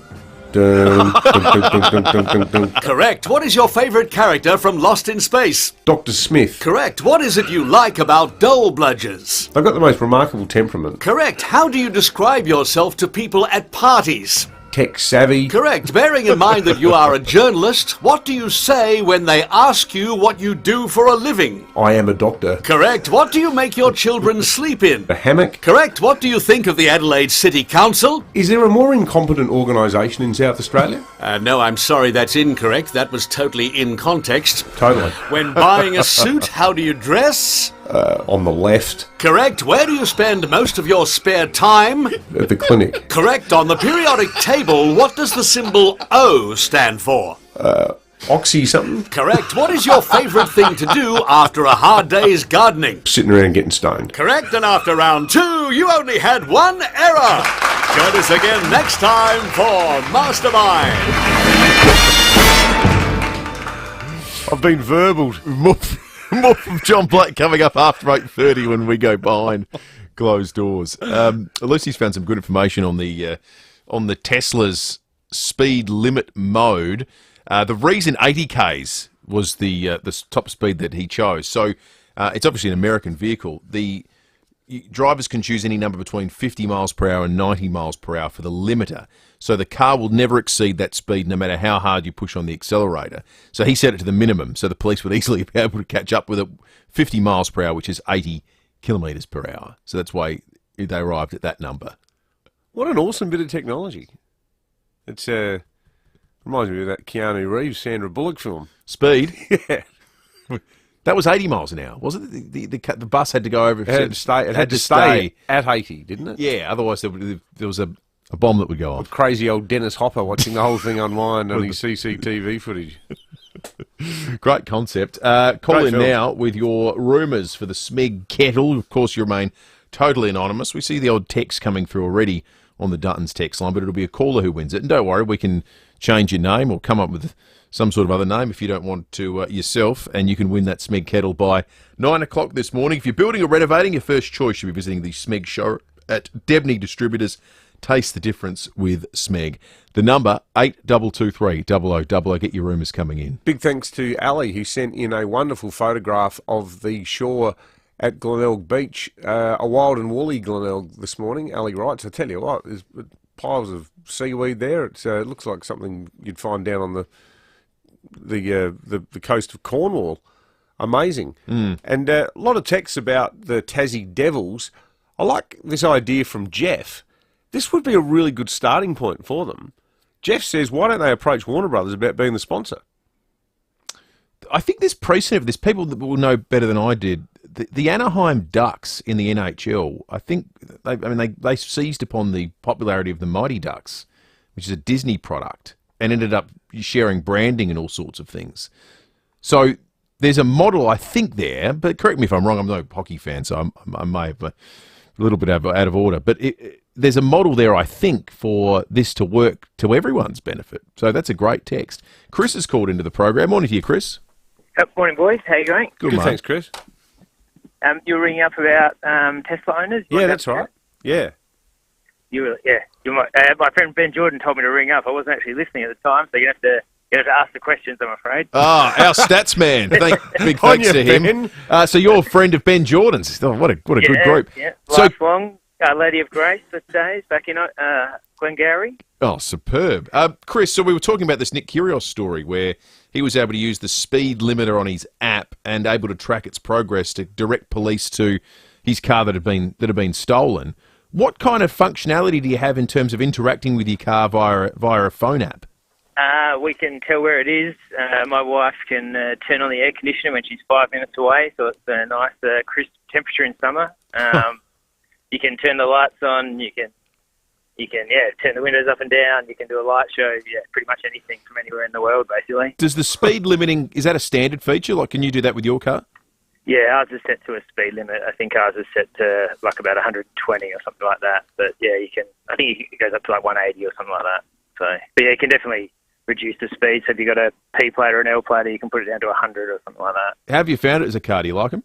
dun, dun, dun, dun. Correct. What is your favourite character from Lost in Space? Dr. Smith. Correct. What is it you like about Doyle bludgers? They've got the most remarkable temperament. Correct. How do you describe yourself to people at parties? tech savvy. Correct. Bearing in mind that you are a journalist, what do you say when they ask you what you do for a living? I am a doctor. Correct. What do you make your children sleep in? A hammock. Correct. What do you think of the Adelaide City Council? Is there a more incompetent organisation in South Australia? No, I'm sorry, that's incorrect. That was totally in context. Totally. When buying a suit, how do you dress? On the left. Correct. Where do you spend most of your spare time? At the clinic. Correct. On the periodic table, what does the symbol O stand for? Oxy something? Correct. What is your favourite thing to do after a hard day's gardening? Sitting around getting stoned. Correct. And after round 2, you only had 1 error. Join us again next time for Mastermind. I've been verbaled. More from John Black coming up after 8:30 when we go behind closed doors. Lucy's found some good information on the Tesla's speed limit mode. The reason 80 k's was the top speed that he chose. So it's obviously an American vehicle. The drivers can choose any number between 50 miles per hour and 90 miles per hour for the limiter. So the car will never exceed that speed no matter how hard you push on the accelerator. So he set it to the minimum so the police would easily be able to catch up with it 50 miles per hour, which is 80 kilometres per hour. So that's why they arrived at that number. What an awesome bit of technology. It's reminds me of that Keanu Reeves, Sandra Bullock film. Speed? Yeah. That was 80 miles an hour, wasn't it? The bus had to go over. It had to stay at 80, didn't it? Yeah, otherwise there was a bomb that would go off. Crazy old Dennis Hopper watching the whole thing unwind on his CCTV footage. Great concept. Call in now with your rumours for the Smeg kettle. Of course, you remain totally anonymous. We see the odd text coming through already on the Duttons text line, but it'll be a caller who wins it. And don't worry, we can change your name or come up with some sort of other name if you don't want to yourself, and you can win that Smeg kettle by 9 o'clock this morning. If you're building or renovating, your first choice should be visiting the Smeg show at Debney Distributors. Taste the difference with Smeg. The number, 8223 0000. Get your rumours coming in. Big thanks to Ali, who sent in a wonderful photograph of the shore at Glenelg Beach. A wild and woolly Glenelg this morning, Ali writes. I tell you what, there's piles of seaweed there. It looks like something you'd find down on the coast of Cornwall. Amazing. And a lot of texts about the Tassie Devils. I like this idea from Jeff. This would be a really good starting point for them. Jeff says, why don't they approach Warner Brothers about being the sponsor? I think there's precedent for this. People that will know better than I did. The Anaheim Ducks in the NHL, I think, they seized upon the popularity of the Mighty Ducks, which is a Disney product, and ended up sharing branding and all sorts of things. So there's a model, I think, there, but correct me if I'm wrong, I'm no hockey fan, so I may have a little bit out of order, but there's a model there, I think, for this to work to everyone's benefit. So that's a great text. Chris has called into the program. Morning to you, Chris. Morning, boys. How you going? Good, mate. Thanks, Chris. You were ringing up about Tesla owners? Yeah, that's right. Yeah. You were, yeah. My friend Ben Jordan told me to ring up. I wasn't actually listening at the time, so you have to ask the questions, I'm afraid. Ah, our stats man. Big thanks to him. So you're a friend of Ben Jordan's. Oh, what a good group. Yeah, So, lifelong Lady of Grace for days back in Glengarry. oh, superb. Chris, so we were talking about this Nick Kyrgios story where he was able to use the speed limiter on his app and able to track its progress to direct police to his car that had been stolen. What kind of functionality do you have in terms of interacting with your car via a phone app? We can tell where it is. My wife can turn on the air conditioner when she's 5 minutes away, so it's a nice crisp temperature in summer. You can turn the lights on. You can turn the windows up and down. You can do a light show. Yeah, pretty much anything from anywhere in the world, basically. Does the speed limiting, is that a standard feature? Like, can you do that with your car? Yeah, ours is set to a speed limit. I think ours is set to like about 120 or something like that. But yeah, you can. I think it goes up to like 180 or something like that. So, but yeah, you can definitely reduce the speed. So if you've got a P plate or an L plate, you can put it down to 100 or something like that. How have you found it as a car? Do you like them?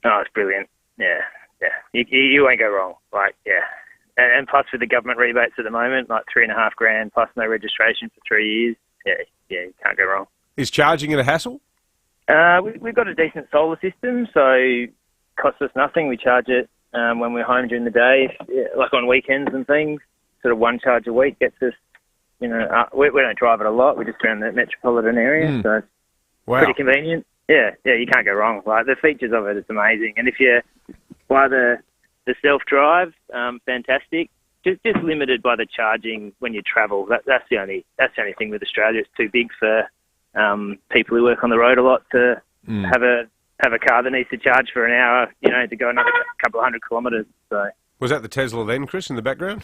Oh, it's brilliant. Yeah. You won't go wrong. Like, yeah. And plus with the government rebates at the moment, like $3,500 plus no registration for 3 years. Yeah, you can't go wrong. Is charging it a hassle? We've got a decent solar system, so it costs us nothing. We charge it when we're home during the day, like on weekends and things. Sort of one charge a week gets us we don't drive it a lot. We're just around the metropolitan area, so it's pretty convenient. Yeah, you can't go wrong. Like, the features of it is amazing. And if you buy the self-drive, fantastic. Just limited by the charging when you travel. That's the only thing with Australia. It's too big for people who work on the road a lot to have a car that needs to charge for an hour, to go another couple of 100 kilometres. So. Was that the Tesla then, Chris, in the background?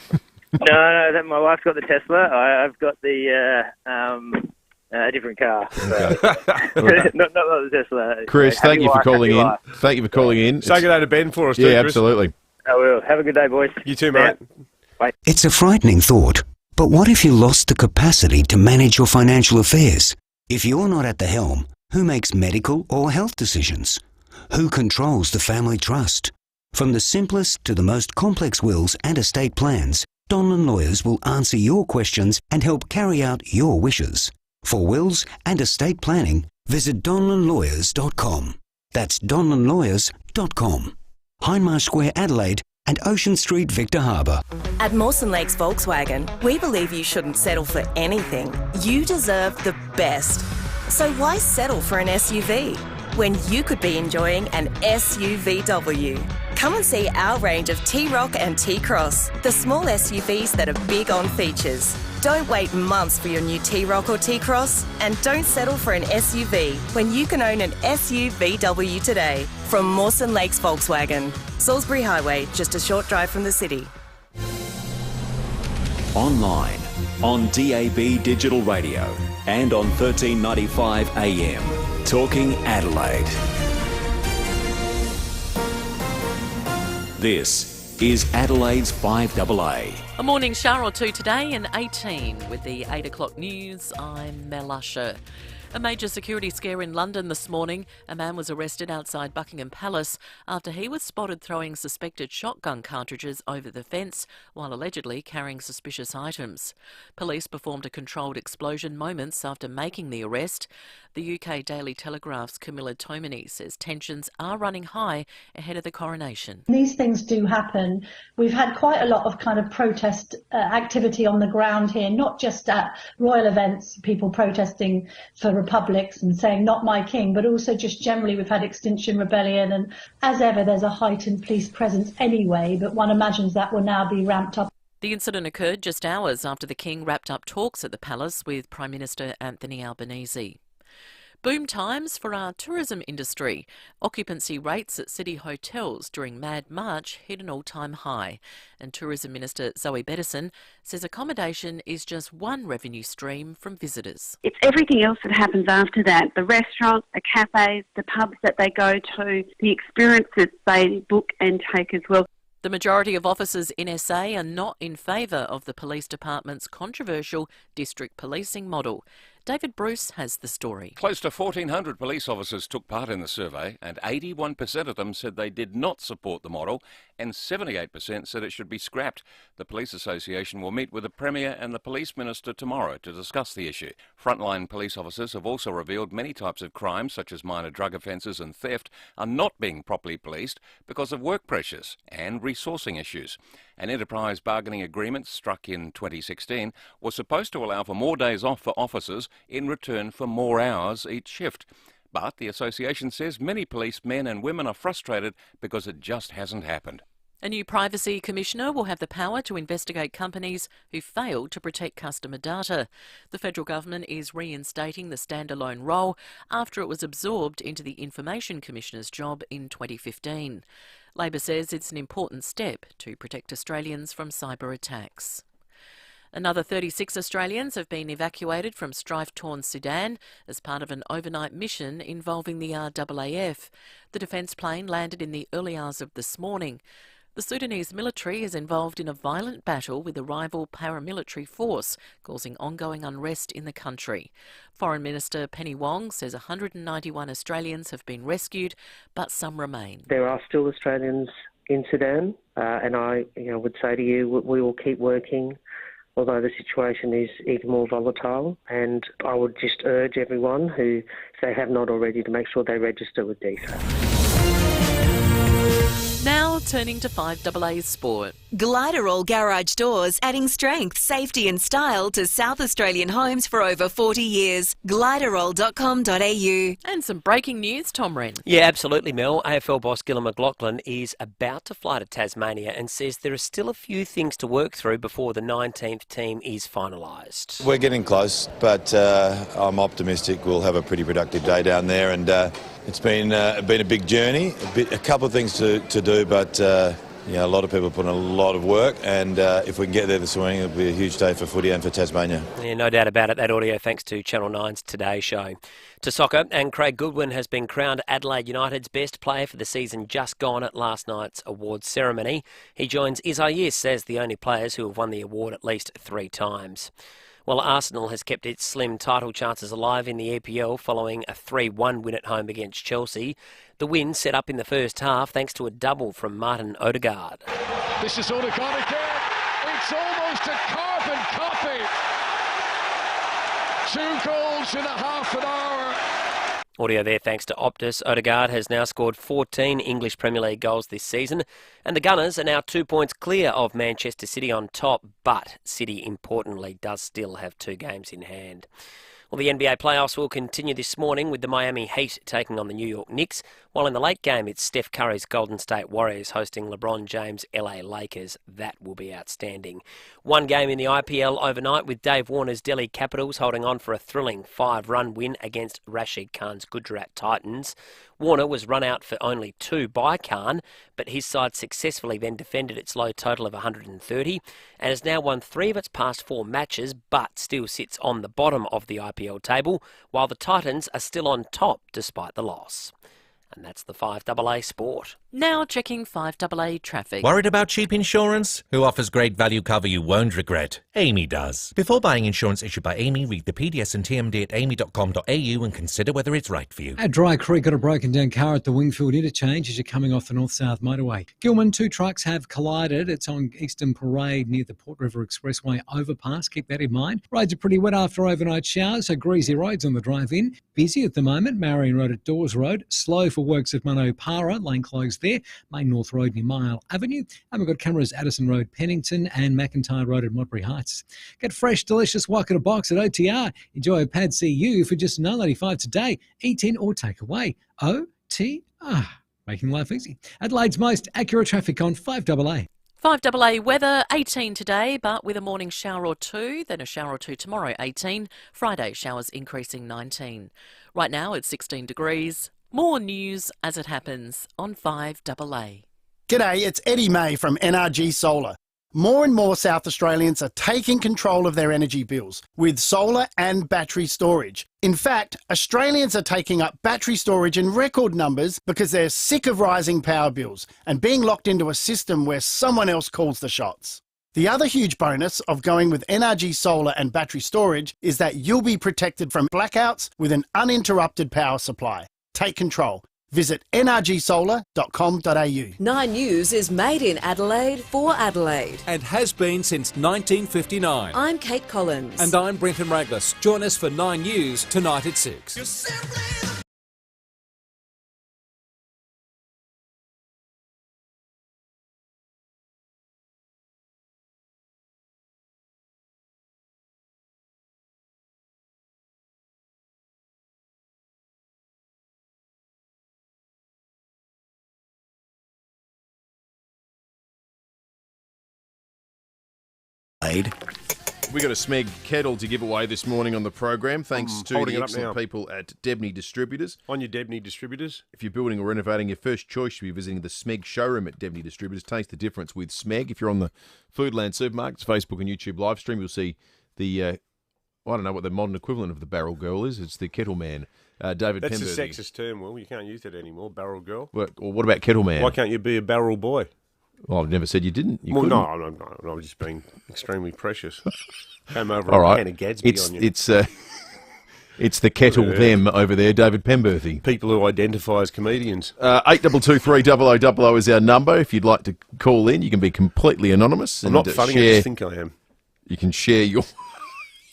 No, my wife's got the Tesla. I've got the a different car. So. not the Tesla. Chris, thank you for calling in. Thank you for calling in. Say good day to Ben for us, too, Yeah, Chris. absolutely. I will. Have a good day, boys. You too, mate. Bye. It's a frightening thought, but what if you lost the capacity to manage your financial affairs? If you're not at the helm, who makes medical or health decisions? Who controls the family trust? From the simplest to the most complex wills and estate plans, Donlan Lawyers will answer your questions and help carry out your wishes. For wills and estate planning, visit donlanlawyers.com. That's donlanlawyers.com. Hindmarsh Square, Adelaide, and Ocean Street, Victor Harbour. At Mawson Lakes Volkswagen, we believe you shouldn't settle for anything. You deserve the best. So why settle for an SUV when you could be enjoying an SUVW? Come and see our range of T-Roc and T-Cross, the small SUVs that are big on features. Don't wait months for your new T-Roc or T-Cross, and don't settle for an SUV when you can own an SUVW today from Mawson Lakes Volkswagen. Salisbury Highway, just a short drive from the city. Online, on DAB Digital Radio, and on 1395 AM. Talking Adelaide. This is Adelaide's 5AA. A morning shower or two today and 18 with the 8 o'clock news. I'm Mel Usher. A major security scare in London this morning. A man was arrested outside Buckingham Palace after he was spotted throwing suspected shotgun cartridges over the fence while allegedly carrying suspicious items. Police performed a controlled explosion moments after making the arrest. The UK Daily Telegraph's Camilla Tomini says tensions are running high ahead of the coronation. These things do happen. We've had quite a lot of kind of protest activity on the ground here, not just at royal events, people protesting for republics and saying not my king, but also just generally we've had Extinction Rebellion, and as ever there's a heightened police presence anyway, but one imagines that will now be ramped up. The incident occurred just hours after the King wrapped up talks at the palace with Prime Minister Anthony Albanese. Boom times for our tourism industry. Occupancy rates at city hotels during Mad March hit an all-time high. And Tourism Minister Zoe Bettison says accommodation is just one revenue stream from visitors. It's everything else that happens after that. The restaurants, the cafes, the pubs that they go to, the experiences they book and take as well. The majority of officers in SA are not in favour of the police department's controversial district policing model. David Bruce has the story. Close to 1,400 police officers took part in the survey, and 81% of them said they did not support the model, and 78% said it should be scrapped. The Police Association will meet with the Premier and the Police Minister tomorrow to discuss the issue. Frontline police officers have also revealed many types of crimes, such as minor drug offences and theft, are not being properly policed because of work pressures and resourcing issues. An enterprise bargaining agreement struck in 2016 was supposed to allow for more days off for officers in return for more hours each shift. But the association says many policemen and women are frustrated because it just hasn't happened. A new privacy commissioner will have the power to investigate companies who failed to protect customer data. The federal government is reinstating the standalone role after it was absorbed into the Information Commissioner's job in 2015. Labor says it's an important step to protect Australians from cyber attacks. Another 36 Australians have been evacuated from strife-torn Sudan as part of an overnight mission involving the RAAF. The defence plane landed in the early hours of this morning. The Sudanese military is involved in a violent battle with a rival paramilitary force, causing ongoing unrest in the country. Foreign Minister Penny Wong says 191 Australians have been rescued, but some remain. There are still Australians in Sudan, and I would say to you, we will keep working, although the situation is even more volatile. And I would just urge everyone who, if they have not already, to make sure they register with DFAT. Now turning to 5AA's sport. Gliderall Garage Doors, adding strength, safety and style to South Australian homes for over 40 years. Gliderall.com.au. And some breaking news, Tom Wren. Yeah, absolutely, Mel. AFL boss Gillon McLachlan is about to fly to Tasmania and says there are still a few things to work through before the 19th team is finalised. We're getting close, but I'm optimistic we'll have a pretty productive day down there, and it's been a big journey, a couple of things to do, but a lot of people put in a lot of work, and if we can get there this morning, it'll be a huge day for footy and for Tasmania. Yeah, no doubt about it. That audio thanks to Channel 9's Today Show. To soccer, and Craig Goodwin has been crowned Adelaide United's best player for the season just gone at last night's awards ceremony. He joins Isaias as the only players who have won the award at least 3 times. Well, Arsenal has kept its slim title chances alive in the EPL following a 3-1 win at home against Chelsea. The win set up in the first half thanks to a double from Martin Odegaard. This is Odegaard again. It's almost a carbon copy. 2 goals in a half an hour. Audio there thanks to Optus. Odegaard has now scored 14 English Premier League goals this season, and the Gunners are now 2 points clear of Manchester City on top, but City, importantly, does still have 2 games in hand. Well, the NBA playoffs will continue this morning with the Miami Heat taking on the New York Knicks, while in the late game it's Steph Curry's Golden State Warriors hosting LeBron James' LA Lakers. That will be outstanding. One game in the IPL overnight with Dave Warner's Delhi Capitals holding on for a thrilling 5-run win against Rashid Khan's Gujarat Titans. Warner was run out for only 2 by Khan, but his side successfully then defended its low total of 130 and has now won 3 of its past 4 matches, but still sits on the bottom of the IPL table, while the Titans are still on top despite the loss. And that's the 5AA Sport. Now checking 5AA traffic. Worried about cheap insurance? Who offers great value cover you won't regret? Amy does. Before buying insurance issued by Amy, read the PDS and TMD at amy.com.au and consider whether it's right for you. At Dry Creek, got a broken down car at the Wingfield interchange as you're coming off the north-south motorway. Gilman, 2 trucks have collided. It's on Eastern Parade near the Port River Expressway overpass. Keep that in mind. Roads are pretty wet after overnight showers, so greasy roads on the drive-in. Busy at the moment. Marion Road at Dawes Road. Slow for works at Monopara. Lane closed there. Main North Road near Mile Avenue. And we've got cameras Addison Road, Pennington, and McIntyre Road at Modbury Heights. Get fresh, delicious wok in a box at OTR. Enjoy a Pad CU for just $9.95 today. Eat in or take away. OTR. Making life easy. Adelaide's most accurate traffic on 5AA. 5AA weather, 18 today, but with a morning shower or 2, then a shower or 2 tomorrow, 18. Friday, showers increasing 19. Right now, it's 16 degrees. More news as it happens on 5AA. G'day, it's Eddie May from NRG Solar. More and more South Australians are taking control of their energy bills with solar and battery storage. In fact, Australians are taking up battery storage in record numbers because they're sick of rising power bills and being locked into a system where someone else calls the shots. The other huge bonus of going with NRG Solar and battery storage is that you'll be protected from blackouts with an uninterrupted power supply. Take control. Visit nrgsolar.com.au. 9 News is made in Adelaide for Adelaide. And has been since 1959. I'm Kate Collins. And I'm Brenton Raglas. Join us for 9 News tonight at 6. We got a Smeg kettle to give away this morning on the program, thanks to the excellent people at Debney Distributors. On your Debney Distributors. If you're building or renovating, your first choice should be visiting the Smeg showroom at Debney Distributors. Taste the difference with Smeg. If you're on the Foodland Supermarkets Facebook and YouTube live stream, you'll see the, I don't know what the modern equivalent of the barrel girl is. It's the kettle man, David Pemberton. That's a sexist term, Will. You can't use that anymore, barrel girl. Or what about kettle man? Why can't you be a barrel boy? Well, I've never said you didn't. No, I'm just being extremely precious. Came over All right. a can of Gadsby on you. It's the kettle them over there, David Pemberton. People who identify as comedians. 8223 is our number. If you'd like to call in, you can be completely anonymous. I'm not funny, I just think I am. You can share your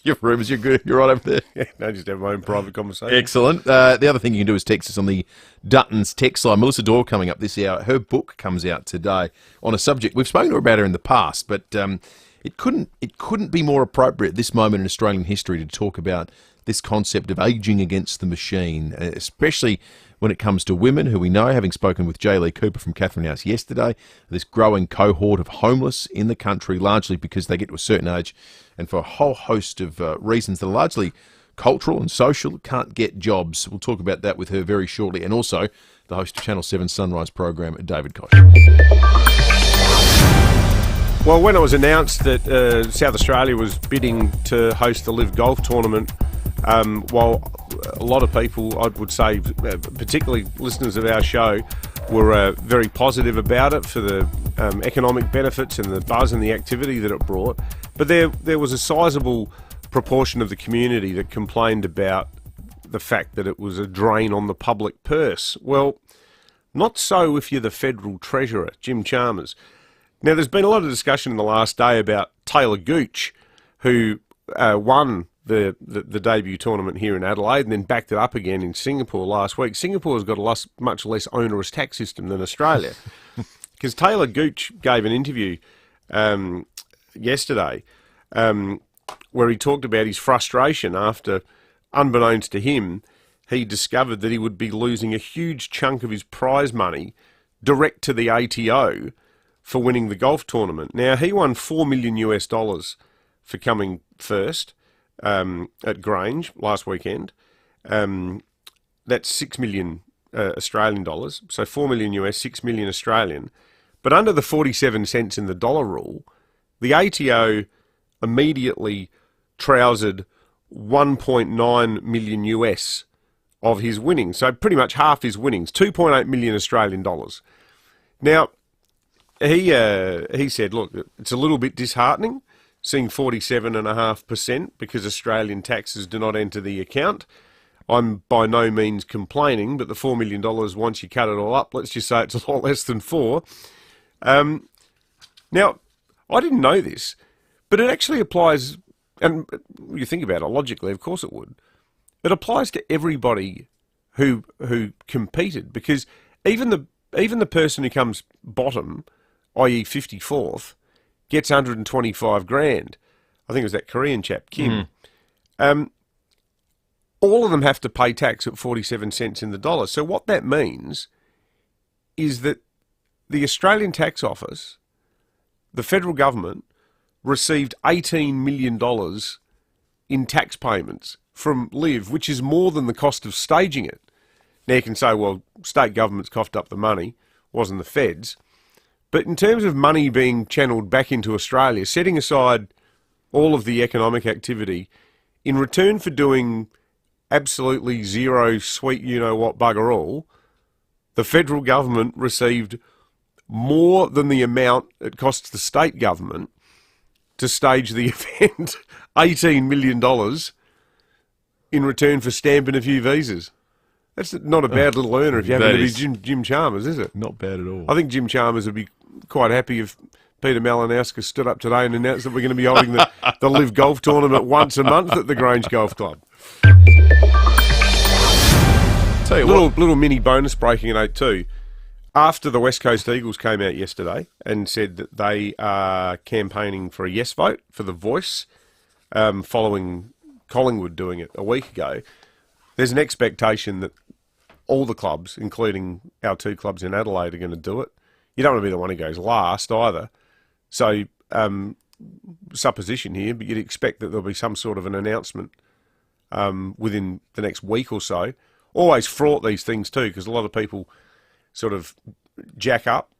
Your rooms, you're good. You're right over there. Yeah, no, just have my own private conversation. Excellent. The other thing you can do is text us on the Dutton's text line. Melissa Doyle coming up this hour. Her book comes out today on a subject. We've spoken to her about her in the past, but it couldn't be more appropriate at this moment in Australian history to talk about this concept of ageing against the machine, especially when it comes to women, who we know, having spoken with J. Lee Cooper from Catherine House yesterday, this growing cohort of homeless in the country, largely because they get to a certain age and for a whole host of reasons that are largely cultural and social, can't get jobs. We'll talk about that with her very shortly, and also the host of Channel 7's Sunrise program, David Kosh. Well, when it was announced that South Australia was bidding to host the Live Golf Tournament, while a lot of people, I would say, particularly listeners of our show, were very positive about it for the economic benefits and the buzz and the activity that it brought, but there was a sizable proportion of the community that complained about the fact that it was a drain on the public purse. Well, not so if you're the Federal Treasurer, Jim Chalmers. Now, there's been a lot of discussion in the last day about Taylor Gooch, who won the debut tournament here in Adelaide and then backed it up again in Singapore last week. Singapore's got a much less onerous tax system than Australia. Because Taylor Gooch gave an interview yesterday where he talked about his frustration after, unbeknownst to him, he discovered that he would be losing a huge chunk of his prize money direct to the ATO for winning the golf tournament. Now, he won $4 million for coming first at Grange last weekend. That's 6 million Australian dollars, so $4 million US, 6 million Australian. But under the 47 cents in the dollar rule, the ATO immediately trousered 1.9 million US of his winnings, so pretty much half his winnings, 2.8 million Australian dollars. Now, he said, look, it's a little bit disheartening seeing 47.5% because Australian taxes do not enter the account. I'm by no means complaining, but the $4 million, once you cut it all up, let's just say it's a lot less than 4. Now, I didn't know this, but it actually applies, and you think about it logically, of course it would. It applies to everybody who competed, because even the person who comes bottom, i.e. 54th, gets 125 grand. I think it was that Korean chap, Kim. All of them have to pay tax at 47 cents in the dollar. So what that means is that the Australian Tax Office, the federal government, received $18 million in tax payments from Live, which is more than the cost of staging it. Now you can say, well, state governments coughed up the money, wasn't the feds. But in terms of money being channeled back into Australia, setting aside all of the economic activity, in return for doing absolutely zero sweet you-know-what bugger all, the federal government received more than the amount it costs the state government to stage the event, $18 million, in return for stamping a few visas. That's not a bad little earner if you happen to be Jim Chalmers, is it? Not bad at all. I think Jim Chalmers would be quite happy if Peter Malinowski stood up today and announced that we're going to be holding the Live Golf Tournament once a month at the Grange Golf Club. Tell you little mini bonus breaking at 8:02. After the West Coast Eagles came out yesterday and said that they are campaigning for a yes vote for The Voice, following Collingwood doing it a week ago, there's an expectation that all the clubs, including our 2 clubs in Adelaide, are going to do it. You don't want to be the one who goes last either. So, supposition here, but you'd expect that there'll be some sort of an announcement within the next week or so. Always fraught, these things too, because a lot of people sort of jack up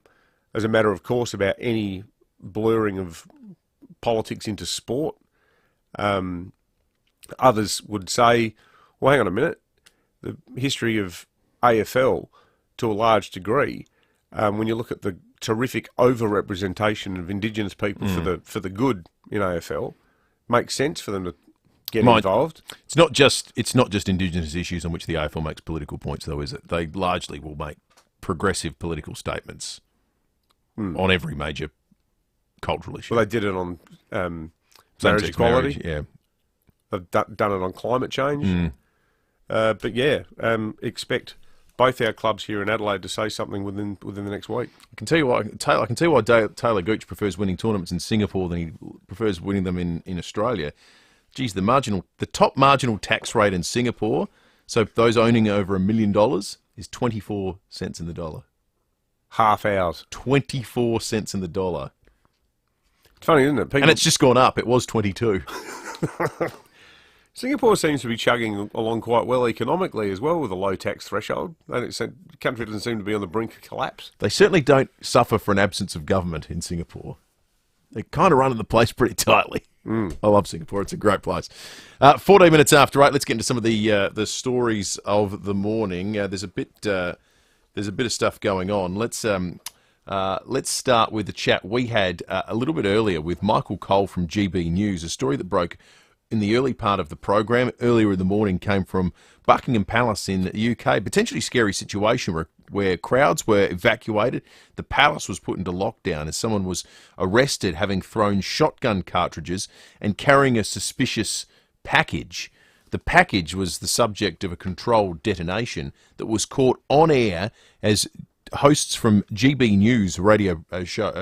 as a matter of course about any blurring of politics into sport. Others would say, well, hang on a minute, the history of AFL, to a large degree, when you look at the terrific over-representation of Indigenous people for the good in AFL, makes sense for them to get involved. It's not just Indigenous issues on which the AFL makes political points, though, is it? They largely will make progressive political statements on every major cultural issue. Well, they did it on marriage equality. Yeah. they've done it on climate change. But yeah, expect both our clubs here in Adelaide to say something within the next week. I can tell you why. I can tell you why Taylor Gooch prefers winning tournaments in Singapore than he prefers winning them in Australia. Geez, the top marginal tax rate in Singapore, so those owning over $1 million, is 24 cents in the dollar. Half hours. 24 cents in the dollar. It's funny, isn't it? And it's just gone up. It was 22. Singapore seems to be chugging along quite well economically as well with a low tax threshold. The country doesn't seem to be on the brink of collapse. They certainly don't suffer for an absence of government in Singapore. They're kind of running the place pretty tightly. I love Singapore. It's a great place. 14 minutes after 8, let's get into some of the stories of the morning. There's a bit of stuff going on. Let's start with the chat we had a little bit earlier with Michael Cole from GB News, a story that broke in the early part of the program. Earlier in the morning came from Buckingham Palace in the UK. Potentially scary situation where crowds were evacuated. The palace was put into lockdown as someone was arrested having thrown shotgun cartridges and carrying a suspicious package. The package was the subject of a controlled detonation that was caught on air as hosts from GB News a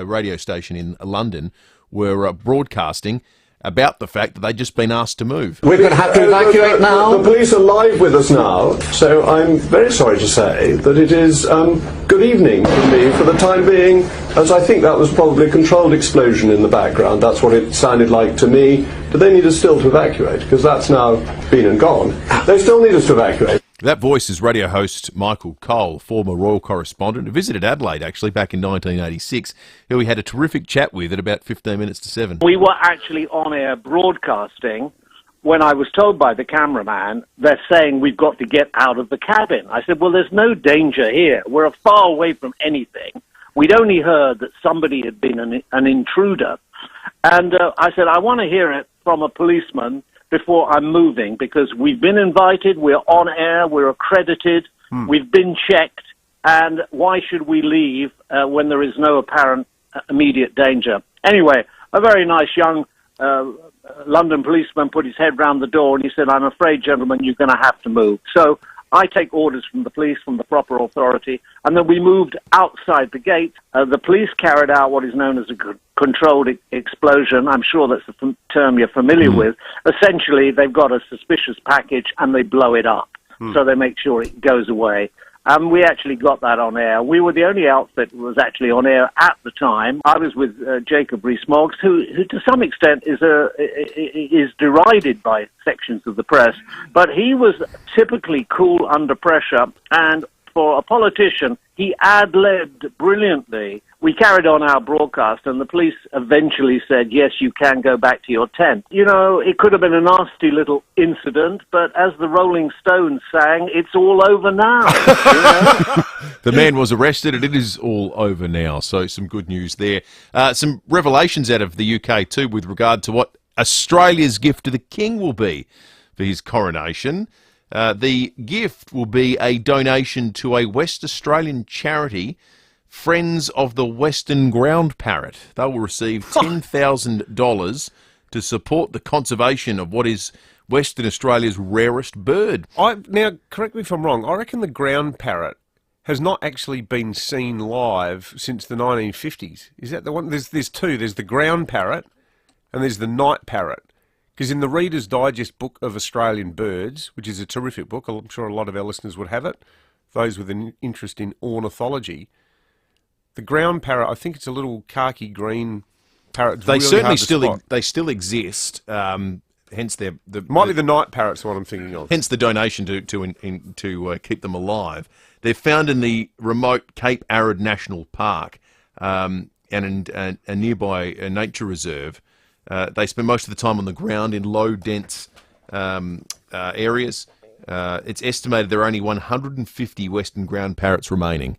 radio station in London were broadcasting about the fact that they'd just been asked to move. We're going to have to evacuate now. The police are live with us now, so I'm very sorry to say that it is good evening for me for the time being, as I think that was probably a controlled explosion in the background. That's what it sounded like to me. Do they need us still to evacuate? Because that's now been and gone. They still need us to evacuate. That voice is radio host Michael Cole, former royal correspondent, who visited Adelaide actually back in 1986, who we had a terrific chat with at about 15 minutes to 7. We were actually on air broadcasting when I was told by the cameraman, they're saying we've got to get out of the cabin. I said, well, there's no danger here. We're far away from anything. We'd only heard that somebody had been an intruder. And I said, I want to hear it from a policeman before I'm moving, because we've been invited, we're on air, we're accredited, we've been checked, and why should we leave when there is no apparent immediate danger? Anyway, a very nice young London policeman put his head round the door and he said, I'm afraid, gentlemen, you're going to have to move. So I take orders from the police, from the proper authority, and then we moved outside the gate. The police carried out what is known as a controlled explosion. I'm sure that's a term you're familiar with. Essentially, they've got a suspicious package and they blow it up. So they make sure it goes away. And we actually got that on air. We were the only outfit that was actually on air at the time. I was with Jacob Rees-Mogg, who to some extent is derided by sections of the press. But he was typically cool under pressure, and for a politician, he ad-libbed brilliantly. We carried on our broadcast, and the police eventually said, yes, you can go back to your tent. You know, it could have been a nasty little incident, but as the Rolling Stones sang, it's all over now. You know? The man was arrested, and it is all over now, so some good news there. Some revelations out of the UK, too, with regard to what Australia's gift to the King will be for his coronation. The gift will be a donation to a West Australian charity, Friends of the Western Ground Parrot. They will receive $10,000 to support the conservation of what is Western Australia's rarest bird. Now, correct me if I'm wrong, I reckon the ground parrot has not actually been seen live since the 1950s. Is that the one? There's two. There's the ground parrot and there's the night parrot. Because in the Reader's Digest book of Australian birds, which is a terrific book, I'm sure a lot of our listeners would have it, those with an interest in ornithology, the ground parrot, I think it's a little khaki green parrot. They really certainly still exist. Hence might be the night parrot's what I'm thinking of. Hence the donation to keep them alive. They're found in the remote Cape Arid National Park and in a nearby nature reserve. They spend most of the time on the ground in low, dense areas. It's estimated there are only 150 western ground parrots remaining.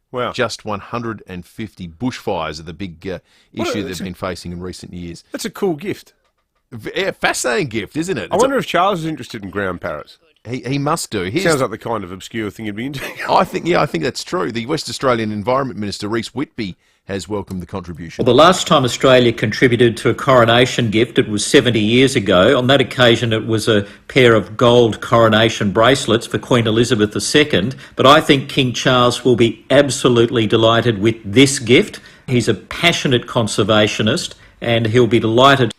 Wow. Just 150. Bushfires are the big issue they've been facing in recent years. That's a cool gift. Yeah, fascinating gift, isn't it? I wonder if Charles is interested in ground parrots. He must do. Sounds like the kind of obscure thing he'd be into. I think that's true. The West Australian Environment Minister, Rhys Whitby, has welcomed the contribution. Well, the last time Australia contributed to a coronation gift, it was 70 years ago. On that occasion, it was a pair of gold coronation bracelets for Queen Elizabeth II. But I think King Charles will be absolutely delighted with this gift. He's a passionate conservationist and he'll be delighted.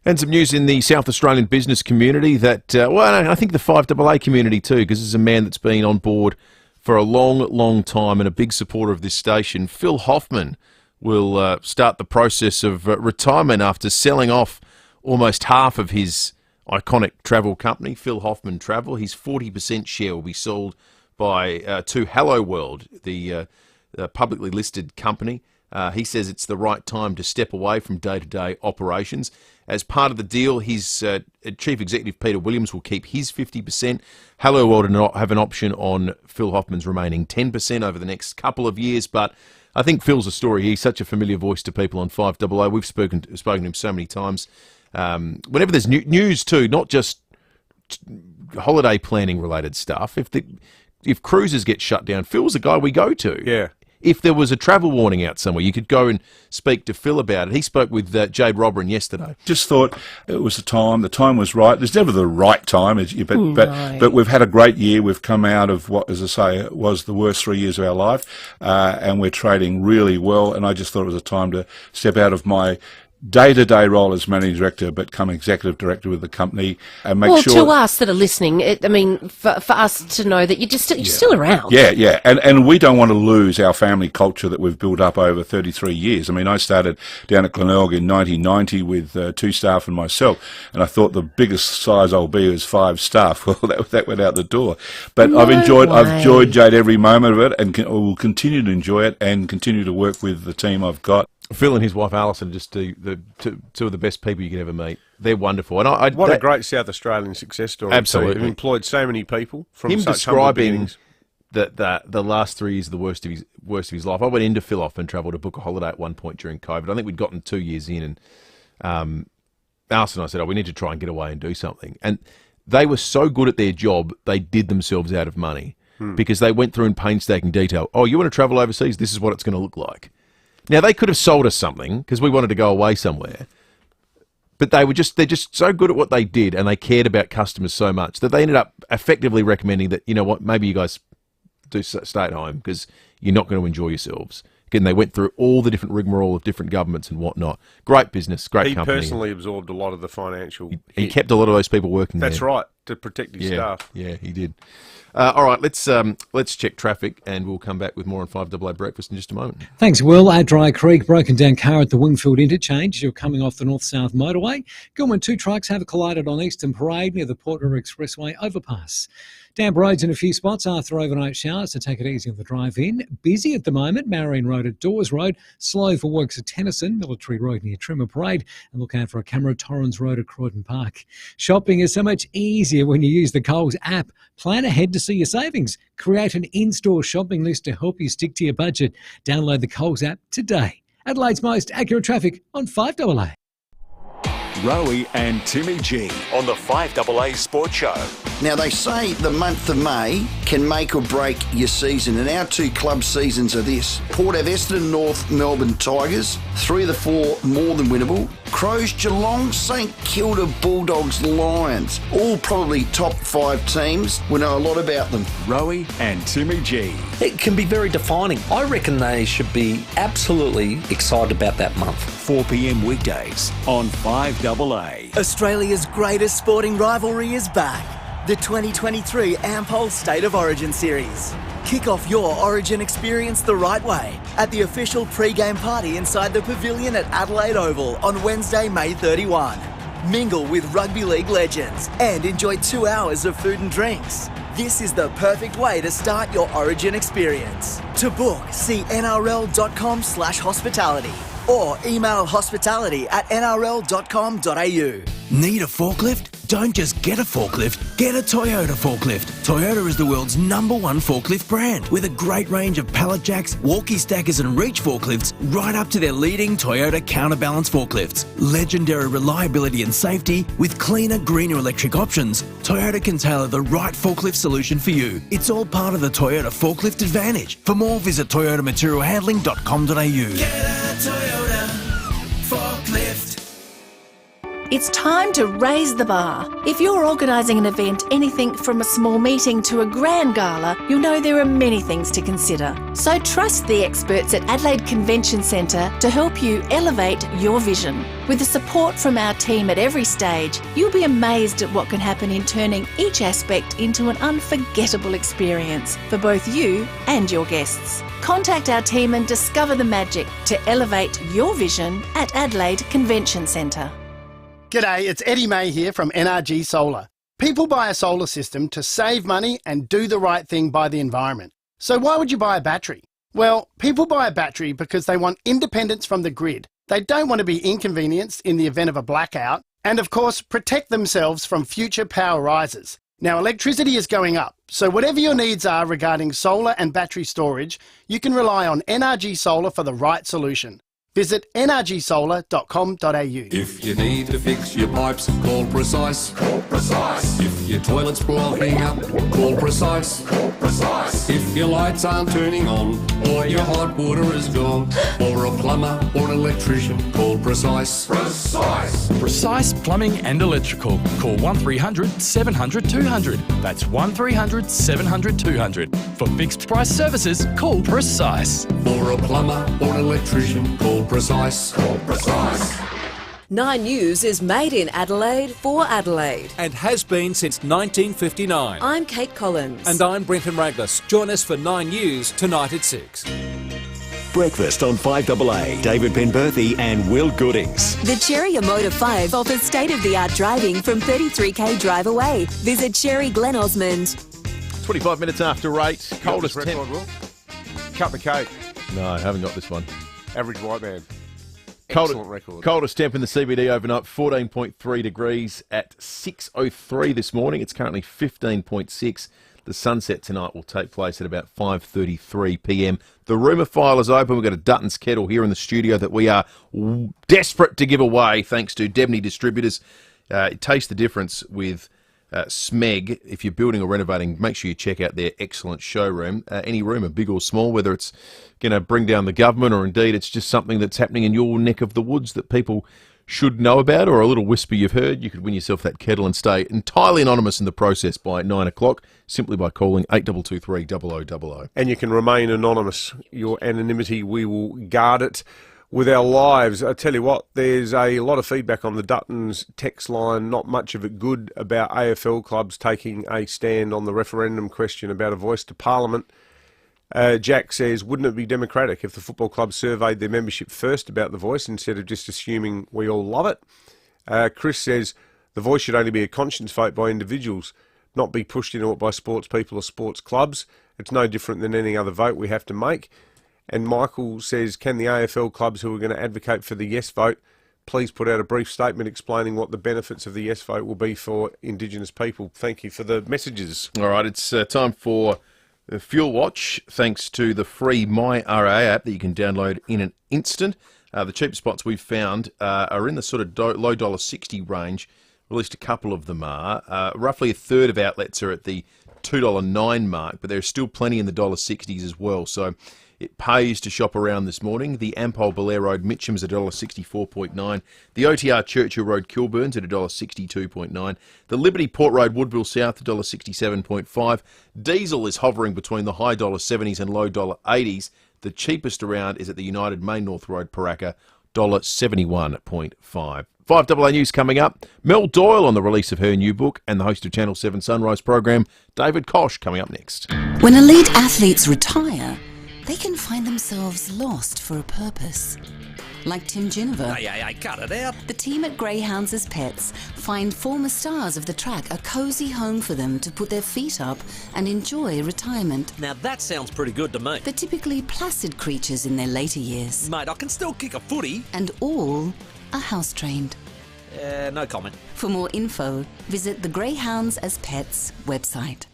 And some news in the South Australian business community that, I think the FIVEAA community too, because this is a man that's been on board for a long, long time and a big supporter of this station. Phil Hoffman will start the process of retirement after selling off almost half of his iconic travel company, Phil Hoffman Travel. His 40% share will be sold by to Hello World, the publicly listed company. He says it's the right time to step away from day-to-day operations. As part of the deal, his Chief Executive Peter Williams will keep his 50%. Hello World have an option on Phil Hoffman's remaining 10% over the next couple of years. But I think Phil's a story. He's such a familiar voice to people on 5AA. We've spoken to him so many times. Whenever there's news too, not just holiday planning related stuff. If cruises get shut down, Phil's the guy we go to. Yeah. If there was a travel warning out somewhere, you could go and speak to Phil about it. He spoke with Jade Robran yesterday. Just thought it was the time was right. There's never the right time, but we've had a great year. We've come out of what, as I say, was the worst 3 years of our life, and we're trading really well, and I just thought it was a time to step out of my day-to-day role as managing director, but become executive director with the company and make sure. Well, to us that are listening, for us to know that you're still around. Yeah, and we don't want to lose our family culture that we've built up over 33 years. I mean, I started down at Glenelg in 1990 with 2 staff and myself, and I thought the biggest size I'll be was 5 staff. Well, that went out the door. But I've enjoyed Jade every moment of it, and will continue to enjoy it and continue to work with the team I've got. Phil and his wife Alison are just two of the best people you can ever meet. They're wonderful. And what a great South Australian success story. Absolutely. They've employed so many people from him such humble beginnings. that the last 3 years are the worst of his life. I went into Phil Hoffman Travel to book a holiday at one point during COVID. I think we'd gotten 2 years in, and Alison and I said, we need to try and get away and do something. And they were so good at their job, they did themselves out of money because they went through in painstaking detail. Oh, you want to travel overseas? This is what it's going to look like. Now, they could have sold us something because we wanted to go away somewhere, but they're just so good at what they did, and they cared about customers so much that they ended up effectively recommending that, you know what, maybe you guys do stay at home because you're not going to enjoy yourselves. Again, they went through all the different rigmarole of different governments and whatnot. Great business, great company. He personally absorbed a lot of the financial... He kept a lot of those people working there. That's right, to protect his staff. Yeah, he did. All right, let's check traffic, and we'll come back with more on 5AA Breakfast in just a moment. Thanks, Will. At Dry Creek, broken down car at the Wingfield interchange. You're coming off the north-south motorway. Gilman, 2 trucks have collided on Eastern Parade near the Port River Expressway overpass. Damp roads in a few spots after overnight showers, so take it easy on the drive in. Busy at the moment, Marion Road at Dawes Road, slow for works at Tennyson, Military Road near Trimmer Parade, and look out for a camera Torrens Road at Croydon Park. Shopping is so much easier when you use the Coles app. Plan ahead to see your savings. Create an in-store shopping list to help you stick to your budget. Download the Coles app today. Adelaide's most accurate traffic on 5AA. Rowie and Timmy G on the 5AA Sports Show. Now, they say the month of May can make or break your season, and our 2 club seasons are this. Port Aveston North Melbourne Tigers, 3 of the 4 more than winnable. Crows, Geelong, St Kilda Bulldogs, Lions, all probably top 5 teams. We know a lot about them. Rowie and Timmy G. It can be very defining. I reckon they should be absolutely excited about that month. 4 p.m. weekdays on 5AA. Australia's greatest sporting rivalry is back. The 2023 Ampol State of Origin Series. Kick off your Origin experience the right way at the official pre-game party inside the pavilion at Adelaide Oval on Wednesday, May 31. Mingle with rugby league legends and enjoy 2 hours of food and drinks. This is the perfect way to start your Origin experience. To book, see nrl.com/hospitality or email hospitality@nrl.com.au. Need a forklift? Don't just get a forklift, get a Toyota forklift. Toyota is the world's #1 forklift brand with a great range of pallet jacks, walkie stackers and reach forklifts right up to their leading Toyota counterbalance forklifts. Legendary reliability and safety with cleaner, greener electric options. Toyota can tailor the right forklift solution for you. It's all part of the Toyota Forklift Advantage. For more, visit toyotamaterialhandling.com.au. Get a Toyota forklift. It's time to raise the bar. If you're organising an event, anything from a small meeting to a grand gala, you'll know there are many things to consider. So trust the experts at Adelaide Convention Centre to help you elevate your vision. With the support from our team at every stage, you'll be amazed at what can happen in turning each aspect into an unforgettable experience for both you and your guests. Contact our team and discover the magic to elevate your vision at Adelaide Convention Centre. G'day, it's Eddie May here from NRG Solar. People buy a solar system to save money and do the right thing by the environment. So why would you buy a battery? Well, people buy a battery because they want independence from the grid. They don't want to be inconvenienced in the event of a blackout, and of course, protect themselves from future power rises. Now, electricity is going up, so whatever your needs are regarding solar and battery storage, you can rely on NRG Solar for the right solution. Visit nrgsolar.com.au. If you need to fix your pipes, call Precise. Call Precise. If your toilet's blocking up, call Precise. Call Precise. If your lights aren't turning on, or your hot water is gone, or a plumber or an electrician, call Precise. Precise. Precise Plumbing and Electrical. Call 1300 700 200. That's 1300 700 200. For fixed price services, call Precise. For a plumber or an electrician, call Precise. Call Precise. 9 News is made in Adelaide for Adelaide. And has been since 1959. I'm Kate Collins. And I'm Brenton Raglas. Join us for 9 News tonight at 6. Breakfast on 5AA. David Penberthy and Will Goodings. The Cherry Motor 5 offers state-of-the-art driving from 33k drive away. Visit Cherry Glen Osmond. 25 minutes after 8. Coldest temp. Cut the cake. No, I haven't got this one. Average white man. Excellent record. Coldest temp in the CBD overnight, 14.3 degrees at 6:03 this morning. It's currently 15.6. The sunset tonight will take place at about 5:33 p.m. The rumour file is open. We've got a Dutton's kettle here in the studio that we are desperate to give away thanks to Debney Distributors. Taste the difference with Smeg. If you're building or renovating, make sure you check out their excellent showroom. Any rumour, big or small, whether it's going to bring down the government or indeed it's just something that's happening in your neck of the woods that people should know about, or a little whisper you've heard, you could win yourself that kettle and stay entirely anonymous in the process by 9 o'clock, simply by calling 8223 0000. And you can remain anonymous. Your anonymity, we will guard it with our lives. I tell you what, there's a lot of feedback on the Duttons text line, not much of it good, about AFL clubs taking a stand on the referendum question about a voice to Parliament. Jack says, wouldn't it be democratic if the football clubs surveyed their membership first about the voice instead of just assuming we all love it? Chris says, the voice should only be a conscience vote by individuals, not be pushed into it by sports people or sports clubs. It's no different than any other vote we have to make. And Michael says, can the AFL clubs who are going to advocate for the yes vote please put out a brief statement explaining what the benefits of the yes vote will be for Indigenous people? Thank you for the messages. All right, it's time for Fuel Watch, thanks to the free MyRA app that you can download in an instant. The cheap spots we've found are in the sort of low $1.60 range. At least a couple of them are. Roughly a third of outlets are at the $2.09 mark, but there's still plenty in the $1.60s as well. So it pays to shop around this morning. The Ampol Belair Road Mitchum's at $1.64.9. The OTR Churchill Road Kilburn's at $1.62.9. The Liberty Port Road Woodville South $1.67.5. Diesel is hovering between the high $1.70s and low $1.80s. The cheapest around is at the United Main North Road Paraka, $71.5. 5AA News coming up. Mel Doyle on the release of her new book, and the host of Channel 7 Sunrise program, David Kosh, coming up next. When elite athletes retire, they can find themselves lost for a purpose. Like Tim Ginniver. Hey, cut it out. The team at Greyhounds as Pets find former stars of the track a cosy home for them to put their feet up and enjoy retirement. Now that sounds pretty good to me. They're typically placid creatures in their later years. Mate, I can still kick a footy. And all are house-trained. No comment. For more info, visit the Greyhounds as Pets website.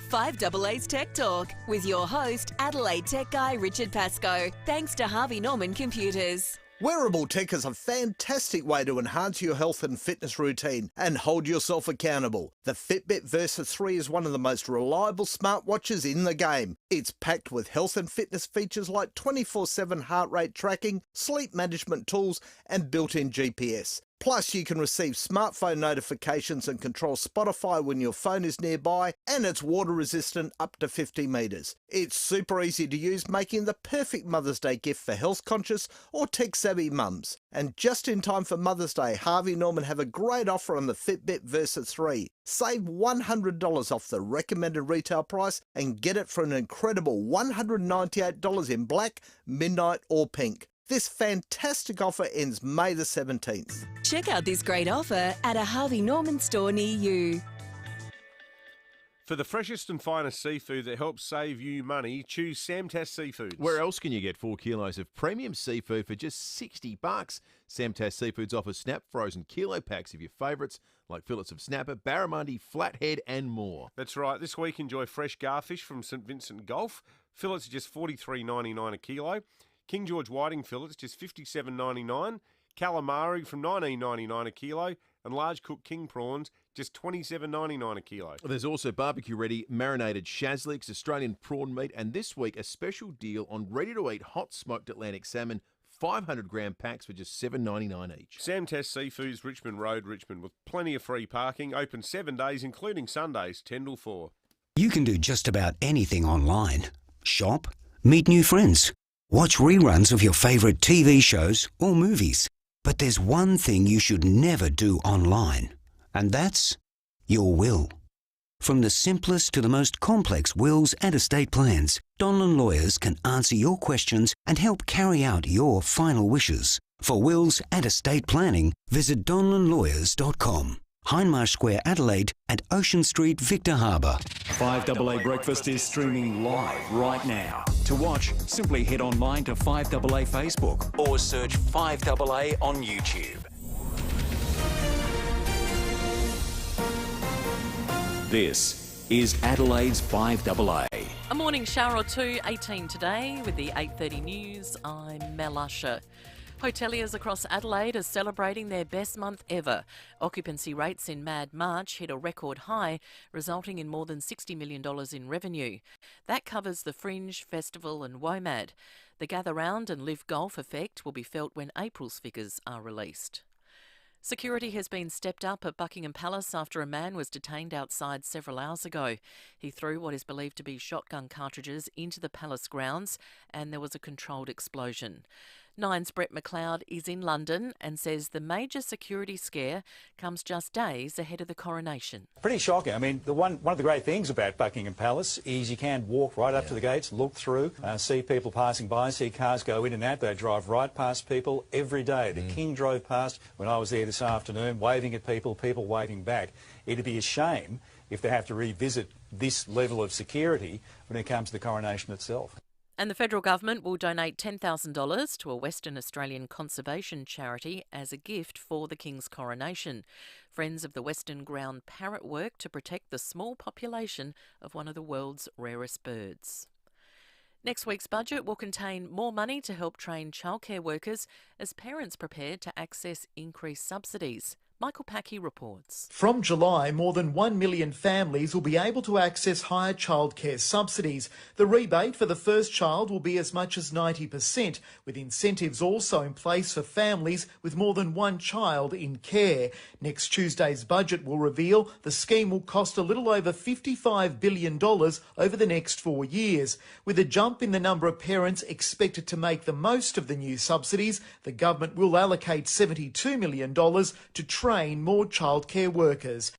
5AA's Tech Talk with your host, Adelaide tech guy Richard Pascoe. Thanks to Harvey Norman Computers. Wearable tech is a fantastic way to enhance your health and fitness routine and hold yourself accountable. The Fitbit Versa 3 is one of the most reliable smartwatches in the game. It's packed with health and fitness features like 24/7 heart rate tracking, sleep management tools, and built-in GPS. Plus, you can receive smartphone notifications and control Spotify when your phone is nearby, and it's water resistant up to 50 metres. It's super easy to use, making the perfect Mother's Day gift for health-conscious or tech-savvy mums. And just in time for Mother's Day, Harvey Norman have a great offer on the Fitbit Versa 3. Save $100 off the recommended retail price and get it for an incredible $198 in black, midnight or pink. This fantastic offer ends May the 17th. Check out this great offer at a Harvey Norman store near you. For the freshest and finest seafood that helps save you money, choose Samtas Seafoods. Where else can you get 4 kilos of premium seafood for just $60? Samtas Seafoods offers snap frozen kilo packs of your favourites like fillets of snapper, barramundi, flathead and more. That's right. This week enjoy fresh garfish from St Vincent Gulf. Fillets are just $43.99 a kilo. King George whiting fillets just $57.99. Calamari from $19.99 a kilo. And large cooked king prawns just $27.99 a kilo. There's also barbecue-ready marinated shazliks, Australian prawn meat, and this week a special deal on ready-to-eat hot smoked Atlantic salmon, 500-gram packs for just $7.99 each. Samtas Seafoods, Richmond Road, Richmond, with plenty of free parking, open 7 days, including Sundays, 10 till 4. You can do just about anything online. Shop, meet new friends, watch reruns of your favourite TV shows or movies. But there's one thing you should never do online, and that's your will. From the simplest to the most complex wills and estate plans, Donlan Lawyers can answer your questions and help carry out your final wishes. For wills and estate planning, visit donlanlawyers.com. Hindmarsh Square, Adelaide, and Ocean Street, Victor Harbour. 5AA Breakfast is streaming live right now. To watch, simply head online to 5AA Facebook or search 5AA on YouTube. This is Adelaide's 5AA. A morning shower or two, 18 today, with the 8:30 news. I'm Mel Usher. Hoteliers across Adelaide are celebrating their best month ever. Occupancy rates in Mad March hit a record high, resulting in more than $60 million in revenue. That covers the Fringe, Festival and WOMAD. The Gather Round and Live Golf effect will be felt when April's figures are released. Security has been stepped up at Buckingham Palace after a man was detained outside several hours ago. He threw what is believed to be shotgun cartridges into the palace grounds and there was a controlled explosion. Nine's Brett McLeod is in London and says the major security scare comes just days ahead of the coronation. Pretty shocking. I mean, one of the great things about Buckingham Palace is you can walk right up to the gates, look through, see people passing by, see cars go in and out. They drive right past people every day. The King drove past when I was there this afternoon, waving at people, people waving back. It'd be a shame if they have to revisit this level of security when it comes to the coronation itself. And the federal government will donate $10,000 to a Western Australian conservation charity as a gift for the King's coronation. Friends of the Western Ground Parrot work to protect the small population of one of the world's rarest birds. Next week's budget will contain more money to help train childcare workers as parents prepare to access increased subsidies. Michael Packey reports. From July, more than 1 million families will be able to access higher childcare subsidies. The rebate for the first child will be as much as 90%, with incentives also in place for families with more than one child in care. Next Tuesday's budget will reveal the scheme will cost a little over $55 billion over the next 4 years. With a jump in the number of parents expected to make the most of the new subsidies, the government will allocate $72 million to train more childcare workers.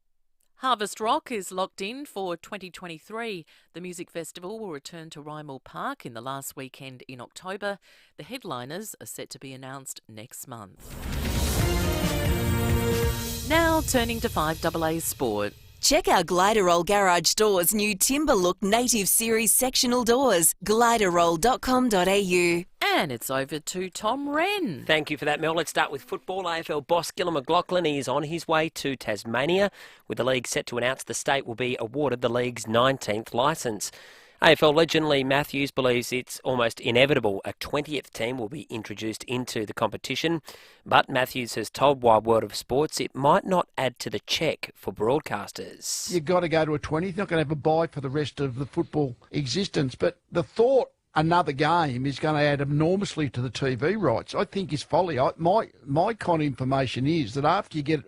Harvest Rock is locked in for 2023. The music festival will return to Rymall Park in the last weekend in October. The headliners are set to be announced next month. Now turning to 5AA Sport. Check out Gliderroll Garage Doors' new Timber Look Native Series sectional doors. Gliderroll.com.au. And it's over to Tom Wren. Thank you for that, Mel. Let's start with football. AFL boss Gillon McLachlan is on his way to Tasmania, with the league set to announce the state will be awarded the league's 19th licence. AFL legend Lee Matthews believes it's almost inevitable a 20th team will be introduced into the competition, but Matthews has told Wide World of Sports it might not add to the cheque for broadcasters. You've got to go to a 20th. You're not going to have a bye for the rest of the football existence, but the thought another game is going to add enormously to the TV rights, I think is folly. My kind of information is that after you get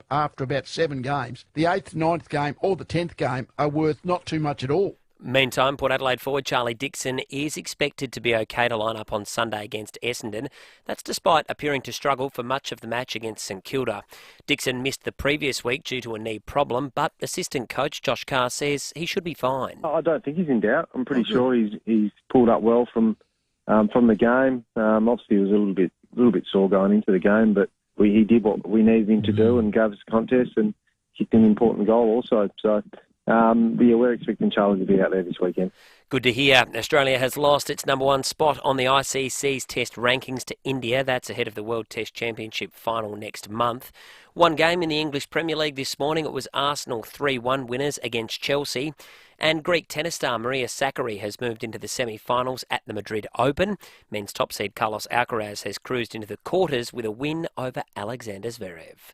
after about 7 games, the 8th, 9th game or the 10th game are worth not too much at all. Meantime, Port Adelaide forward Charlie Dixon is expected to be okay to line up on Sunday against Essendon. That's despite appearing to struggle for much of the match against St Kilda. Dixon missed the previous week due to a knee problem, but assistant coach Josh Carr says he should be fine. I don't think he's in doubt. I'm pretty sure he's pulled up well from the game. Obviously, he was a little bit sore going into the game, but he did what we needed him to do and gave us a contest and kicked an important goal also. So. We're expecting Charlie to be out there this weekend. Good to hear. Australia has lost its number 1 spot on the ICC's Test rankings to India. That's ahead of the World Test Championship final next month. One game in the English Premier League this morning. It was Arsenal 3-1 winners against Chelsea. And Greek tennis star Maria Sakkari has moved into the semi-finals at the Madrid Open. Men's top seed Carlos Alcaraz has cruised into the quarters with a win over Alexander Zverev.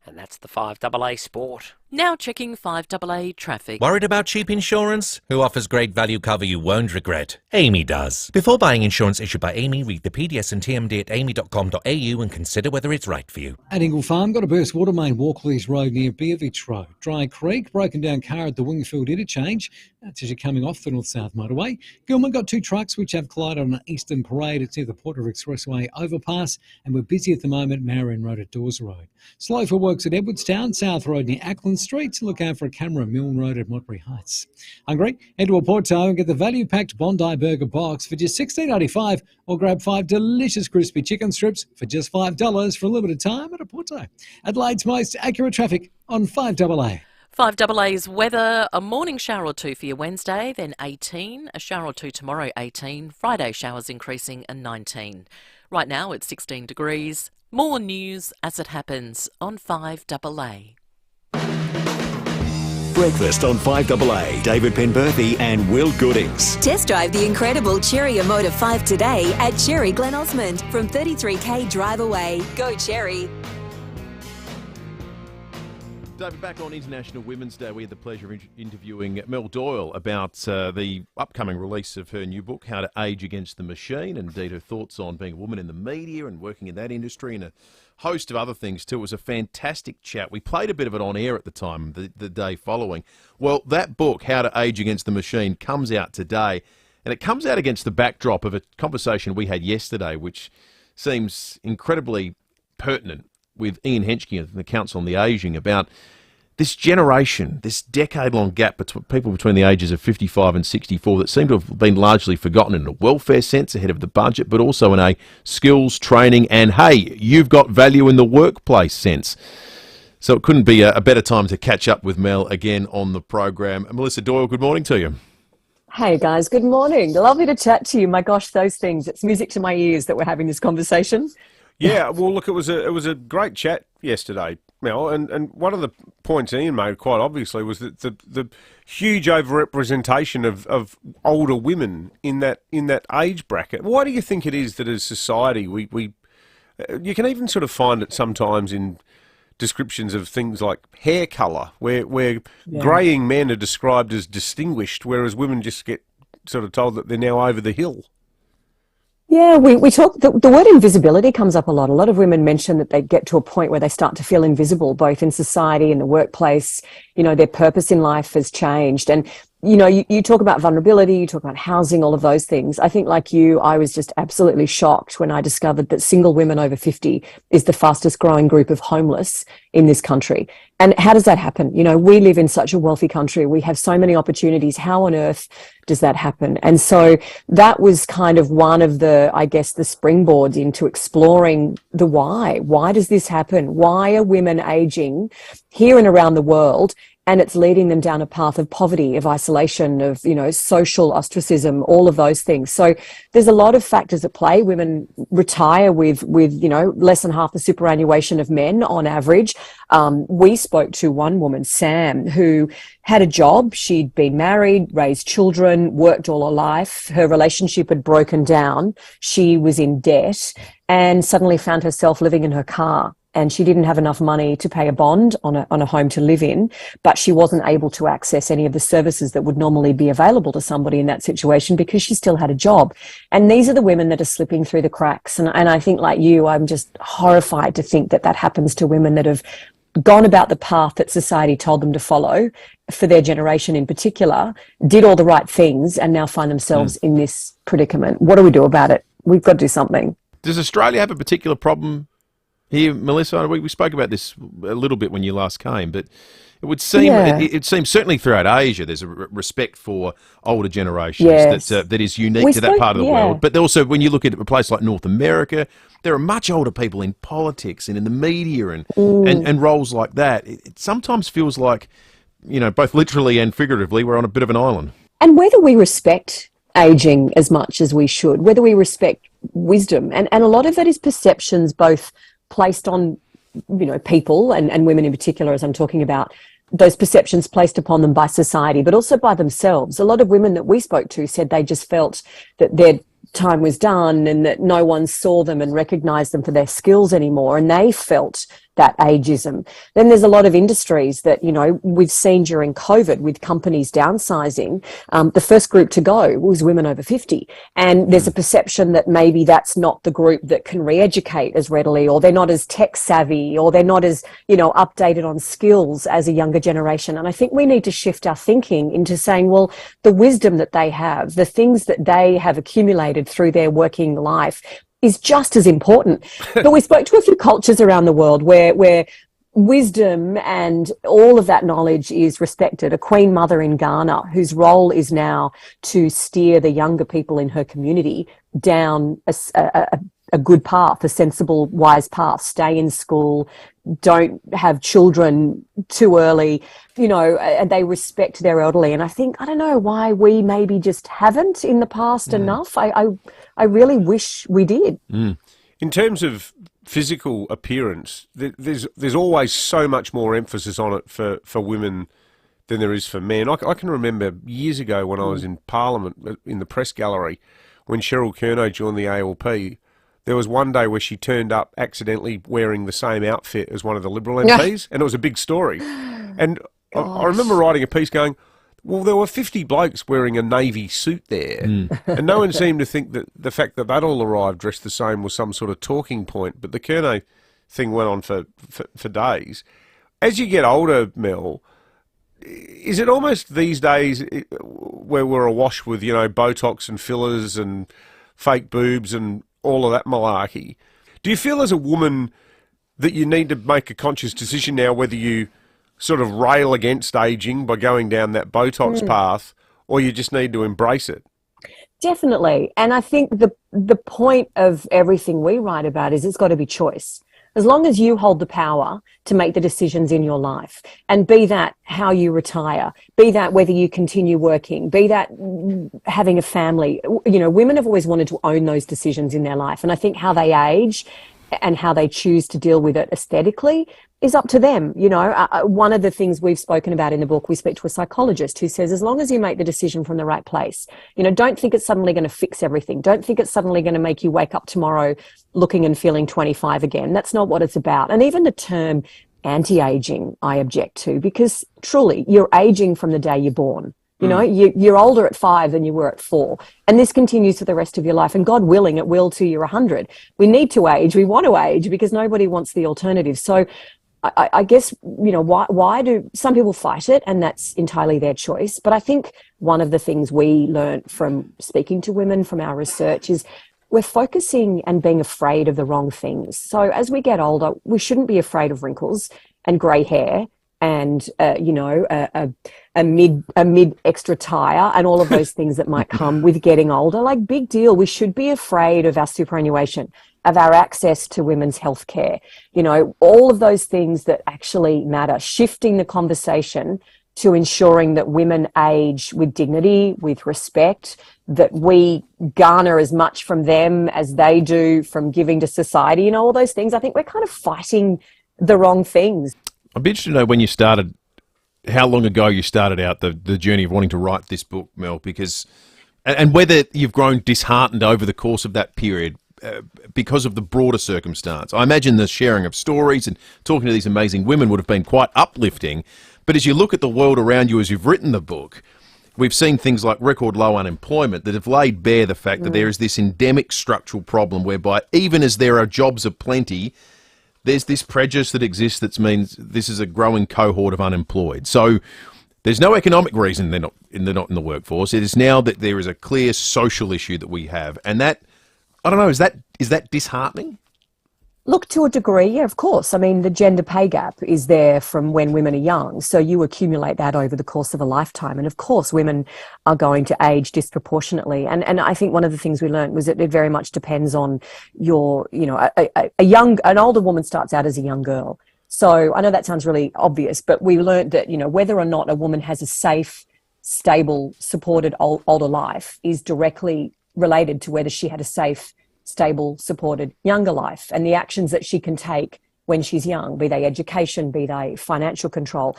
And that's the 5AA Sport. Now checking 5AA traffic. Worried about cheap insurance? Who offers great value cover you won't regret? Amy does. Before buying insurance issued by Amy, read the PDS and TMD at amy.com.au and consider whether it's right for you. At Ingle Farm, got a burst water main, Walkleys Road near Beervich Road. Dry Creek, broken down car at the Wingfield interchange. That's as you're coming off the North-South motorway. Gilman got 2 trucks which have collided on the Eastern Parade. It's near the Port River Expressway overpass, and we're busy at the moment, Marion Road at Dawes Road. Slow for works at Edwardstown, South Road near Ackland Street. Look out for a camera at Milne Road at Montbury Heights. Hungry? Head to a Porto and get the value-packed Bondi Burger box for just $16.95, or grab 5 delicious crispy chicken strips for just $5 for a limited time at a Porto. Adelaide's most accurate traffic on 5AA. 5AA's weather, a morning shower or 2 for your Wednesday, then 18, a shower or 2 tomorrow, 18, Friday showers increasing and 19. Right now it's 16 degrees. More news as it happens on 5AA. Breakfast on 5AA. David Penberthy and Will Goodings. Test drive the incredible Cherry Motor 5 today at Cherry Glen Osmond from 33k drive away. Go Cherry. David, back on International Women's Day, we had the pleasure of interviewing Mel Doyle about the upcoming release of her new book, How to Age Against the Machine, and indeed her thoughts on being a woman in the media and working in that industry and a host of other things too. It was a fantastic chat. We played a bit of it on air at the time, the day following. Well, that book, How to Age Against the Machine, comes out today, and it comes out against the backdrop of a conversation we had yesterday, which seems incredibly pertinent, with Ian Henschke of the Council on the Ageing, about this generation, this decade-long gap between people between the ages of 55 and 64 that seem to have been largely forgotten in a welfare sense ahead of the budget, but also in a skills, training, and, hey, you've got value in the workplace sense. So it couldn't be a better time to catch up with Mel again on the program. Melissa Doyle, good morning to you. Hey guys, good morning. Lovely to chat to you. My gosh, those things. It's music to my ears that we're having this conversation. Yeah, well, look, it was a great chat yesterday, Mel, and one of the points Ian made quite obviously was that the huge overrepresentation of older women in that age bracket. Why do you think it is that as society we you can even sort of find it sometimes in descriptions of things like hair colour, where greying men are described as distinguished, whereas women just get sort of told that they're now over the hill? Yeah, we talk, the word invisibility comes up a lot. A lot of women mention that they get to a point where they start to feel invisible, both in society, in the workplace. You know, their purpose in life has changed. And, you know, you talk about vulnerability, you talk about housing, all of those things. I think like you, I was just absolutely shocked when I discovered that single women over 50 is the fastest growing group of homeless in this country. And how does that happen? You know, we live in such a wealthy country. We have so many opportunities. How on earth does that happen? And so that was kind of one of the, I guess, the springboards into exploring the why. Why does this happen? Why are women aging here and around the world and it's leading them down a path of poverty, of isolation, of, social ostracism, all of those things. So there's a lot of factors at play. Women retire with less than half the superannuation of men on average. We spoke to one woman, Sam, who had a job. She'd been married, raised children, worked all her life. Her relationship had broken down. She was in debt and suddenly found herself living in her car. And she didn't have enough money to pay a bond on a home to live in, but she wasn't able to access any of the services that would normally be available to somebody in that situation because she still had a job. And these are the women that are slipping through the cracks. And I think, like you, I'm just horrified to think that that happens to women that have gone about the path that society told them to follow, for their generation in particular, did all the right things and now find themselves in this predicament. What do we do about it? We've got to do something. Does Australia have a particular problem here, Melissa? We spoke about this a little bit when you last came, but it would seem it seems certainly throughout Asia there's a respect for older generations that is unique to that part of the world. But also when you look at a place like North America, there are much older people in politics and in the media and roles like that. It sometimes feels like, both literally and figuratively, we're on a bit of an island. And whether we respect aging as much as we should, whether we respect wisdom, and a lot of that is perceptions both placed on, people and women in particular, as I'm talking about, those perceptions placed upon them by society, but also by themselves. A lot of women that we spoke to said they just felt that their time was done and that no one saw them and recognised them for their skills anymore, and they felt that ageism. Then there's a lot of industries that, we've seen during COVID with companies downsizing. The first group to go was women over 50. And there's a perception that maybe that's not the group that can re-educate as readily, or they're not as tech savvy, or they're not as, updated on skills as a younger generation. And I think we need to shift our thinking into saying, well, the wisdom that they have, the things that they have accumulated through their working life, is just as important. But we spoke to a few cultures around the world where wisdom and all of that knowledge is respected. A Queen Mother in Ghana, whose role is now to steer the younger people in her community down a good path, a sensible, wise path. Stay in school, don't have children too early, and they respect their elderly. And I don't know why we maybe just haven't in the past enough. I really wish we did. In terms of physical appearance, there's always so much more emphasis on it for women than there is for men. I can remember years ago when I was in Parliament, in the press gallery, when Cheryl Kernot joined the ALP, there was one day where she turned up accidentally wearing the same outfit as one of the Liberal MPs, and it was a big story. And I remember writing a piece going, well, there were 50 blokes wearing a navy suit there, and no one seemed to think that the fact that all arrived dressed the same was some sort of talking point, but the Kernot thing went on for days. As you get older, Mel, is it almost these days where we're awash with, Botox and fillers and fake boobs and all of that malarkey? Do you feel as a woman that you need to make a conscious decision now whether you sort of rail against ageing by going down that Botox path, or you just need to embrace it? Definitely. And I think the point of everything we write about is it's got to be choice. As long as you hold the power to make the decisions in your life, and be that how you retire, be that whether you continue working, be that having a family, women have always wanted to own those decisions in their life. And I think how they age and how they choose to deal with it aesthetically is up to them. One of the things we've spoken about in the book, we speak to a psychologist who says, as long as you make the decision from the right place, don't think it's suddenly going to fix everything. Don't think it's suddenly going to make you wake up tomorrow looking and feeling 25 again. That's not what it's about. And even the term anti-aging, I object to, because truly you're aging from the day you're born. You're older at 5 than you were at 4. And this continues for the rest of your life. And God willing, it will till you're 100. We need to age. We want to age because nobody wants the alternative. So I guess, why do some people fight it? And that's entirely their choice. But I think one of the things we learned from speaking to women from our research is we're focusing and being afraid of the wrong things. So as we get older, we shouldn't be afraid of wrinkles and grey hair and, a mid extra tire and all of those things that might come with getting older. Like, big deal. We should be afraid of our superannuation. of our access to women's health care. You know, all of those things that actually matter, shifting the conversation to ensuring that women age with dignity, with respect, that we garner as much from them as they do from giving to society, you know, all those things. I think we're kind of fighting the wrong things. I'd be interested to know when you started, how long ago you started out the journey of wanting to write this book, Mel, because, and whether you've grown disheartened over the course of that period because of the broader circumstance. I imagine the sharing of stories and talking to these amazing women would have been quite uplifting. But as you look at the world around you as you've written the book, we've seen things like record low unemployment that have laid bare the fact that there is this endemic structural problem whereby even as there are jobs aplenty, there's this prejudice that exists that means this is a growing cohort of unemployed. So there's no economic reason they're not in the workforce. It is now that there is a clear social issue that we have. And that, I don't know, is that disheartening? Look, to a degree, yeah, of course. I mean, the gender pay gap is there from when women are young. So you accumulate that over the course of a lifetime. And of course, women are going to age disproportionately. And I think one of the things we learned was that it very much depends on your, you know, an older woman starts out as a young girl. So I know that sounds really obvious, but we learned that, you know, whether or not a woman has a safe, stable, supported older life is directly related to whether she had a safe, stable, supported younger life, and the actions that she can take when she's young, be they education, be they financial control.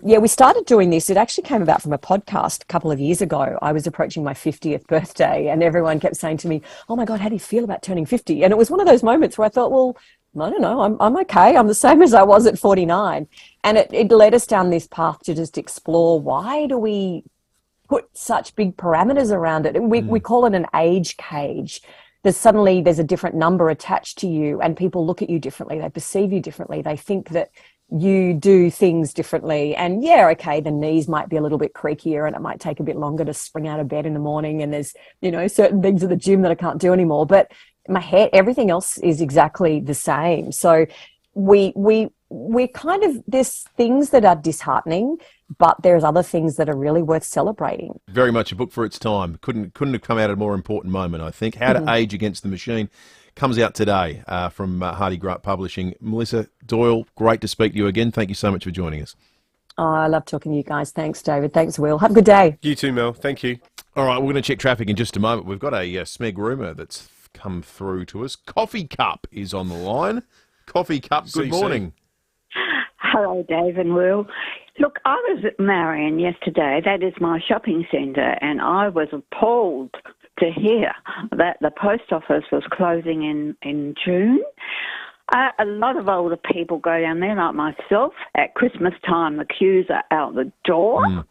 We started doing this. It actually came about from a podcast a couple of years ago. I was approaching my 50th birthday and everyone kept saying to me, oh my God, how do you feel about turning 50? And it was one of those moments where I thought, well, I don't know, I'm okay. I'm the same as I was at 49. And it led us down this path to just explore, why do we put such big parameters around it? And we call it an age cage. There's a different number attached to you and people look at you differently. They perceive you differently. They think that you do things differently. And yeah, okay, the knees might be a little bit creakier and it might take a bit longer to spring out of bed in the morning. And there's, you know, certain things at the gym that I can't do anymore. But my hair, everything else is exactly the same. So we're kind of, there's things that are disheartening, but there's other things that are really worth celebrating. Very much a book for its time. Couldn't have come out at a more important moment, I think. How to Age Against the Machine comes out today from Hardy Grant Publishing. Melissa Doyle, great to speak to you again. Thank you so much for joining us. Oh, I love talking to you guys. Thanks, David. Thanks, Will. Have a good day. You too, Mel. Thank you. All right, we're going to check traffic in just a moment. We've got a Smeg rumour that's come through to us. Coffee Cup is on the line. Coffee Cup, good morning. Hello, Dave and Will. Look, I was at Marion yesterday. That is my shopping centre, and I was appalled to hear that the post office was closing in June. A lot of older people go down there, like myself. At Christmas time, the queues are out the door.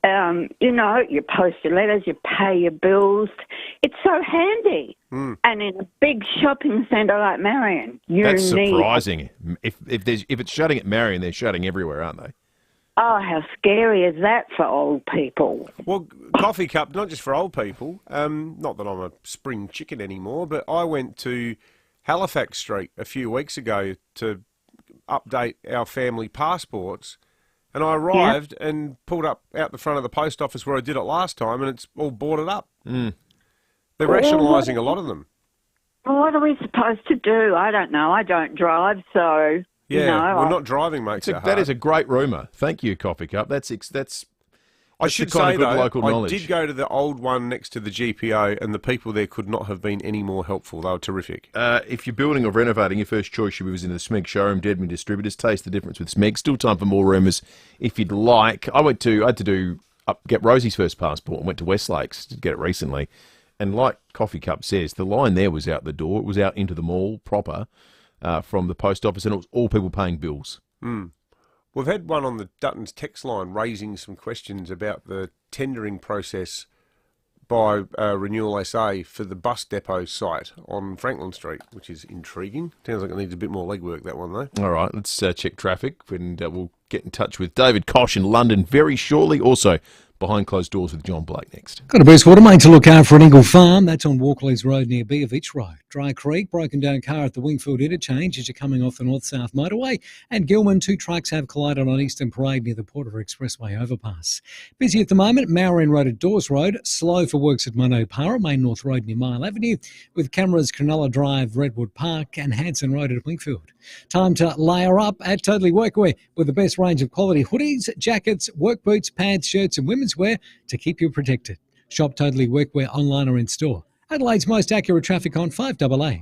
You know, you post your letters, you pay your bills. It's so handy. And in a big shopping centre like Marion, That's surprising. If it's shutting at Marion, they're shutting everywhere, aren't they? Oh, how scary is that for old people? Well, Coffee Cup, not just for old people. Not that I'm a spring chicken anymore, but I went to Halifax Street a few weeks ago to update our family passports. And I arrived and pulled up out the front of the post office where I did it last time, and it's all boarded up. They're rationalising a lot of them. Well, what are we supposed to do? I don't know. I don't drive, so... Yeah, you know, not driving makes it hard. That is a great rumour. Thank you, Coffee Cup. That's I should say, though, local knowledge. I did go to the old one next to the GPO, and the people there could not have been any more helpful. They were terrific. If you're building or renovating, your first choice should be in the Smeg showroom. Deadman Distributors. Taste the difference with Smeg. Still time for more rumours if you'd like. I had to get Rosie's first passport and went to West Lakes to get it recently. And like Coffee Cup says, the line there was out the door. It was out into the mall proper from the post office, and it was all people paying bills. We've had one on the Dutton's text line raising some questions about the tendering process by Renewal SA for the bus depot site on Franklin Street, which is intriguing. Sounds like it needs a bit more legwork, that one, though. All right, let's check traffic, and we'll get in touch with David Kosh in London very shortly. Also, Behind Closed Doors with John Blake next. Got a Bruce Watermain to look out for an Eagle Farm. That's on Walkleys Road near Beavich Road. Dry Creek, broken down car at the Wingfield interchange as you're coming off the north-south motorway. And Gilman, 2 trucks have collided on Eastern Parade near the Port River Expressway overpass. Busy at the moment, Maureen Road at Dawes Road, slow for works at Monopara, Main North Road near Mile Avenue, with cameras Cronulla Drive, Redwood Park and Hanson Road at Wingfield. Time to layer up at Totally Workwear with the best range of quality hoodies, jackets, work boots, pants, shirts and women's wear to keep you protected. Shop Totally Workwear online or in store. Adelaide's most accurate traffic on 5AA.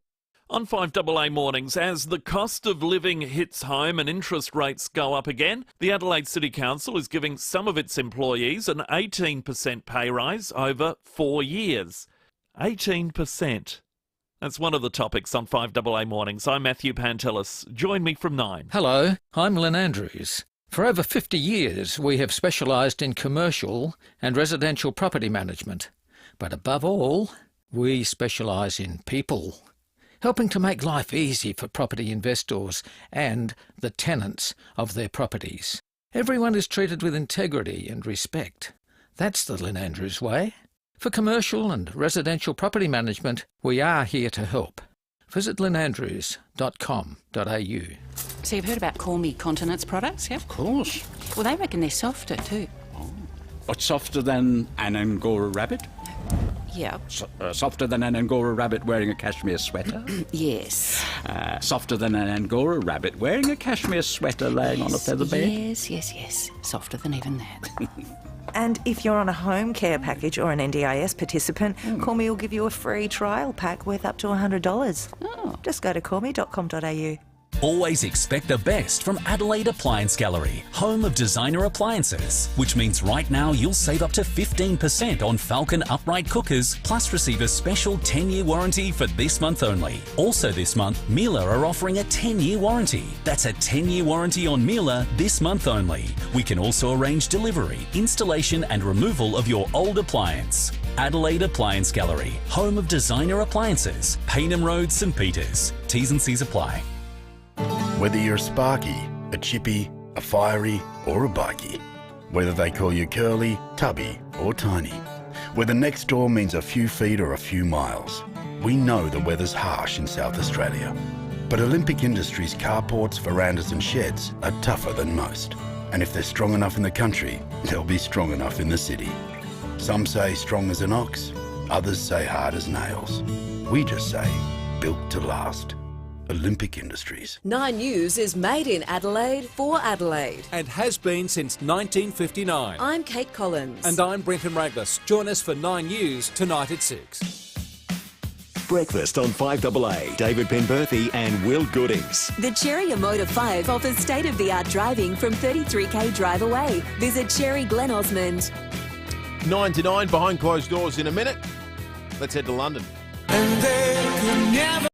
On 5AA mornings, as the cost of living hits home and interest rates go up again, the Adelaide City Council is giving some of its employees an 18% pay rise over 4 years. 18%. That's one of the topics on 5AA mornings. I'm Matthew Pantelis. Join me from 9. Hello, I'm Lynn Andrews. For over 50 years, we have specialised in commercial and residential property management. But above all, we specialise in people, helping to make life easy for property investors and the tenants of their properties. Everyone is treated with integrity and respect. That's the Lynn Andrews way. For commercial and residential property management, we are here to help. Visit lynnandrews.com.au. So you've heard about Call Me Continence products, yeah? Of course. Well, they reckon they're softer too. What's softer than an Angora rabbit? Yeah. Softer than an Angora rabbit wearing a cashmere sweater? Yes. Softer than an Angora rabbit wearing a cashmere sweater laying on a feather bed? Yes. Softer than even that. And if you're on a home care package or an NDIS participant, Call Me will give you a free trial pack worth up to $100. Just go to callme.com.au. Always expect the best from Adelaide Appliance Gallery, home of designer appliances, which means right now you'll save up to 15% on Falcon upright cookers, plus receive a special 10-year warranty for this month only. Also this month, Miele are offering a 10-year warranty. That's a 10-year warranty on Miele this month only. We can also arrange delivery, installation and removal of your old appliance. Adelaide Appliance Gallery, home of designer appliances, Paynham Road, St Peters. T's and C's apply. Whether you're a sparky, a chippy, a fiery or a bikey, whether they call you curly, tubby or tiny, whether next door means a few feet or a few miles, we know the weather's harsh in South Australia. But Olympic Industries carports, verandas and sheds are tougher than most. And if they're strong enough in the country, they'll be strong enough in the city. Some say strong as an ox, others say hard as nails. We just say built to last. Olympic Industries. 9 News is made in Adelaide for Adelaide. And has been since 1959. I'm Kate Collins. And I'm Brenton Raglas. Join us for 9 News tonight at 6. Breakfast on 5AA. David Penberthy and Will Goodings. The Cherry Motor 5 offers state-of-the-art driving from 33k drive away. Visit Cherry Glen Osmond. 9 to 9 behind closed doors in a minute. Let's head to London. And they could never.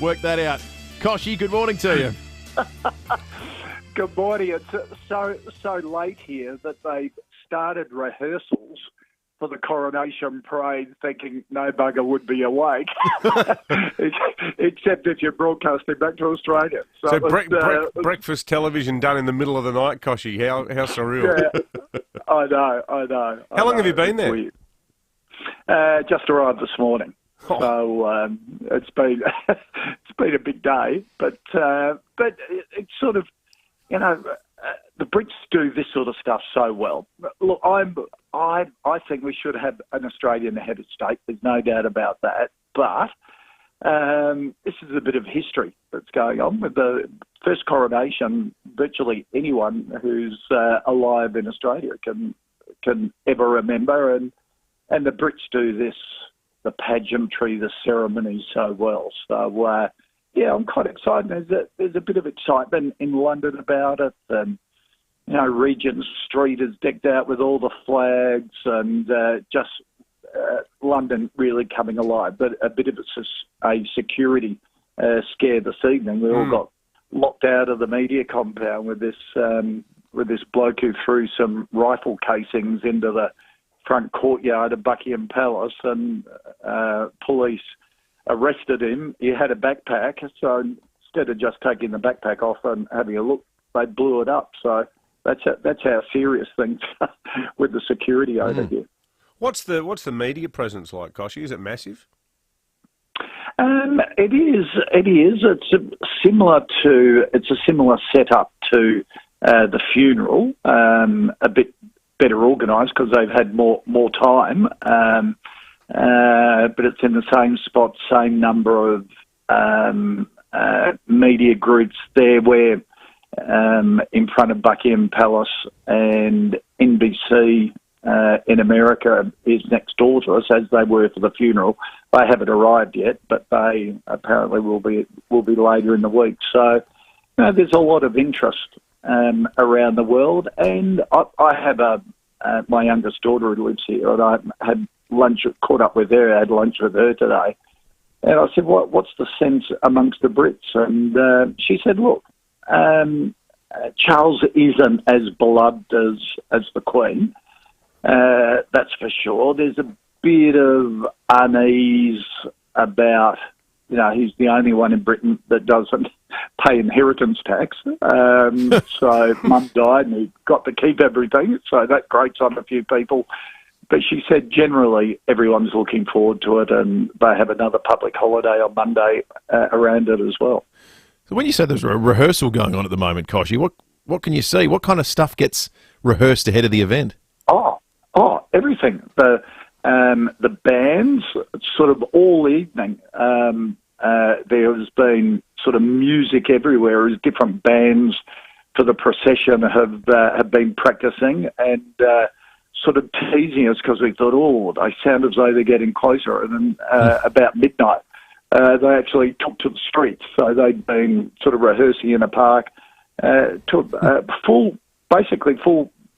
Work that out. Koshy, good morning to you. Good morning. It's so late here that they started rehearsals for the coronation parade thinking no bugger would be awake, except if you're broadcasting back to Australia. So breakfast television done in the middle of the night, Koshy. How surreal. Yeah, I know. How long have you been there? Just arrived this morning. So it's been a big day, but it's sort of, the Brits do this sort of stuff so well. Look, I think we should have an Australian head of state. There's no doubt about that. But this is a bit of history that's going on with the first coronation. Virtually anyone who's alive in Australia can ever remember, and the Brits do this. The pageantry, the ceremony so well. So, I'm quite excited. There's a bit of excitement in London about it. And, Regent Street is decked out with all the flags and London really coming alive. But a bit of a security scare this evening. We all got locked out of the media compound with this bloke who threw some rifle casings into the front courtyard of Buckingham Palace, and police arrested him. He had a backpack, so instead of just taking the backpack off and having a look, they blew it up. So that's how serious things are with the security over here. What's the media presence like, Koshy? Is it massive? It is. It's a similar setup to the funeral, a bit better organised because they've had more time. But it's in the same spot, same number of media groups there. Where in front of Buckingham Palace and NBC in America is next door to us, as they were for the funeral. They haven't arrived yet, but they apparently will be later in the week. So there's a lot of interest around the world, and I have my youngest daughter who lives here, and I had caught up with her, I had lunch with her today, and I said, "What's the sense amongst the Brits?" And she said, "Look, Charles isn't as beloved as the Queen. That's for sure. There's a bit of unease about, he's the only one in Britain that doesn't pay inheritance tax. So Mum died and he got to keep everything. So that grates on a few people. But she said generally everyone's looking forward to it, and they have another public holiday on Monday around it as well." So when you say there's a rehearsal going on at the moment, Koshy, what can you see? What kind of stuff gets rehearsed ahead of the event? Oh, everything. The bands, sort of all evening. There has been sort of music everywhere as different bands for the procession have been practicing and sort of teasing us because we thought, they sound as though they're getting closer. And then about midnight, they actually took to the streets. So they'd been sort of rehearsing in a park to full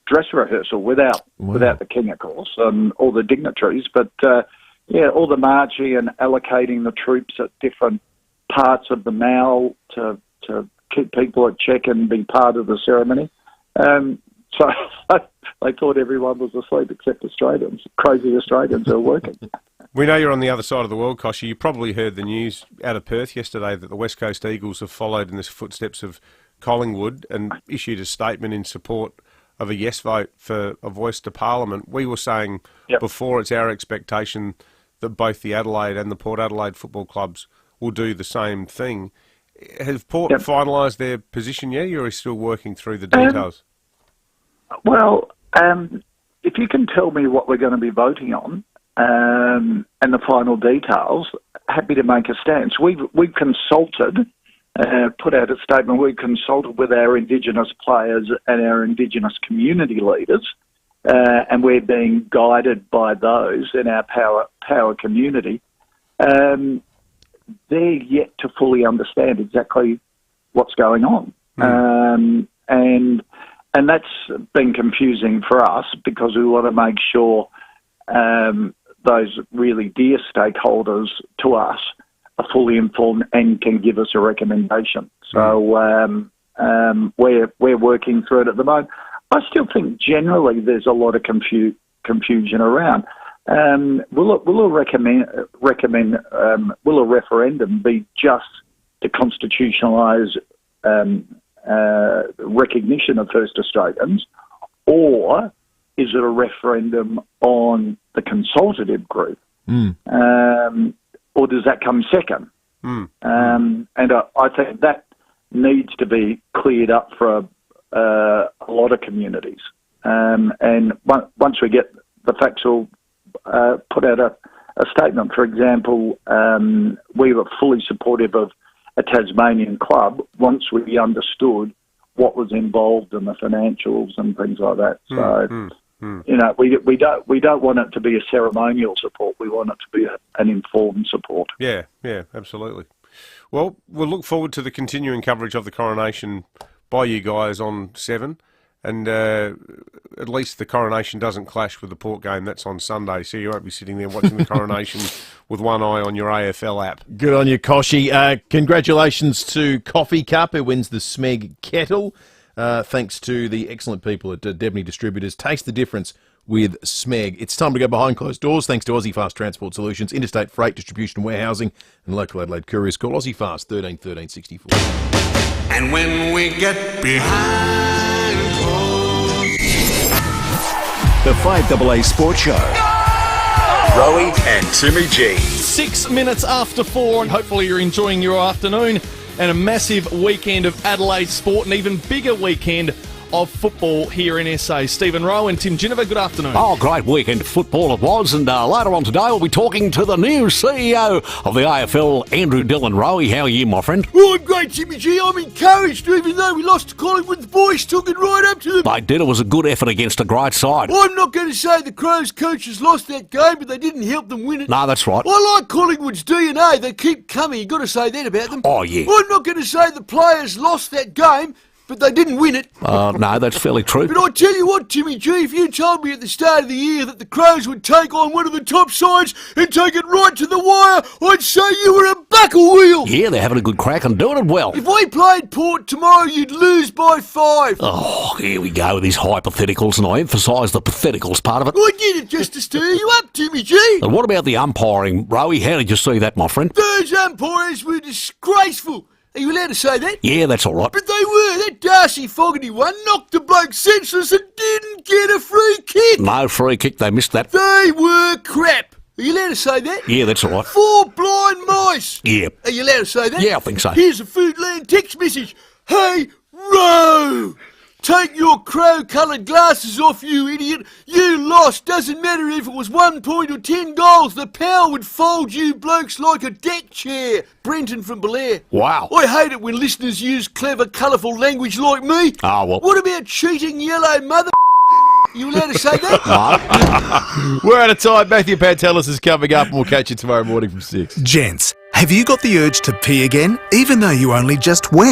dress rehearsal without the King, of course, and all the dignitaries. But, all the marching and allocating the troops at different parts of the mall to keep people at check and be part of the ceremony. So they thought everyone was asleep except Australians, crazy Australians who are working. We know you're on the other side of the world, Koshy. You probably heard the news out of Perth yesterday that the West Coast Eagles have followed in the footsteps of Collingwood and issued a statement in support of a yes vote for a voice to Parliament. We were saying before it's our expectation that both the Adelaide and the Port Adelaide football clubs will do the same thing. Have Port finalised their position yet, or are you still working through the details? If you can tell me what we're going to be voting on and the final details, happy to make a stance. We've consulted, put out a statement. We've consulted with our Indigenous players and our Indigenous community leaders, and we're being guided by those in our power community. They're yet to fully understand exactly what's going on. And that's been confusing for us because we want to make sure those really dear stakeholders to us are fully informed and can give us a recommendation. So we're working through it at the moment. I still think generally there's a lot of confusion around. Will a referendum be just to constitutionalise recognition of First Australians, or is it a referendum on the consultative group, or does that come second? And I think that needs to be cleared up for a lot of communities. And once we get the facts, we'll put out a statement. For example, we were fully supportive of a Tasmanian club once we understood what was involved in the financials and things like that. So, we don't want it to be a ceremonial support. We want it to be an informed support. Yeah, absolutely. Well, we'll look forward to the continuing coverage of the coronation by you guys on 7. And at least the coronation doesn't clash with the Port game. That's on Sunday, so you won't be sitting there watching the coronation with one eye on your AFL app. Good on you, Koshy. Congratulations to Coffee Cup, who wins the Smeg Kettle. Thanks to the excellent people at Debney Distributors. Taste the difference with Smeg. It's time to go behind closed doors thanks to Aussie Fast Transport Solutions, interstate freight distribution and warehousing, and local Adelaide couriers. Call Aussie Fast 13 13 64. And when we get behind closed... The 5AA Sports Show. Rowie and Timmy G. 6 minutes after 4, and hopefully you're enjoying your afternoon and a massive weekend of Adelaide sport, and even bigger weekend of football here in SA. Stephen Rowe and Tim Ginniver, good afternoon. Oh, great weekend of football it was, and later on today we'll be talking to the new CEO of the AFL, Andrew Dillon. Rowie, how are you, my friend? Oh, I'm great, Timmy G. I'm encouraged, even though we lost to Collingwood. The boys took it right up to them. They did. It was a good effort against a great side. I'm not going to say the Crows coaches lost that game, but they didn't help them win it. No, that's right. I like Collingwood's DNA. They keep coming. You've got to say that about them. Oh, yeah. I'm not going to say the players lost that game, but they didn't win it. No, that's fairly true. But I tell you what, Timmy G, if you told me at the start of the year that the Crows would take on one of the top sides and take it right to the wire, I'd say you were a buckle wheel. Yeah, they're having a good crack and doing it well. If we played Port tomorrow, you'd lose by 5. Oh, here we go with these hypotheticals, and I emphasise the patheticals part of it. I did it just to stir you up, Timmy G. And what about the umpiring, Rowie? How did you see that, my friend? Those umpires were disgraceful. Are you allowed to say that? Yeah, that's all right. But they were. That Darcy Fogarty one knocked the bloke senseless and didn't get a free kick. No free kick, they missed that. They were crap. Are you allowed to say that? Yeah, that's all right. 4 blind mice. Yeah. Are you allowed to say that? Yeah, I think so. Here's a Foodland text message. Hey, Rowe! Take your crow-coloured glasses off, you idiot. You lost. Doesn't matter if it was 1 point or 10 goals. The power would fold you blokes like a deck chair. Brenton from Belair. Wow. I hate it when listeners use clever, colourful language like me. Oh, well. What about cheating yellow mother... You allowed to say that? No. We're out of time. Matthew Pantelis is coming up, and we'll catch you tomorrow morning from 6. Gents, have you got the urge to pee again, even though you only just went?